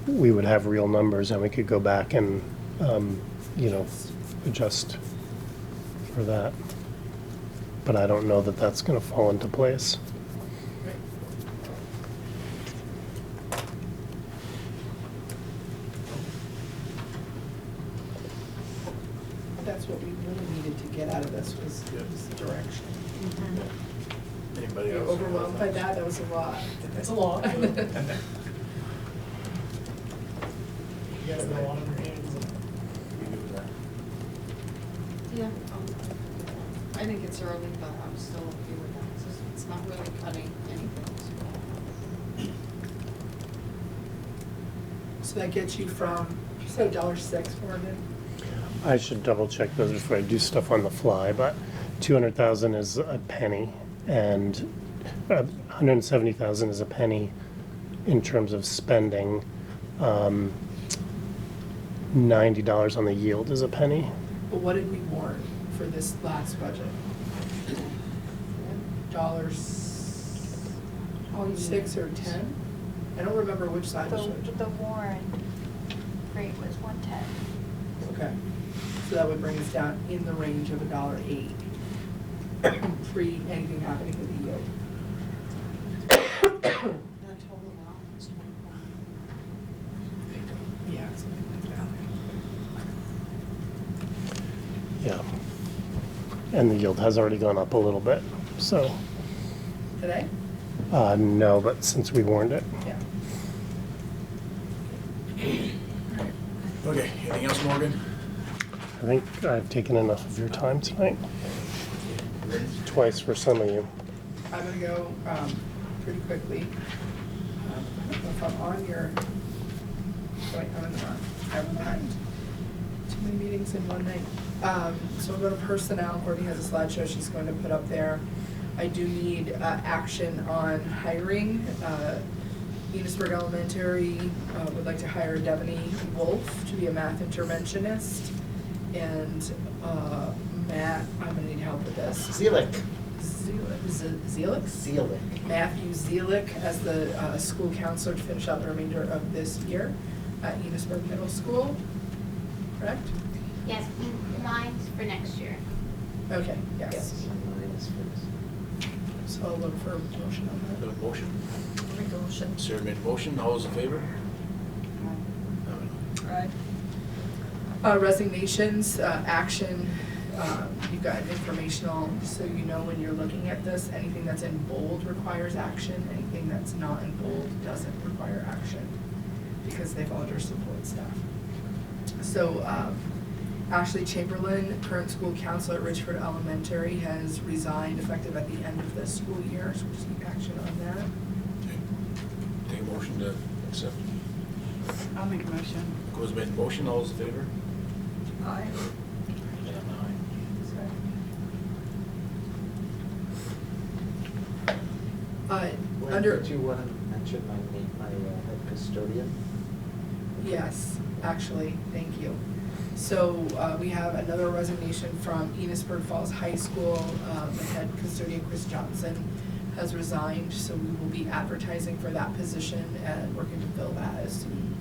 we would have real numbers and we could go back and, adjust for that. But I don't know that that's going to fall into place. That's what we really needed to get out of this was direction. Anybody You're else? overwhelmed by that? That was a lot. That's a lot. You guys got a lot on your hands. You good with that? Yeah. I think it's early, but I'm still okay with that. It's not really cutting anything. So that gets you from, you said $1.06, Morgan? I should double check those before I do stuff on the fly, but 200,000 is a penny and 170,000 is a penny in terms of spending. $90 on the yield is a penny. But what did we warn for this last budget? $6 or 10? I don't remember which side was which. The Warren rate was 110. Okay, so that would bring us down in the range of $1.08, pre anything happening with the yield. The total amount was 24. Yeah, something like that. Yeah. And the yield has already gone up a little bit, so. Today? No, but since we warned it. Yeah. Okay, anything else, Morgan? I think I've taken enough of your time tonight. Twice for some of you. I'm gonna go pretty quickly. I don't know if I'm on your, wait, I'm in the wrong, never mind. Too many meetings in one night. So we'll go to personnel. Courtney has a slideshow she's going to put up there. I do need action on hiring. Enosburg Elementary would like to hire Devaney Wolf to be a math interventionist. And Matt, I'm gonna need help with this. Zelik. Zelik? Zelik. Matthew Zelik as the school counselor to finish out the remainder of this year at Enosburg Middle School, correct? Yes, mine's for next year. Okay, yes. So I'll look for a motion on No motion. Make a motion. Sarah made a motion, all those in favor? Right. that. Resignations, action, you've got informational, so you know when you're looking at this, anything that's in bold requires action, anything that's not in bold doesn't require action, because they fall under support staff. So, Ashley Chamberlain, current school counselor at Richford Elementary, has resigned effective at the end of this school year, so we just need action on that. Okay. Take a motion to accept. I'll make a motion. Nicole's made a motion, all those in favor? Aye. And I'm an aye. Under- Did you want to mention my head custodian? Yes, actually, thank you. So we have another resignation from Enosburg Falls High School. The head custodian, Chris Johnson, has resigned, so we will be advertising for that position and working to fill that as soon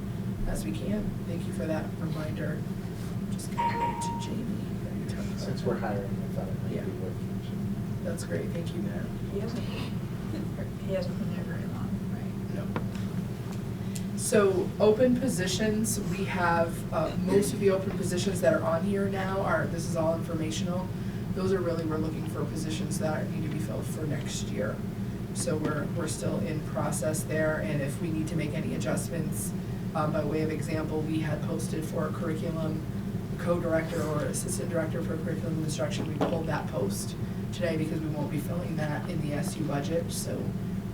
as we can. Thank you for that reminder. Just gonna go to Jamie. Since we're hiring, I thought it might Yeah. be worth mentioning. That's great, thank you, Matt. He hasn't been there very long, right? No. So, open positions, we have, most of the open positions that are on here now are, this is all informational. Those are really, we're looking for positions that need to be filled for next year. So we're still in process there, and if we need to make any adjustments, by way of example, we had posted for a curriculum co-director or assistant director for curriculum instruction. We pulled that post today because we won't be filling that in the SU budget, so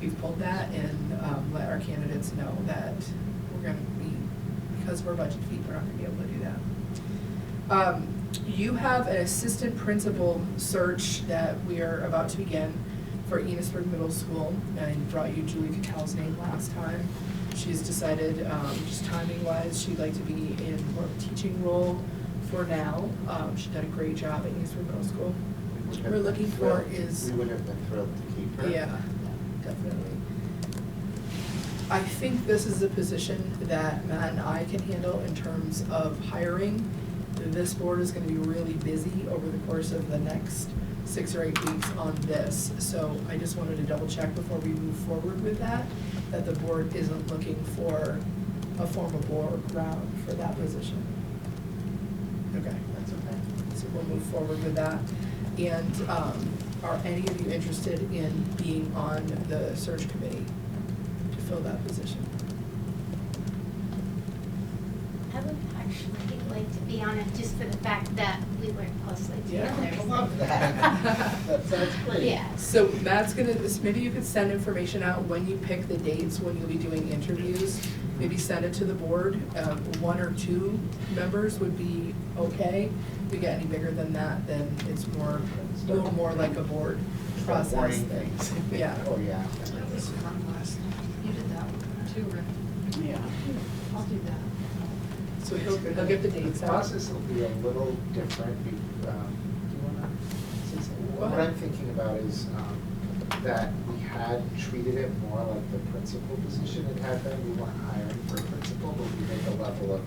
we've pulled that and let our candidates know that we're gonna be, because we're budget feet, we're not gonna be able to do that. You have an assistant principal search that we are about to begin for Enosburg Middle School. I brought you Julie Cacal's name last time. She's decided, just timing wise, she'd like to be in more of a teaching role for now. She's done a great job at Enosburg Middle School. What we're looking for is. We would have been thrilled to keep her. Yeah, definitely. I think this is a position that Matt and I can handle in terms of hiring. This board is gonna be really busy over the course of the next 6 or 8 weeks on this. So I just wanted to double check before we move forward with that the board isn't looking for a formal board round for that position. Okay. That's okay. So we'll move forward with that. And are any of you interested in being on the search committee to fill that position? I would actually like to be on it just for the fact that we work closely together. Yeah, I love that. That sounds great. Yeah. So Matt's gonna, maybe you could send information out when you pick the dates, when you'll be doing interviews. Maybe send it to the board. 1 or 2 members would be okay. If we get any bigger than that, then it's more, a little more like a board process Warning thing. things. Yeah. Oh, yeah. You did that one too, Rick. Yeah. I'll do that. So he'll get the dates The out. process will be a little different. Do you wanna say something? Go What ahead. I'm thinking about is that we had treated it more like the principal position it had been. We weren't hiring for a principal, but we made a level of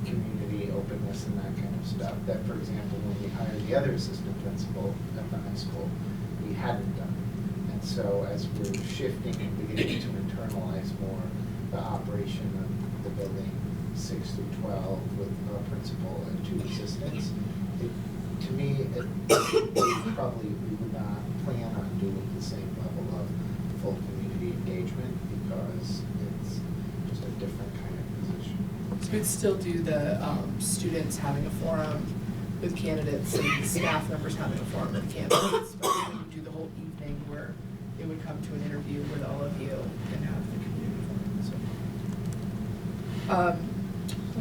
community openness and that kind of stuff. That, for example, when we hired the other assistant principal at the high school, we hadn't done. And so as we're shifting and beginning to internalize more the operation of the building 6 through 12 with a principal and 2 assistants, to me, we would not plan on doing the same level of full community engagement because it's just a different kind of position. So we'd still do the students having a forum with candidates and staff members having a forum with candidates, but we would do the whole evening where it would come to an interview with all of you and have the community forum. So.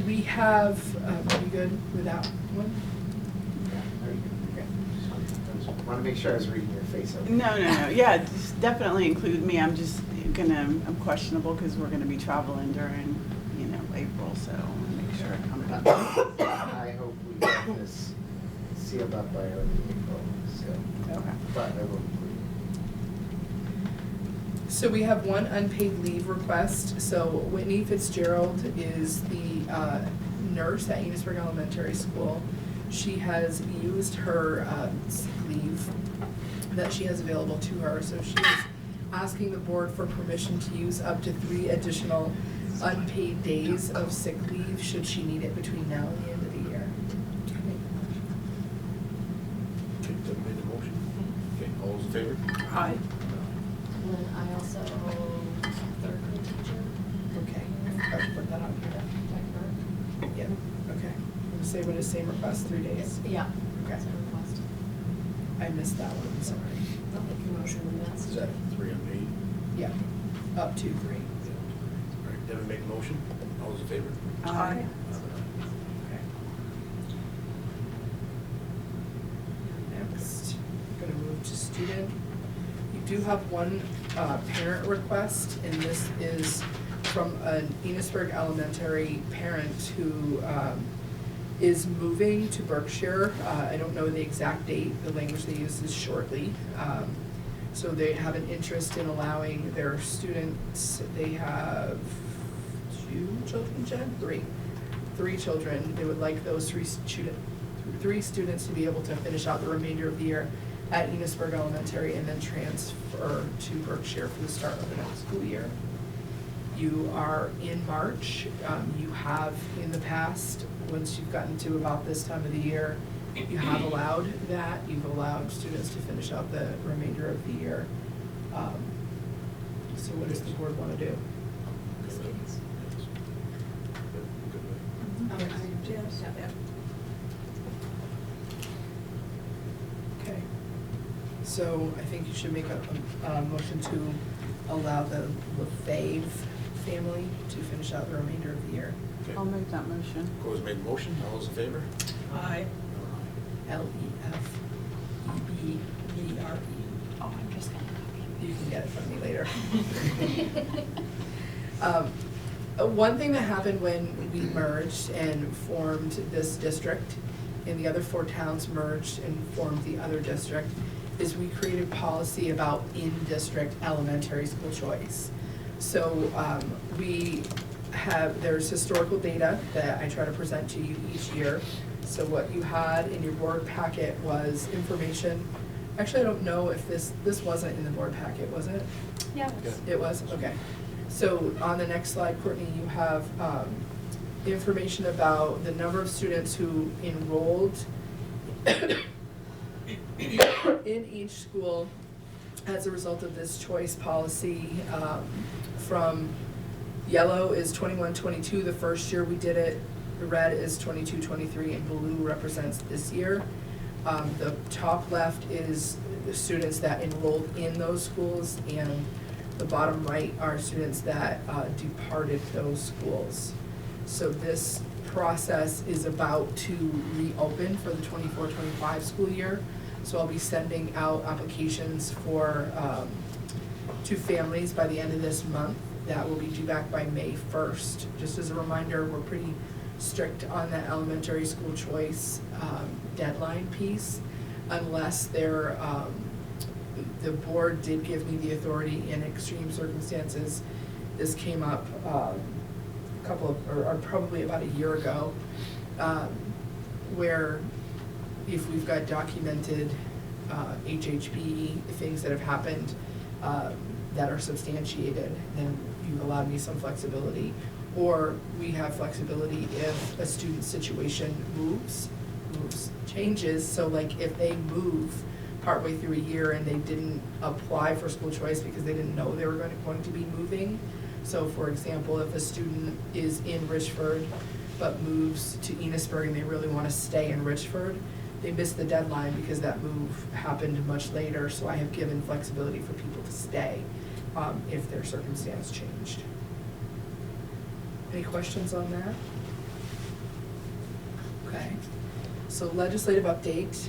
We have, are we good with that one? Yeah, there you go. Okay. I want to make sure I was reading your face over. No, yeah, just definitely include me. I'm just I'm questionable because we're gonna be traveling during, April, so I want to make sure I come back. I hope we get this sealed up by early April, so. Okay. But I will include So we have one unpaid leave request. So Whitney Fitzgerald is the nurse at Enosburg Elementary School. She has used her sick leave that she has available to her. So she is asking the board for permission to use up to 3 additional unpaid days of sick leave should she need it between now and the end of the year. Okay, Doug made the motion. Okay, all those in favor? Aye. And then I also, third grade teacher, Okay, I should put that on here. Becker. Yeah, okay. I'm say what is same request, 3 days? Yeah. Okay. That's a request. I missed that one, sorry. I'll make a motion on that. Is that 3 unpaid? Yeah, up to 3. All right, Devin make the motion. All those in favor? Aye. Okay. Next, gonna move to student do have one parent request, and this is from an Enosburg Elementary parent who is moving to Berkshire. I don't know the exact date, the language they use is shortly. So they have an interest in allowing their students, they have 2 children, Jen? 3. 3 children. They would like those 3 students to be able to finish out the remainder of the year at Enosburg Elementary and then transfer to Berkshire for the start of the next school year. You are in March. You have in the past, once you've gotten to about this time of the year, you have allowed that. You've allowed students to finish out the remainder of the year. So what does the board want to do? Yes. Okay. So I think you should make a motion to allow the LaFave family to finish out the remainder of the year. I'll make that motion. Cole's made the motion, all those in favor? Aye. LEFEBRE. Oh, I'm just gonna copy. You can get it from me later. One thing that happened when we merged and formed this district, and the other 4 towns merged and formed the other district, is we created policy about in-district elementary school choice. So there's historical data that I try to present to you each year. So what you had in your board packet was information. Actually, I don't know if this wasn't in the board packet, was it? Yeah. It was, okay. So on the next slide, Courtney, you have information about the number of students who enrolled in each school as a result of this choice policy. From yellow is 21-22, the first year we did it. The red is 22-23, and blue represents this year. The top left is the students that enrolled in those schools, and the bottom right are students that departed those schools. So this process is about to reopen for the 24-25 school year. So I'll be sending out applications for to families by the end of this month. That will be due back by May 1st. Just as a reminder, we're pretty strict on that elementary school choice deadline piece, unless they're the board did give me the authority in extreme circumstances. This came up probably about a year ago, where if we've got documented HHB things that have happened that are substantiated, then you've allowed me some flexibility. Or we have flexibility if a student's situation changes. So like if they move partway through a year and they didn't apply for school choice because they didn't know they were going to be moving. So for example, if a student is in Richford but moves to Enosburg and they really want to stay in Richford, they missed the deadline because that move happened much later. So I have given flexibility for people to stay if their circumstance changed. Any questions on that? Okay. So legislative update.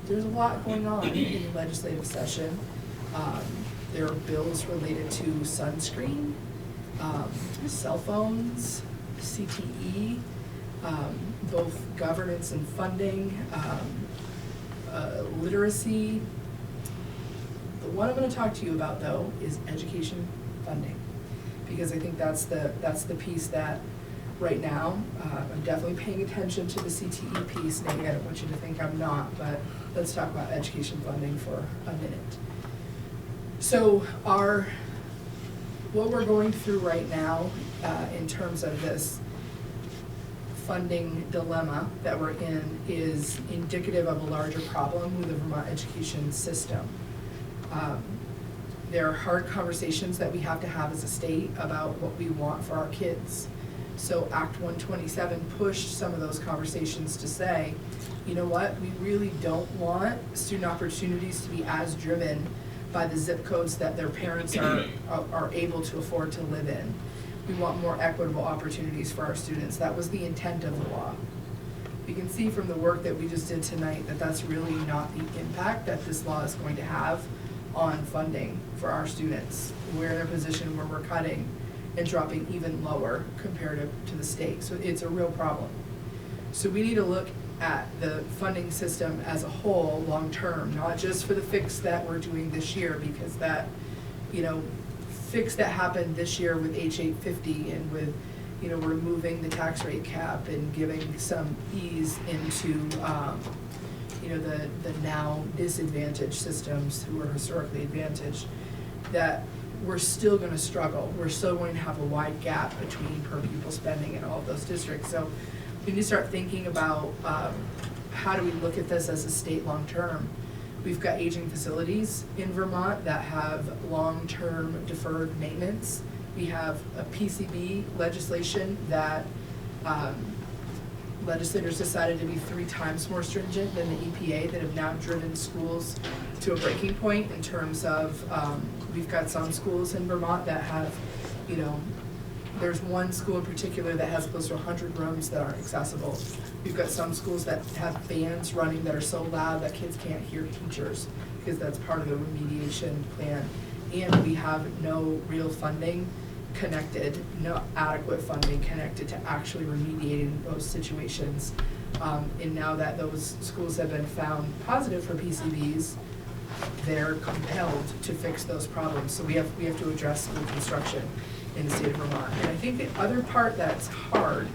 There's a lot going on in the legislative session. There are bills related to sunscreen, cell phones, CTE, both governance and funding, literacy. The one I'm going to talk to you about, though, is education funding, because I think that's the piece that right now I'm definitely paying attention to the CTE piece. Maybe I don't want you to think I'm not, but let's talk about education funding for a minute. So what we're going through right now in terms of this funding dilemma that we're in is indicative of a larger problem with the Vermont education system. There are hard conversations that we have to have as a state about what we want for our kids. So Act 127 pushed some of those conversations to say, you know what, we really don't want student opportunities to be as driven by the zip codes that their parents are able to afford to live in. We want more equitable opportunities for our students. That was the intent of the law. You can see from the work that we just did tonight that that's really not the impact that this law is going to have on funding for our students. We're in a position where we're cutting and dropping even lower compared to the state. So it's a real problem. So we need to look at the funding system as a whole, long-term, not just for the fix that we're doing this year, because that, fix that happened this year with H850 and with, removing the tax rate cap and giving some ease into, the now disadvantaged systems who are historically advantaged, that we're still gonna struggle. We're still going to have a wide gap between per pupil spending in all of those districts. So we need to start thinking about how do we look at this as a state long-term. We've got aging facilities in Vermont that have long-term deferred maintenance. We have a PCB legislation that legislators decided to be 3 times more stringent than the EPA, that have now driven schools to a breaking point in terms of, we've got some schools in Vermont that have, there's one school in particular that has close to 100 rooms that aren't accessible. We've got some schools that have bands running that are so loud that kids can't hear teachers, because that's part of the remediation plan. And we have no real funding connected, no adequate funding connected to actually remediating those situations. And now that those schools have been found positive for PCBs, they're compelled to fix those problems. So we have to address school construction in the state of Vermont. And I think the other part that's hard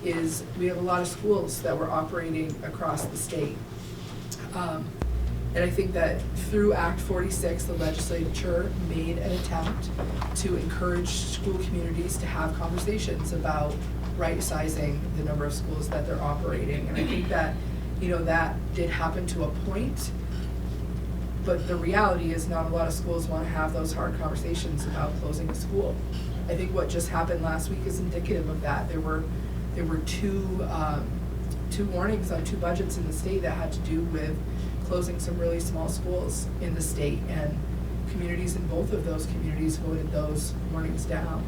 is we have a lot of schools that were operating across the state. And I think that through Act 46, the legislature made an attempt to encourage school communities to have conversations about right-sizing the number of schools that they're operating. And I think that, that did happen to a point, but the reality is not a lot of schools want to have those hard conversations about closing a school. I think what just happened last week is indicative of that. There were two warnings on 2 budgets in the state that had to do with closing some really small schools in the state, and communities in both of those communities voted those warnings down.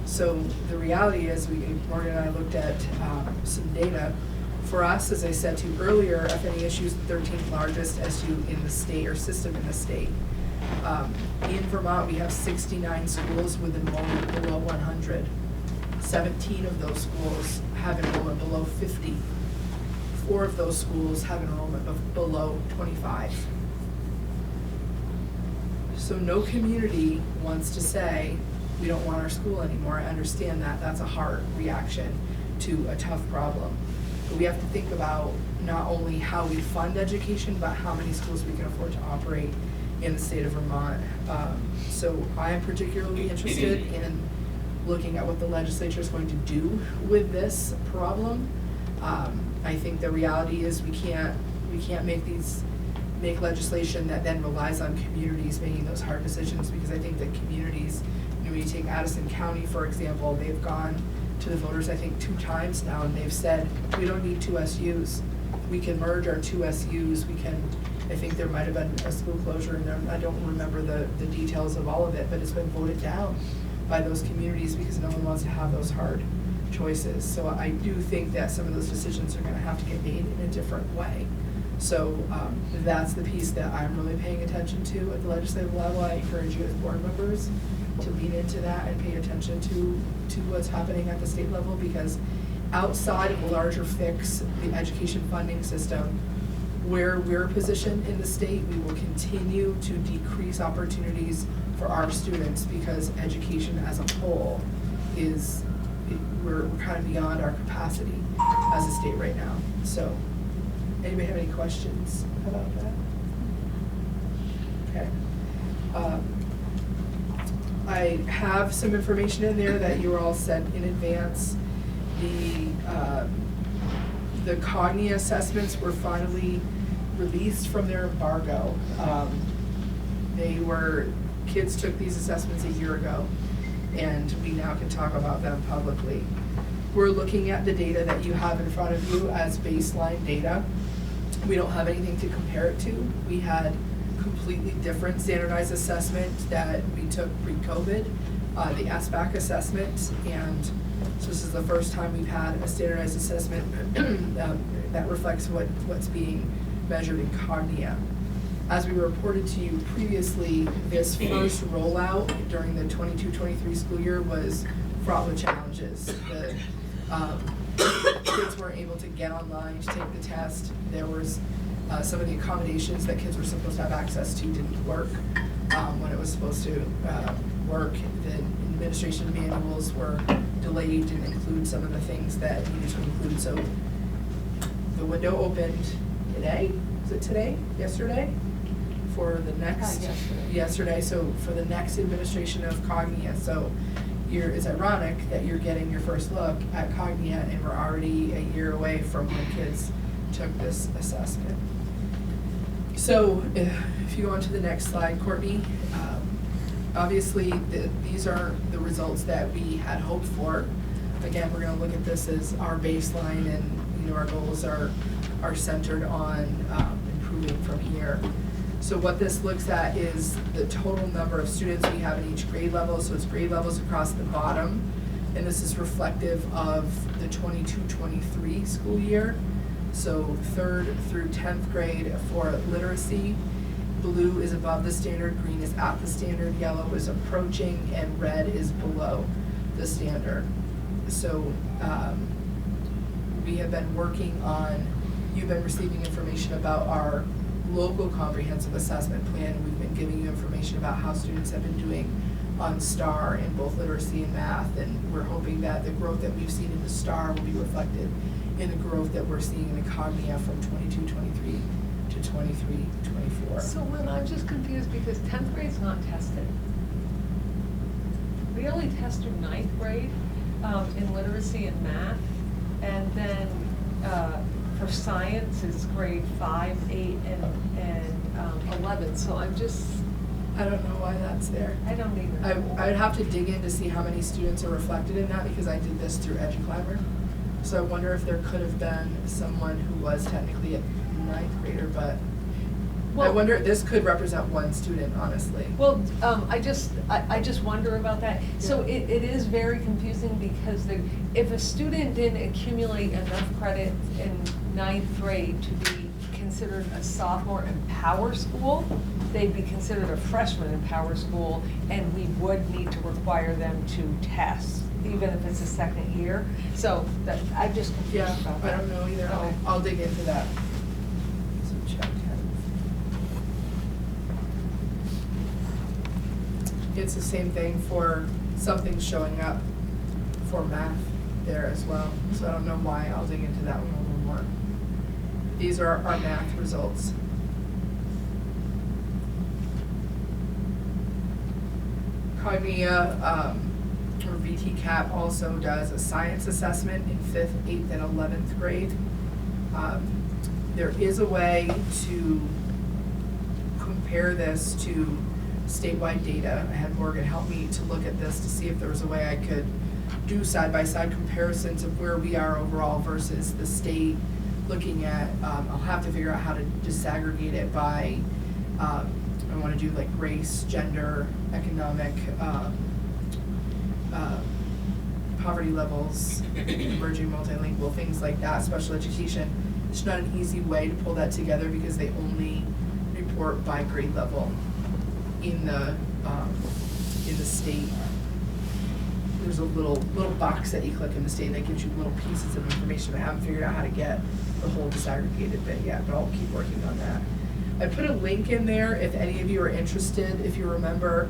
So the reality is, Morgan and I looked at some data. For us, as I said to you earlier, FNESU is the 13th largest SU in the state, or system in the state. In Vermont, we have 69 schools with enrollment below 100. 17 of those schools have enrollment below 50. 4 of those schools have enrollment of below 25. So no community wants to say, we don't want our school anymore. I understand that. That's a hard reaction to a tough problem. But we have to think about not only how we fund education, but how many schools we can afford to operate in the state of Vermont. So I am particularly interested in looking at what the legislature is going to do with this problem. I think the reality is we can't make legislation that then relies on communities making those hard decisions, because I think that communities, when you take Addison County, for example, they've gone to the voters, I think 2 times now, and they've said, we don't need 2 SUs. We can merge our 2 SUs. I think there might have been a school closure in there. I don't remember the details of all of it, but it's been voted down by those communities because no one wants to have those hard choices. So I do think that some of those decisions are gonna have to get made in a different way. So that's the piece that I'm really paying attention to at the legislative level. I encourage you as board members to lean into that and pay attention to what's happening at the state level, because outside of a larger fix, the education funding system, where we're positioned in the state, we will continue to decrease opportunities for our students, because education as a whole we're kind of beyond our capacity as a state right now. So, anybody have any questions about that? Okay. I have some information in there that you were all sent in advance. The Cognia assessments were finally released from their embargo. Kids took these assessments a year ago, and we now can talk about them publicly. We're looking at the data that you have in front of you as baseline data. We don't have anything to compare it to. We had completely different standardized assessment that we took pre-COVID, the SBAC assessment, and so this is the first time we've had a standardized assessment that reflects what's being measured in Cognia. As we reported to you previously, this first rollout during the 22-23 school year was fraught with challenges. The kids weren't able to get online to take the test. There was some of the accommodations that kids were supposed to have access to didn't work when it was supposed to work. The administration manuals were delayed, didn't include some of the things that needed to include. So the window opened today. Is it today? Yesterday? For the next yesterday. So for the next administration of Cognia. So it's ironic that you're getting your first look at Cognia, and we're already a year away from when kids took this assessment. So if you go on to the next slide, Courtney, obviously these are the results that we had hoped for. Again, we're going to look at this as our baseline, and our goals are centered on improving from here. So what this looks at is the total number of students we have in each grade level. So it's grade levels across the bottom, and this is reflective of the 22-23 school year. So 3rd through 10th grade for literacy. Blue is above the standard, green is at the standard, yellow is approaching, and red is below the standard. So we have been working on, you've been receiving information about our local comprehensive assessment plan, and we've been giving you information about how students have been doing on STAR in both literacy and math, and we're hoping that the growth that we've seen in the STAR will be reflected in the growth that we're seeing in the Cognia from 22-23 to 23-24. So Lynn, I'm just confused because 10th grade's not tested. We only test through 9th grade in literacy and math, and then for science it's grade 5, 8, and 11. So I'm just, I don't know why that's there. I don't either. I'd have to dig in to see how many students are reflected in that, because I did this through EduClimber. So I wonder if there could have been someone who was technically a 9th grader, but I wonder, this could represent one student, honestly. Well, I just wonder about that. So it is very confusing because if a student didn't accumulate enough credit in 9th grade to be considered a sophomore in Power School, they'd be considered a freshman in Power School, and we would need to require them to test, even if it's a second year. So that, I'm just confused about that. I don't know either. Okay. I'll dig into that. So check. It's the same thing for something showing up for math there as well. So I don't know why. I'll dig into that one a little more. These are our math results. Cognia, or VTCAP, also does a science assessment in 5th, 8th, and 11th grade. There is a way to compare this to statewide data. I had Morgan help me to look at this to see if there was a way I could do side-by-side comparisons of where we are overall versus the state, looking at, I'll have to figure out how to disaggregate it by, I want to do like race, gender, economic, poverty levels, emerging multilingual, things like that, special education. It's not an easy way to pull that together because they only report by grade level in the state. There's a little box that you click in the state that gives you little pieces of information. I haven't figured out how to get the whole disaggregated bit yet, but I'll keep working on that. I put a link in there if any of you are interested. If you remember,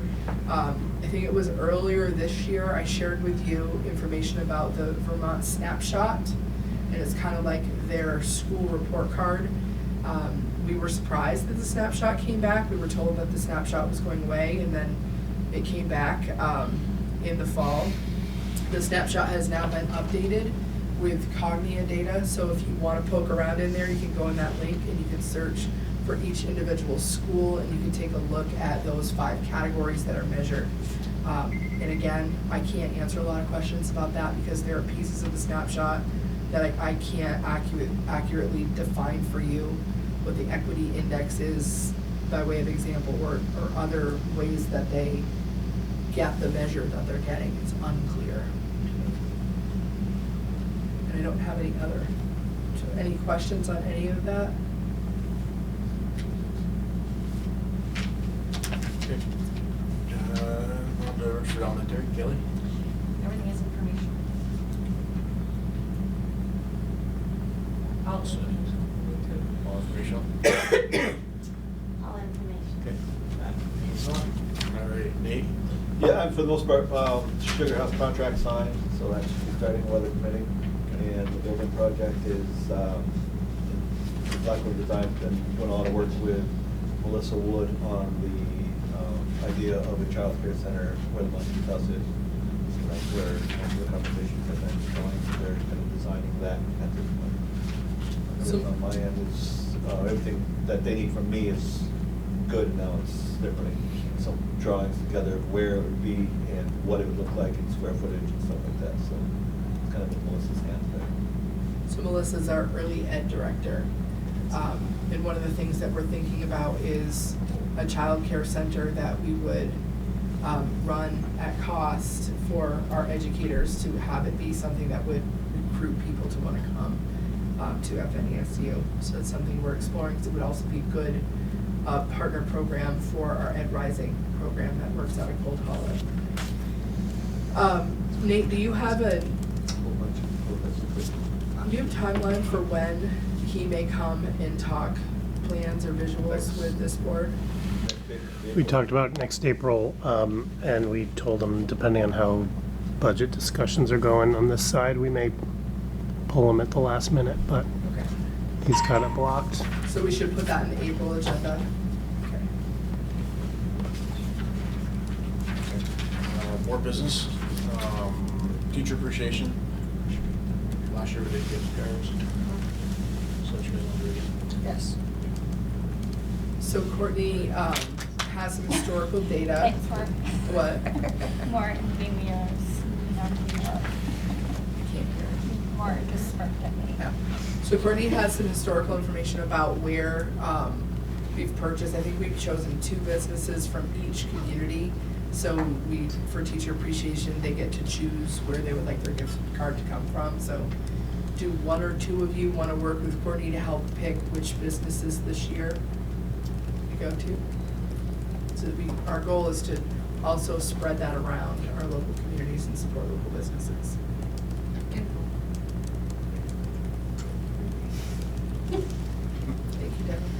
I think it was earlier this year, I shared with you information about the Vermont Snapshot, and it's kind of like their school report card. We were surprised that the snapshot came back. We were told that the snapshot was going away, and then it came back in the fall. The snapshot has now been updated with Cognia data, so if you want to poke around in there, you can go in that link and you can search for each individual school, and you can take a look at those 5 categories that are measured. And again, I can't answer a lot of questions about that because there are pieces of the snapshot that I can't accurately define for you what the equity index is by way of example, or other ways that they get the measure that they're getting. It's unclear. And I don't have any questions on any of that? Okay. On to Richford Elementary, Kelly? Everything is information. All set. All informational? All information. Okay. All right, Nate? Yeah, and for the most part, Sugar House contract signed, so that should be starting weather permitting. And the building project is, Blackwood Design, been doing a lot of work with Melissa Wood on the idea of a child care center where the Muncie House is. So that's where most of the conversations have been going. They're kind of designing that at this point. So- On my end is, everything that they need from me is good. Now they're putting some drawings together of where it would be and what it would look like in square footage and stuff like that. So it's kind of in Melissa's hands there. So Melissa's our early ed director. And one of the things that we're thinking about is a child care center that we would run at cost for our educators to have it be something that would recruit people to want to come to FNESU. So it's something we're exploring. So it would also be a good partner program for our Ed Rising program that works out of Cold Hollow. Nate, do you have a timeline for when he may come and talk plans or visuals with this board? We talked about next April, and we told him, depending on how budget discussions are going on this side, we may pull him at the last minute, but Okay. he's kind of blocked. So we should put that in the April agenda. Okay. More business, teacher appreciation. Last year we did gift cards. So you guys want to do it again? Yes. So Courtney has some historical data. Thanks, Mark. What? Martin gave me a, I can't hear. Mark just sparked at me. Yeah. So Courtney has some historical information about where we've purchased. I think we've chosen 2 businesses from each community. So for teacher appreciation, they get to choose where they would like their gift card to come from. So do 1 or 2 of you want to work with Courtney to help pick which businesses this year you go to? So our goal is to also spread that around our local communities and support local businesses. Thank you, Devin.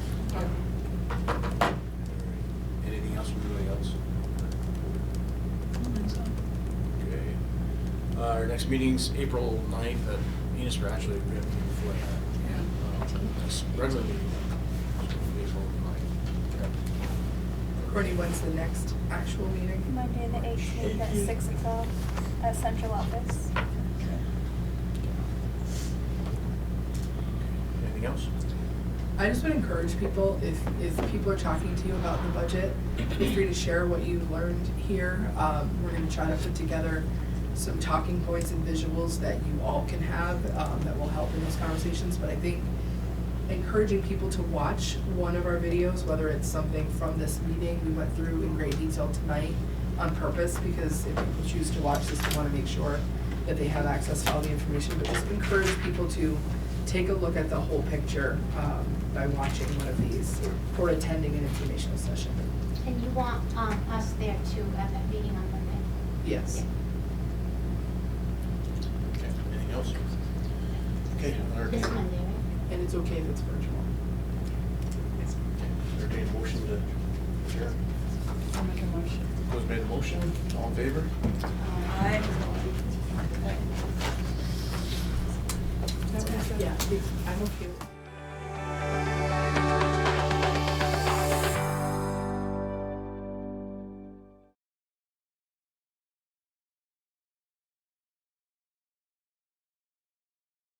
Anything else from anybody else? Okay. Our next meeting's April 9th at Enosburg. Actually, we have to before that. That's regular meeting. April 9th. Courtney, when's the next actual meeting? Monday the 18th at 6 o'clock at central office. Anything else? I just would encourage people, if people are talking to you about the budget, feel free to share what you've learned here. We're gonna try to put together some talking points and visuals that you all can have that will help in those conversations. But I think encouraging people to watch one of our videos, whether it's something from this meeting we went through in great detail tonight on purpose, because if people choose to watch this, we wanna make sure that they have access to all the information, but just encourage people to take a look at the whole picture by watching one of these or attending an informational session. And you want us there too at that meeting on Monday? Yes. Okay. Anything else? Okay. This Monday, right? And it's okay if it's virtual. Entertain a motion to adjourn. I'll make a motion. Who's made the motion? All in favor? Aye. Yeah, I'm okay with